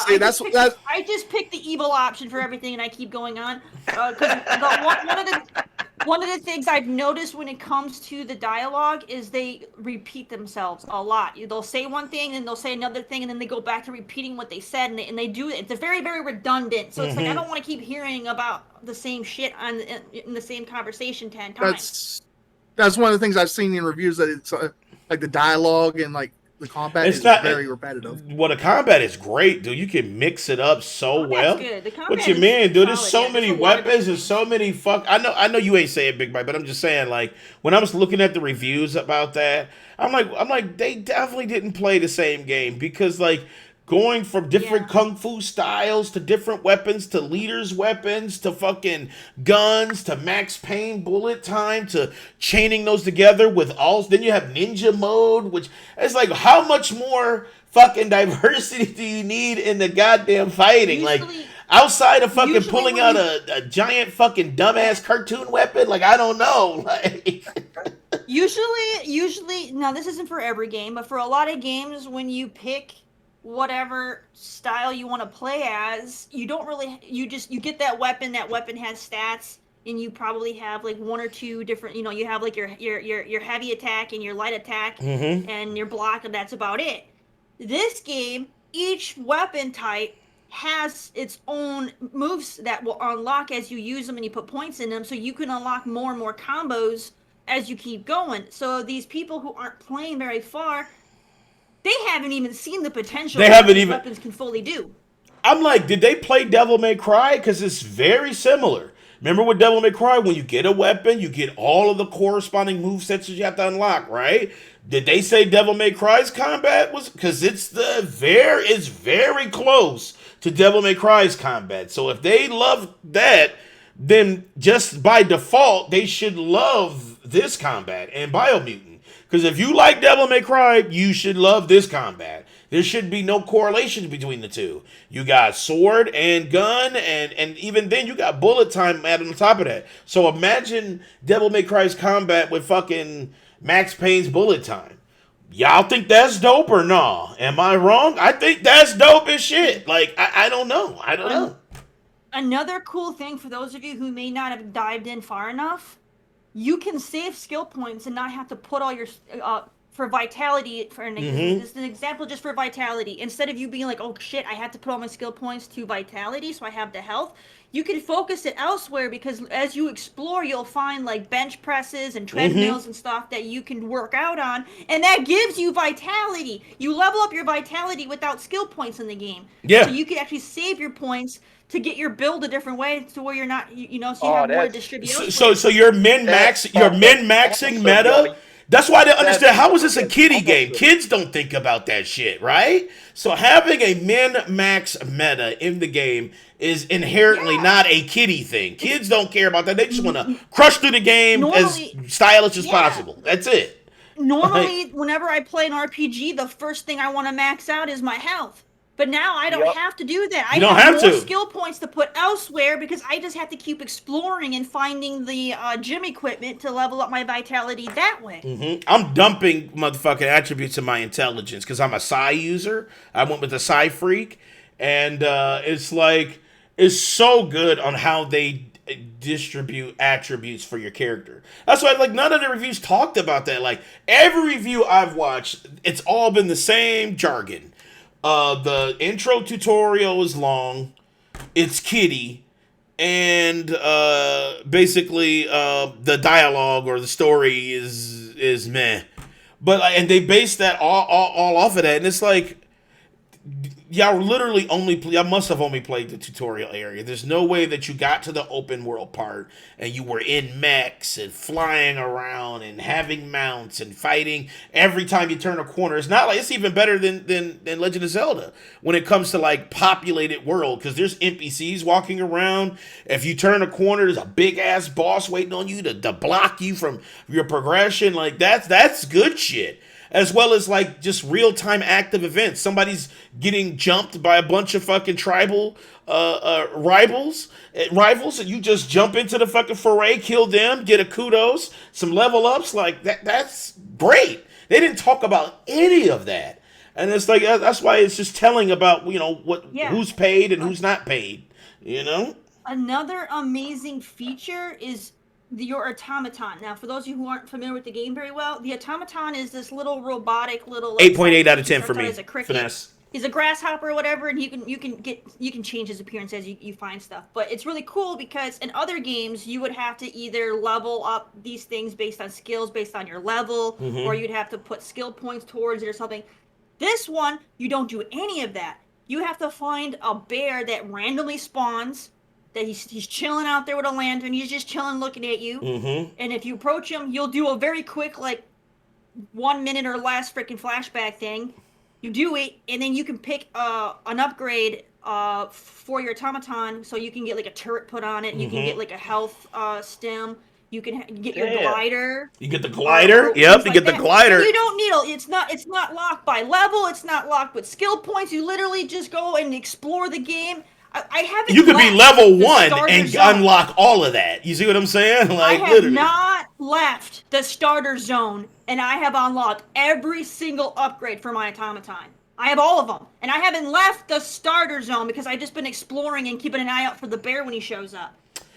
See, I just picked the evil option for everything, and I keep going on. Because one of the things I've noticed when it comes to the dialogue is they repeat themselves a lot. They'll say one thing, and they'll say another thing, and then they go back to repeating what they said, and they do it. It's very, very redundant. So it's like I don't want to keep hearing about the same shit in the same conversation 10 times. That's one of the things I've seen in reviews, that it's like the dialogue and like the combat is very repetitive. Well, the combat is great, dude. You can mix it up so well. Good. The combat What you is mean, dude? There's solid, so many weapons and so many I know you ain't saying Big Mike, but I'm just saying, like, when I was looking at the reviews about that, I'm like, they definitely didn't play the same game because, like, going from different kung fu styles to different weapons to leaders' weapons to fucking guns to Max Payne bullet time to chaining those together with all. Then you have ninja mode, which is like, how much more fucking diversity do you need in the goddamn fighting? Like, outside of fucking pulling out a giant fucking dumbass cartoon weapon, like, I don't know. Like, usually, now this isn't for every game, but for a lot of games, when you pick whatever style you want to play as, you get that weapon has stats, and you probably have like one or two different, you have like your heavy attack and your light attack and your block, and that's about it. This game, each weapon type has its own moves that will unlock as you use them and you put points in them, so you can unlock more and more combos as you keep going. So these people who aren't playing very far, they haven't even seen the potential weapons can fully do. I'm like, did they play Devil May Cry? Because it's very similar. Remember with Devil May Cry, when you get a weapon, you get all of the corresponding movesets that you have to unlock, right? Did they say Devil May Cry's combat was? Because it's very close to Devil May Cry's combat. So if they love that, then just by default, they should love this combat and Biomutant. Because if you like Devil May Cry, you should love this combat. There should be no correlation between the two. You got sword and gun, and even then you got bullet time added on top of that. So imagine Devil May Cry's combat with fucking Max Payne's bullet time. Y'all think that's dope or nah? Am I wrong? I think that's dope as shit. Like, I don't know. I don't know. Another cool thing for those of you who may not have dived in far enough, you can save skill points and not have to put all your for vitality. This is an example just for vitality. Instead of you being like, oh shit, I have to put all my skill points to vitality so I have the health, you can focus it elsewhere, because as you explore, you'll find like bench presses and treadmills and stuff that you can work out on, and that gives you vitality. You level up your vitality without skill points in the game. Yeah. So you can actually save your points to get your build a different way, to where you're not, so you have more distribution. So you're min-maxing meta. That's why I didn't understand. How is this a kiddie game? Kids don't think about that shit, right? So having a min-max meta in the game is inherently not a kiddie thing. Kids don't care about that. They just want to crush through the game as stylish as possible. That's it. Normally, whenever I play an RPG, the first thing I want to max out is my health. But now I don't have to do that. I have more skill points to put elsewhere, because I just have to keep exploring and finding the gym equipment to level up my vitality that way. I'm dumping motherfucking attributes of my intelligence because I'm a Psi user. I went with the Psi Freak, and it's so good on how they distribute attributes for your character. That's why none of the reviews talked about that. Like, every review I've watched, it's all been the same jargon. The intro tutorial is long, it's kiddie, and basically the dialogue or the story is meh. But and they base that all off of that, and it's like, y'all literally y'all must have only played the tutorial area. There's no way that you got to the open world part and you were in mechs and flying around and having mounts and fighting every time you turn a corner. It's not like it's even better than Legend of Zelda when it comes to like populated world, because there's NPCs walking around. If you turn a corner, there's a big ass boss waiting on you to block you from your progression. Like that's good shit. As well as like just real-time active events. Somebody's getting jumped by a bunch of fucking tribal rivals, and you just jump into the fucking foray, kill them, get a kudos, some level ups. Like that's great. They didn't talk about any of that, and it's like that's why it's just telling about who's paid and who's not paid. Another amazing feature is your automaton. Now, for those of you who aren't familiar with the game very well, the automaton is this little robotic little 8.8 out of 10 for me. As a cricket. Finesse. He's a grasshopper or whatever, and you can change his appearance as you find stuff. But it's really cool because in other games you would have to either level up these things based on skills, based on your level, or you'd have to put skill points towards it or something. This one, you don't do any of that. You have to find a bear that randomly spawns. That he's chilling out there with a lantern. He's just chilling, looking at you. And if you approach him, you'll do a very quick, like 1 minute or less freaking flashback thing. You do it, and then you can pick an upgrade for your automaton, so you can get like a turret put on it. You can get like a health stem. You can get your glider. You get the glider. Yep, you get the glider. You don't need it's not locked by level. It's not locked with skill points. You literally just go and explore the game. I haven't. You could be level 1 and unlock all of that. You see what I'm saying? Like, I have not left the starter zone, and I have unlocked every single upgrade for my automaton. I have all of them, and I haven't left the starter zone because I've just been exploring and keeping an eye out for the bear when he shows up.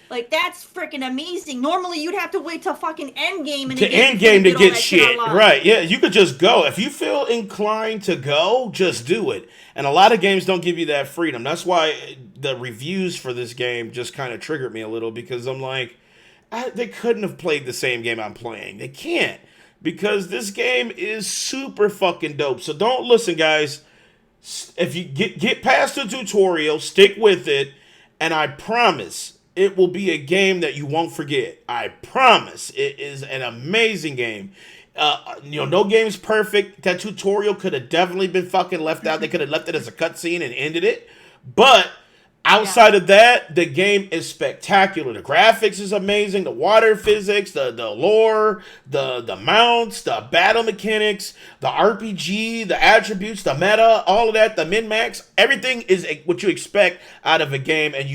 Like, that's freaking amazing. Normally, you'd have to wait till fucking endgame to get shit. Right, yeah, you could just go. If you feel inclined to go, just do it. And a lot of games don't give you that freedom. That's why the reviews for this game just kind of triggered me a little, because I'm like, they couldn't have played the same game I'm playing. They can't, because this game is super fucking dope. So don't listen, guys. If you get past the tutorial, stick with it, and I promise it will be a game that you won't forget. I promise. It is an amazing game. No game's perfect. That tutorial could have definitely been fucking left out. They could have left it as a cutscene and ended it. But outside of that, the game is spectacular. The graphics is amazing. The water physics, the lore, the mounts, the battle mechanics, the RPG, the attributes, the meta, all of that, the min-max, everything is what you expect out of a game, and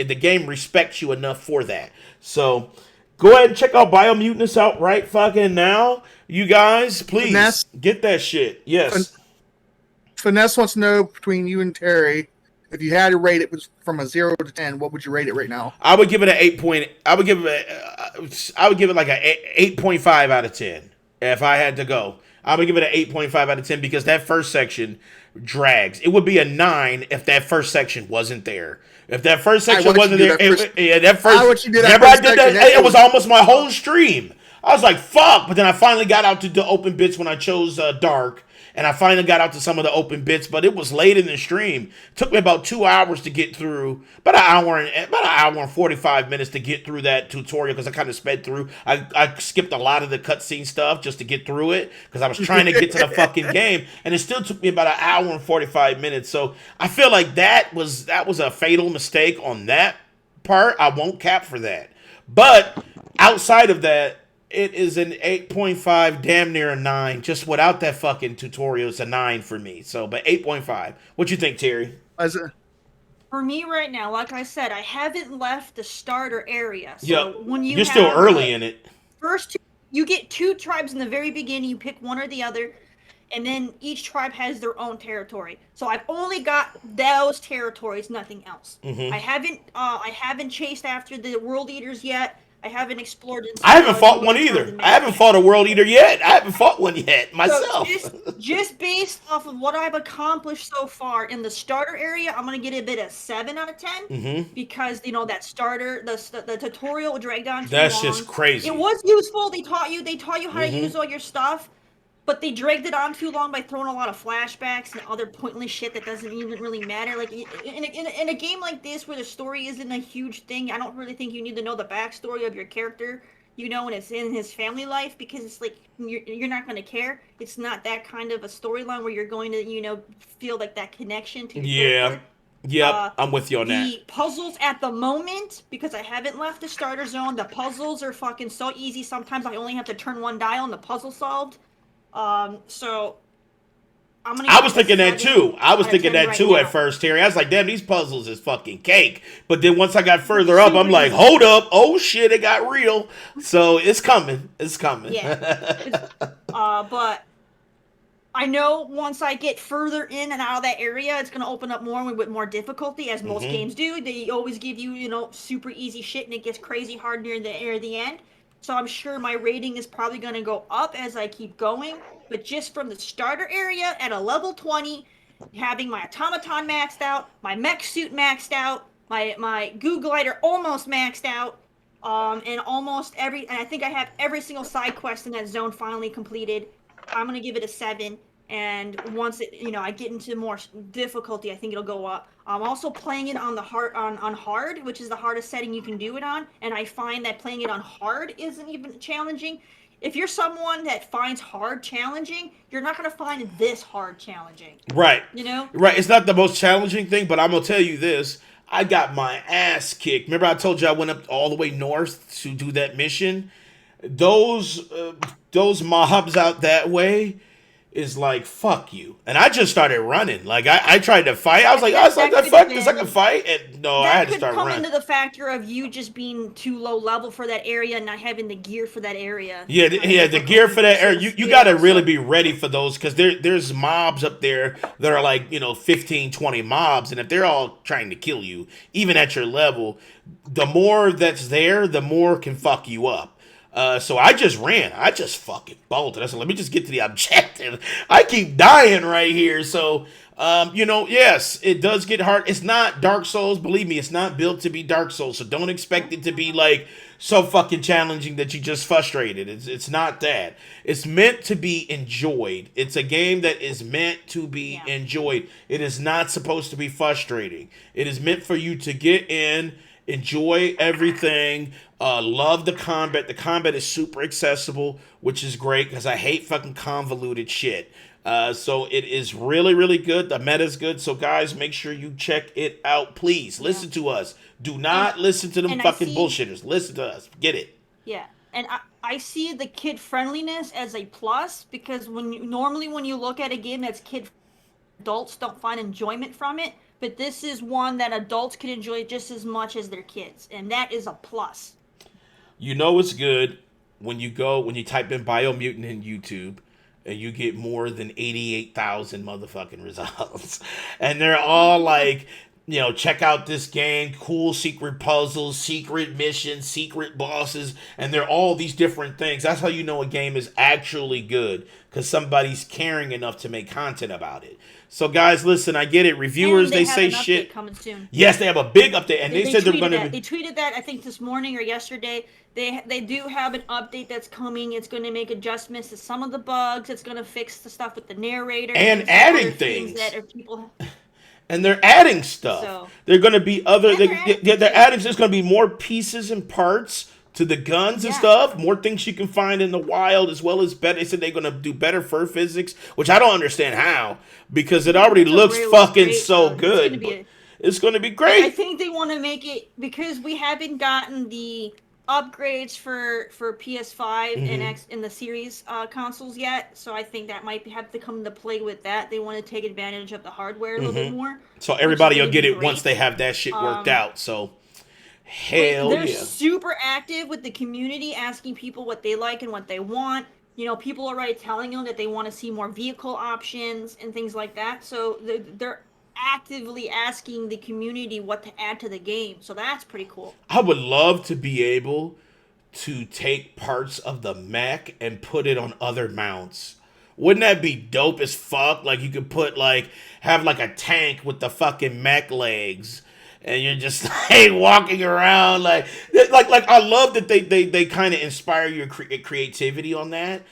the game respects you enough for that. So go ahead and check out Biomutanus out right fucking now. You guys, please get that shit. Yes. Finesse wants to know, between you and Terry, if you had to rate it from a 0 to 10, what would you rate it right now? I would give it an 8 point. I would give it like an 8.5 out of 10 if I had to go. I would give it an 8.5 out of 10 because that first section drags. It would be a 9 if that first section wasn't there. If that first section wasn't there, it was almost my whole stream. I was like, fuck. But then I finally got out to the open bits when I chose Dark. And I finally got out to some of the open bits, but it was late in the stream. It took me about 2 hours to get through, about an hour and 45 minutes to get through that tutorial, because I kind of sped through. I skipped a lot of the cutscene stuff just to get through it, because I was trying to get to the fucking game, and it still took me about an hour and 45 minutes. So I feel like that was a fatal mistake on that part. I won't cap for that. But outside of that, it is an 8.5, damn near a 9. Just without that fucking tutorial, it's a 9 for me. So, but 8.5. What you think, Terry? For me right now, like I said, I haven't left the starter area. So when you're still early in it. First, you get 2 tribes in the very beginning. You pick one or the other, and then each tribe has their own territory. So I've only got those territories, nothing else. I haven't chased after the world eaters yet. I haven't explored. I haven't fought one either. I haven't fought a world eater yet. I haven't fought one yet myself. So just based off of what I've accomplished so far in the starter area, I'm gonna give it a 7 out of 10 because that starter, the tutorial dragged on too long. That's just crazy. It was useful. They taught you how to use all your stuff, but they dragged it on too long by throwing a lot of flashbacks and other pointless shit that doesn't even really matter. Like in a game like this where the story isn't a huge thing, I don't really think you need to know the backstory of your character, you know, when it's in his family life, because it's like you're not going to care. It's not that kind of a storyline where you're going to, you know, feel like that connection to your character. Yep, I'm with you on that. The puzzles at the moment, because I haven't left the starter zone, the puzzles are fucking so easy. Sometimes I only have to turn one dial and the puzzle's solved. So I'm gonna. I was thinking that too. I was thinking that right too now. at first, Terry. I was like, damn, these puzzles is fucking cake. But then once I got further up, I'm like, hold up. Oh shit, it got real. So it's coming. It's coming. Yeah. But I know once I get further in and out of that area, it's gonna open up more with more difficulty, as most games do. They always give you, you know, super easy shit, and it gets crazy hard near the end. So I'm sure my rating is probably going to go up as I keep going. But just from the starter area at a level 20, having my automaton maxed out, my mech suit maxed out, my goo glider almost maxed out, and I think I have every single side quest in that zone finally completed. I'm going to give it a 7. And once I get into more difficulty, I think it'll go up. I'm also playing it on the hard, which is the hardest setting you can do it on. And I find that playing it on hard isn't even challenging. If you're someone that finds hard challenging, you're not going to find this hard challenging. Right. You know? Right. It's not the most challenging thing, but I'm going to tell you this. I got my ass kicked. Remember I told you I went up all the way north to do that mission? Those mobs out that way is like, fuck you. And I just started running. Like, I tried to fight. I was like, oh, it's not that fuck this. I can fight. And no, I had to start running. That could come into the factor of you just being too low level for that area and not having the gear for that area. Yeah, the gear for that area. You got to really be ready for those, because there's mobs up there that are like, 15, 20 mobs. And if they're all trying to kill you, even at your level, the more that's there, the more can fuck you up. So I just ran. I just fucking bolted. I said, let me just get to the objective. I keep dying right here. So, yes, it does get hard. It's not Dark Souls. Believe me, it's not built to be Dark Souls. So don't expect it to be like so fucking challenging that you just frustrated. It's not that. It's meant to be enjoyed. It's a game that is meant to be enjoyed. It is not supposed to be frustrating. It is meant for you to get in, enjoy everything, love the combat. The combat is super accessible, which is great, because I hate fucking convoluted shit. So it is really, really good. The meta is good. So guys, make sure you check it out, please. Listen to us. Do not listen to them fucking bullshitters. Listen to us. Get it. Yeah. And I see the kid friendliness as a plus, because when you look at a game that's kid, adults don't find enjoyment from it. But this is one that adults can enjoy just as much as their kids, and that is a plus. You know it's good when you type in Biomutant in YouTube and you get more than 88,000 motherfucking results. And they're all like, check out this game, cool secret puzzles, secret missions, secret bosses, and they're all these different things. That's how you know a game is actually good, because somebody's caring enough to make content about it. So guys, listen, I get it. Reviewers, they say shit. Coming soon. Yes, they have a big update, and they said they're going to. They tweeted that I think this morning or yesterday. They do have an update that's coming. It's going to make adjustments to some of the bugs. It's going to fix the stuff with the narrator and adding things that are people. And they're adding stuff. So, they're going to be other. They're adding. There's going to be more pieces and parts to the guns and stuff. More things you can find in the wild, as well as better. They said they're going to do better fur physics, which I don't understand how, because it already looks fucking so good. It's going to be great. I think they want to make it, because we haven't gotten the upgrades for PS5 and X in the series consoles yet, so I think that might have to come into play with that. They want to take advantage of the hardware a little bit more. So everybody will get it once they have that shit worked out. So they're super active with the community, asking people what they like and what they want. People are already telling them that they want to see more vehicle options and things like that. So they're actively asking the community what to add to the game. So that's pretty cool. I would love to be able to take parts of the mech and put it on other mounts. Wouldn't that be dope as fuck? Like, you could have like a tank with the fucking mech legs, and you're just like walking around like I love that they kind of inspire your creativity on that.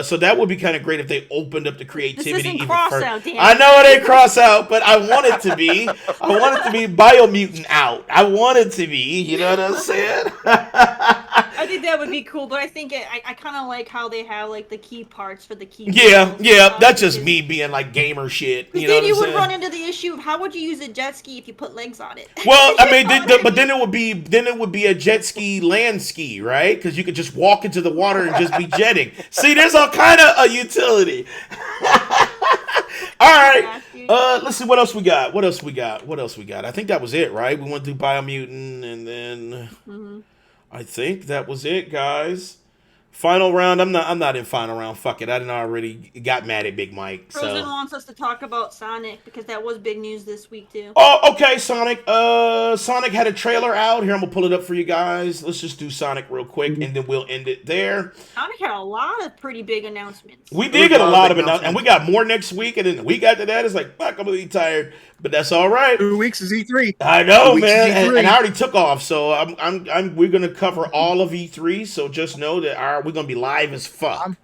So that would be kind of great if they opened up the creativity This isn't even cross further. out, Dan. I know it ain't cross out, but I want it to be. I want it to be Biomutant out. I want it to be. You know what I'm saying? I think that would be cool, but I think I kind of like how they have like the key parts for the key. Yeah, vehicles, that's just me being like gamer shit. You know then you what would I'm run saying? into the issue of how would you use a jet ski if you put legs on it? Well, I mean, but then it would be a jet ski, land ski, right? Because you could just walk into the water and just be jetting. See, there's all kind of a utility. All right, let's see what else we got. What else we got? I think that was it, right? We went through Biomutant, and then I think that was it, guys. Final round. I'm not in final round. Fuck it. I didn't already got mad at Big Mike. Frozen So. wants us to talk about Sonic because that was big news this week too. Oh, okay, Sonic. Sonic had a trailer out. Here, I'm gonna pull it up for you guys. Let's just do Sonic real quick, and then we'll end it there. Sonic had a lot of pretty big announcements. We did get a lot of announcements, and we got more next week, and then the week after that, it's like, fuck, I'm gonna be tired, but that's all right. 2 weeks is E3. I know, 2 weeks man, is E3. and I already took off, so we're gonna cover all of E3. So just know that we're gonna be live as fuck.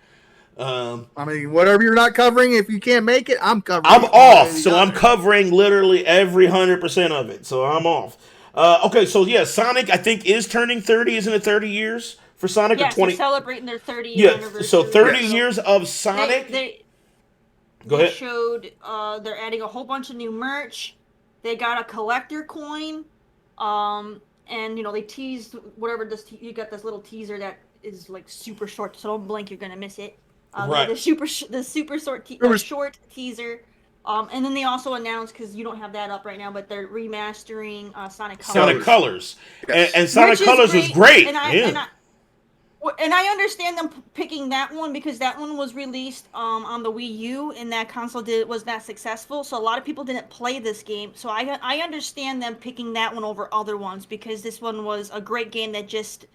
I mean, whatever you're not covering, if you can't make it, I'm covering. I'm off, so I'm covering literally every 100% of it. So I'm off. Okay, so yeah, Sonic I think is turning 30. Isn't it 30 years for Sonic? Yes, or 20? they're celebrating their 30th anniversary. So 30 years of Sonic. Go ahead. They showed they're adding a whole bunch of new merch. They got a collector coin, and they teased whatever this. You got this little teaser that is like super short, so don't blink, you're gonna miss it. Right. The super short short teaser. And then they also announced, because you don't have that up right now, but they're remastering Sonic Colors. Sonic Colors. Yes. And Sonic Colors was great. And I understand them picking that one because that one was released on the Wii U, and that console was not successful. So a lot of people didn't play this game. So I understand them picking that one over other ones because this one was a great game that just...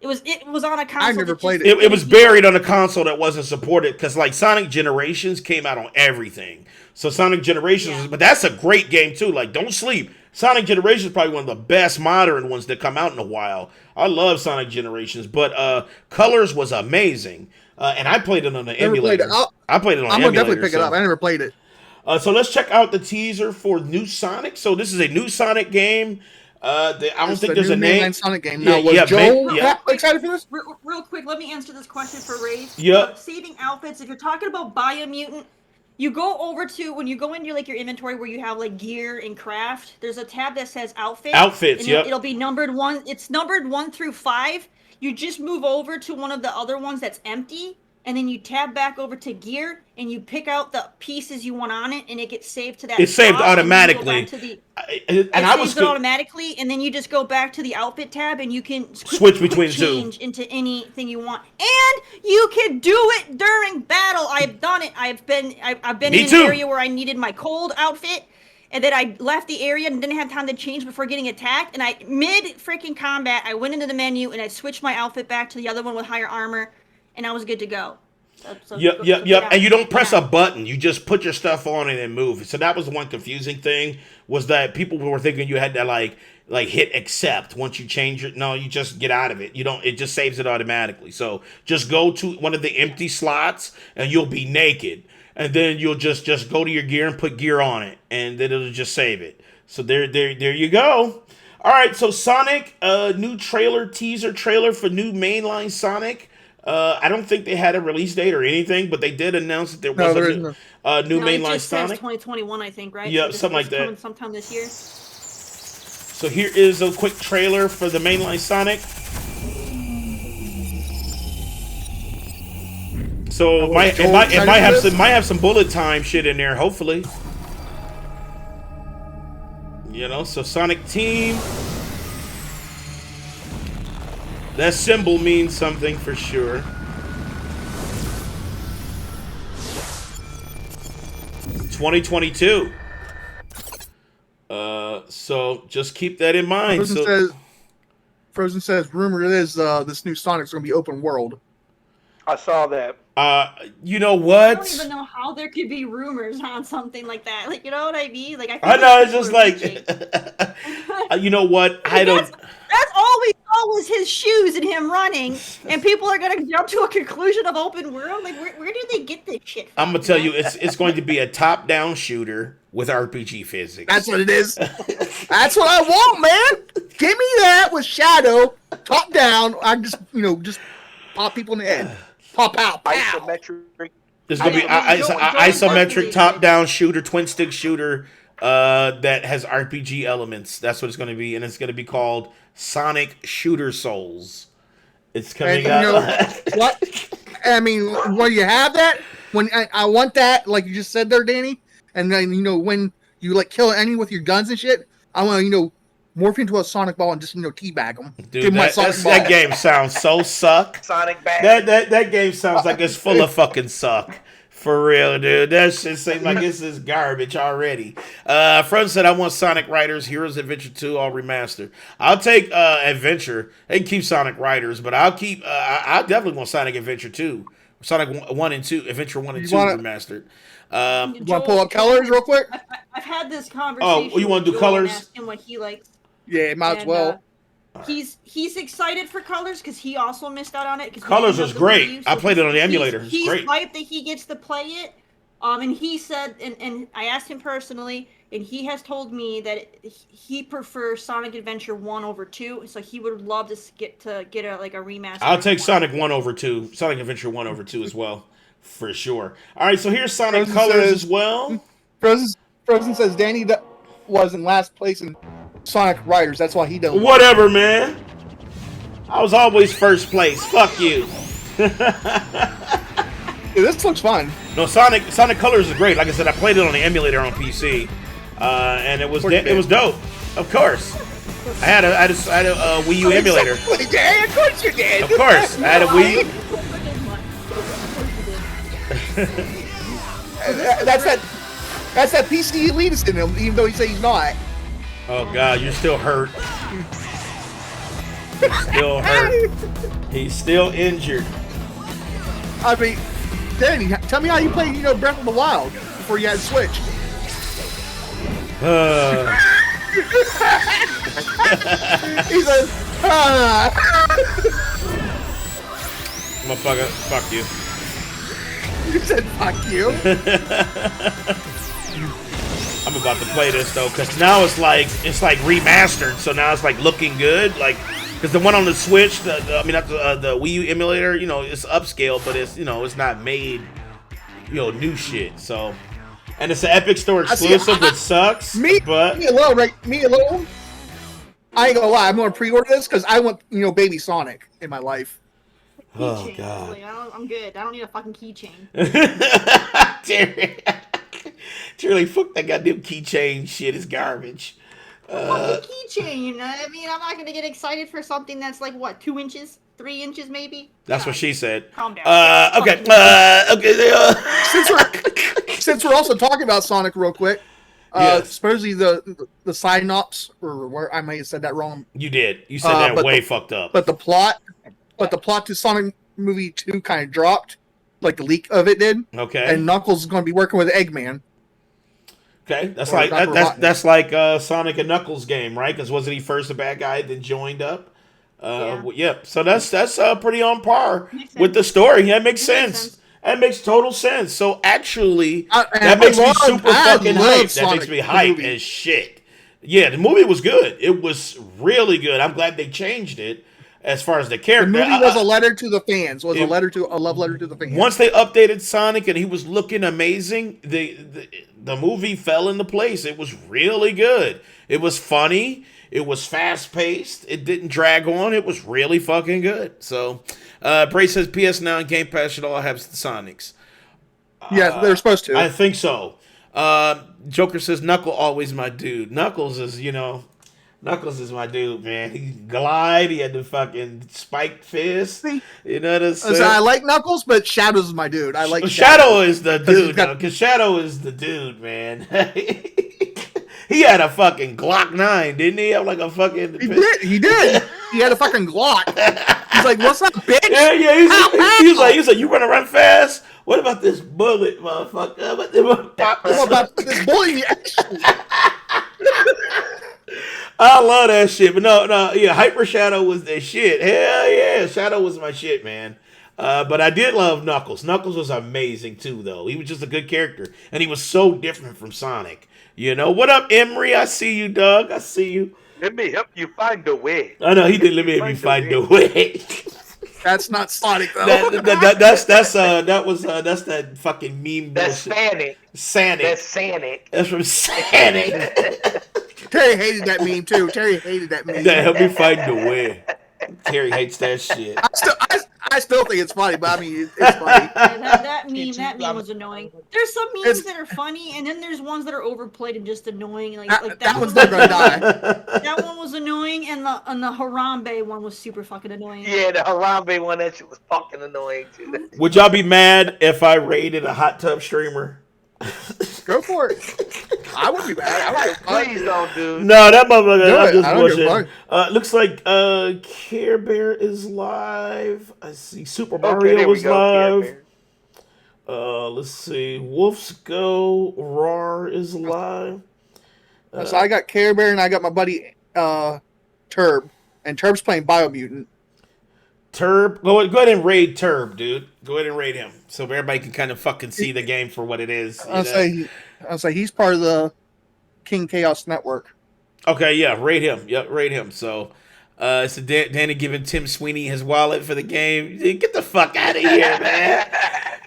It was on a console. I never played it was buried on a console that wasn't supported because like Sonic Generations came out on everything. So Sonic Generations, but that's a great game too. Like, don't sleep. Sonic Generations is probably one of the best modern ones that come out in a while. I love Sonic Generations, but Colors was amazing, and I played it on the emulator. I played it on. I'm gonna definitely pick it up. I never played it. So let's check out the teaser for new Sonic. So this is a new Sonic game. I don't think there's a name. Sonic game. Now, was Joel excited for this? Real quick, let me answer this question for Rafe. Yep. Saving outfits. If you're talking about Biomutant, you go over to when you go into like your inventory where you have like gear and craft. There's a tab that says outfit. Outfits. Yep. It'll be numbered 1. It's numbered 1 through 5. You just move over to one of the other ones that's empty. And then you tab back over to gear, and you pick out the pieces you want on it, and it gets saved to that. It's saved automatically. It saves it automatically, and then you just go back to the outfit tab, and you can switch between change into anything you want, and you can do it during battle. I've done it. I've been in an area where I needed my cold outfit. And then I left the area and didn't have time to change before getting attacked. And mid freaking combat, I went into the menu and I switched my outfit back to the other one with higher armor. And I was good to go. Yep. And you don't press a button. You just put your stuff on it and move. So that was the one confusing thing, was that people were thinking you had to like hit accept once you change it. No, you just get out of it. You don't. It just saves it automatically. So just go to one of the empty slots and you'll be naked. And then you'll just go to your gear and put gear on it, and then it'll just save it. So there you go. All right. So Sonic, new teaser trailer for new mainline Sonic. I don't think they had a release date or anything, but they did announce that there was a new mainline Sonic. 2021, I think, right? Yeah, something like that. Sometime this year. So here is a quick trailer for the mainline Sonic. So it might have some bullet time shit in there, hopefully. So Sonic Team. That symbol means something for sure. (2022). So just keep that in mind. Frozen says, rumor is this new Sonic's going to be open world. I saw that. You know what? I don't even know how how there could be rumors on something like that. Like, you know what I mean? Like, I know, it's people just are like, reaching. you know what? I don't. That's all we saw was his shoes and him running, and people are gonna jump to a conclusion of open world. Like, where do they get this shit from? I'm gonna tell you, it's going to be a top-down shooter with RPG physics. That's what it is. That's what I want, man. Give me that with Shadow, top down. I just pop people in the head, pop out, pow. Isometric. It's gonna be isometric top-down shooter, twin-stick shooter that has RPG elements. That's what it's going to be, and it's going to be called Sonic Shooter Souls. It's coming out. You know, what? I mean, when you have that, when I want that, like you just said there, Danny, and then when you like kill an enemy with your guns and shit, I want to morph into a Sonic ball and just teabag them. Dude, that game sounds so suck. Sonic bag. That game sounds like it's full of fucking suck. For real, dude. That shit seems like this is garbage already. Friend said, I want Sonic Riders, Heroes Adventure 2, all remastered. I'll take Adventure. They can keep Sonic Riders, but I'll keep. I definitely want Sonic Adventure 2. Sonic 1 and 2, Adventure 1 and 2 remastered. You want to pull up colors real quick? I've had this conversation. Oh, you want to do colors? Asking what he likes. Yeah, might as well. He's excited for Colors because he also missed out on it. Colors was great. I played it on the emulator. He's great. hyped that he gets to play it. And he said, and I asked him personally, and he has told me that he prefers Sonic Adventure 1 over 2. So he would love to get a remaster. I'll take Sonic 1 over 2, Sonic Adventure 1 over 2 as well, for sure. All right, so here's Sonic Colors as well. Frozen says Danny was in last place in Sonic Riders. That's why he don't. Whatever, man. I was always first place. Fuck you. This looks fun. No, Sonic Colors is great. Like I said, I played it on the emulator on PC, and it was dope. Of course, I had a Wii U emulator. Of course you did. Of course, I had a Wii U. That's that PC elitist in him, even though he says he's not. Oh God, you're still hurt. You're still hurt. He's still injured. I mean, Danny, tell me how you played, Breath of the Wild before you had Switch. He says, Motherfucker, fuck you. You said fuck you. I'm about to play this though, cause now it's like remastered, so now it's like looking good, like, cause the one on the Switch, the Wii U emulator, it's upscale, but it's it's not made, new shit. So, and it's an Epic Store exclusive, which sucks. Me alone. I ain't gonna lie, I'm gonna pre-order this because I want baby Sonic in my life. Oh God, like, I'm good. I don't need a fucking keychain. Truly, fuck that goddamn keychain shit is garbage. Keychain. I mean, I'm not gonna get excited for something that's like what, 2 inches, 3 inches, maybe. That's what she said. Calm down. Okay. Since we're also talking about Sonic, real quick. Yes. Supposedly the synopsis, or where I may have said that wrong. You did. You said that way fucked up. But the plot to Sonic Movie 2 kind of dropped, like the leak of it did. Okay. And Knuckles is going to be working with Eggman. Okay, that's like Sonic and Knuckles game, right? Because wasn't he first a bad guy, then joined up? Yeah. So that's pretty on par with the story. That makes sense. That makes total sense. So actually, that makes me super fucking hyped. That makes me hype as shit. Yeah, the movie was good. It was really good. I'm glad they changed it. As far as the character, the movie was a letter to the fans. A love letter to the fans. Once they updated Sonic and he was looking amazing, the movie fell into place. It was really good. It was funny. It was fast paced. It didn't drag on. It was really fucking good. So, Bray says PS Now and Game Pass should all have Sonics. Yeah, they're supposed to. I think so. Joker says Knuckle always my dude. Knuckles is my dude, man. He glide. He had the fucking spiked fist. You know what I'm saying? So I like Knuckles, but Shadow's my dude. I like Shadow is the dude, because Shadow is the dude, man. He had a fucking Glock 9, didn't he? Have like a fucking. He did. He had a fucking Glock. He's like, "What's up, bitch?" Yeah. He's like, you want to run fast? What about this bullet, motherfucker? What the pop What about this bullying action? I love that shit, but no, yeah, Hyper Shadow was the shit. Hell yeah, Shadow was my shit, man. But I did love Knuckles. Knuckles was amazing too, though. He was just a good character, and he was so different from Sonic. You know, what up, Emery? I see you, Doug. I see you. Let me help you find the way. I know he did. Let me help you find the way. That's not Sonic though. That's that fucking meme. That's bullshit. Sanic. Sanic. That's Sanic. That's from Sanic. Terry hated that meme too. Terry hated that meme. That help me find the way. Terry hates that shit. I still think it's funny, but I mean, it's funny. That meme was annoying. There's some memes that are funny, and then there's ones that are overplayed and just annoying. Like that one's never gonna die. That one was annoying, and the Harambe one was super fucking annoying. Yeah, the Harambe one, that shit was fucking annoying too. Would y'all be mad if I raided a hot tub streamer? Go for it. I would be mad. Please don't, dude. No, that motherfucker. Do I'm it. just I don't give a bullshitting. Looks like Care Bear is live. I see Super Okay, Mario there we is go, Care live. Bear. Let's see. Wolf's Go Roar is live. So I got Care Bear and I got my buddy Turb, and Turb's playing Biomutant. Turb, go ahead and raid Turb, dude. Go ahead and raid him so everybody can kind of fucking see the game for what it is. I'll say he's part of the King Chaos Network. Okay, yeah, raid him. Yep, raid him. So, Danny giving Tim Sweeney his wallet for the game. Get the fuck out of here, man.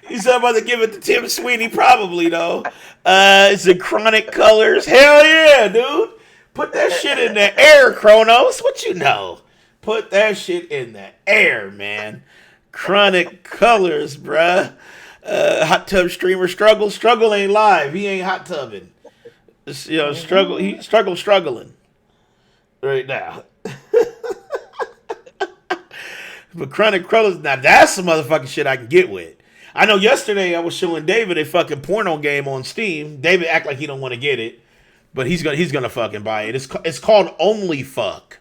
He's about to give it to Tim Sweeney, probably though. It's in Chronic Colors. Hell yeah, dude. Put that shit in the air, Kronos. What you know? Put that shit in the air, man. Chronic Colors, bruh. Hot tub streamer struggle ain't live. He ain't hot tubbing. Struggling right now. But Chronic Colors, now that's some motherfucking shit I can get with. I know yesterday I was showing David a fucking porno game on Steam. David act like he don't want to get it, but he's gonna fucking buy it. It's called Only Fuck.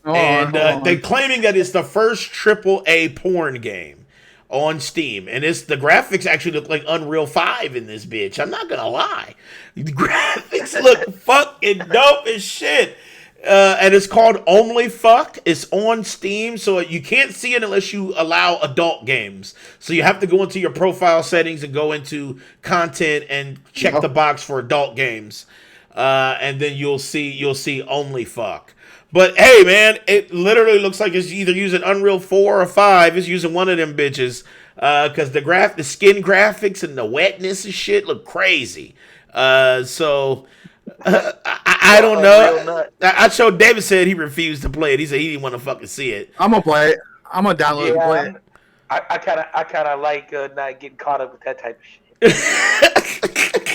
And they're claiming that it's the first AAA porn game on Steam. And the graphics actually look like Unreal 5 in this bitch. I'm not going to lie. The graphics look fucking dope as shit. And it's called Only Fuck. It's on Steam, so you can't see it unless you allow adult games. So you have to go into your profile settings and go into content and check the box for adult games. And then you'll see Only Fuck. But hey, man, it literally looks like it's either using Unreal 4 or 5. It's using one of them bitches because the skin graphics and the wetness and shit look crazy. I don't know. I showed David said he refused to play it. He said he didn't want to fucking see it. I'm gonna play it. I'm gonna download it and play it. I kind of like not getting caught up with that type of shit.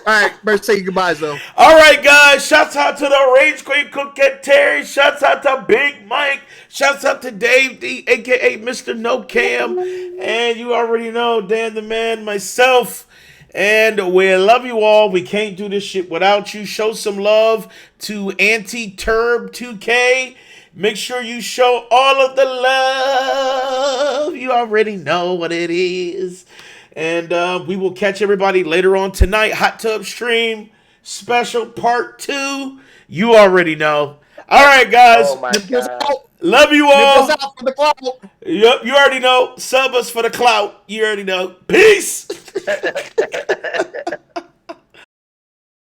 All right, better say your goodbyes though. All right, guys. Shouts out to the Rage Queen Cookette Terry. Shouts out to Big Mike. Shouts out to Dave D, aka Mr. No Cam, and you already know Dan the Man, myself. And we love you all. We can't do this shit without you. Show some love to Anti-Turb 2K. Make sure you show all of the love. You already know what it is. And we will catch everybody later on tonight. Hot Tub Stream Special Part 2. You already know. All right, guys. Oh my God. Love you all. Nipples out for the clout. Yep, you already know. Sub us for the clout. You already know. Peace.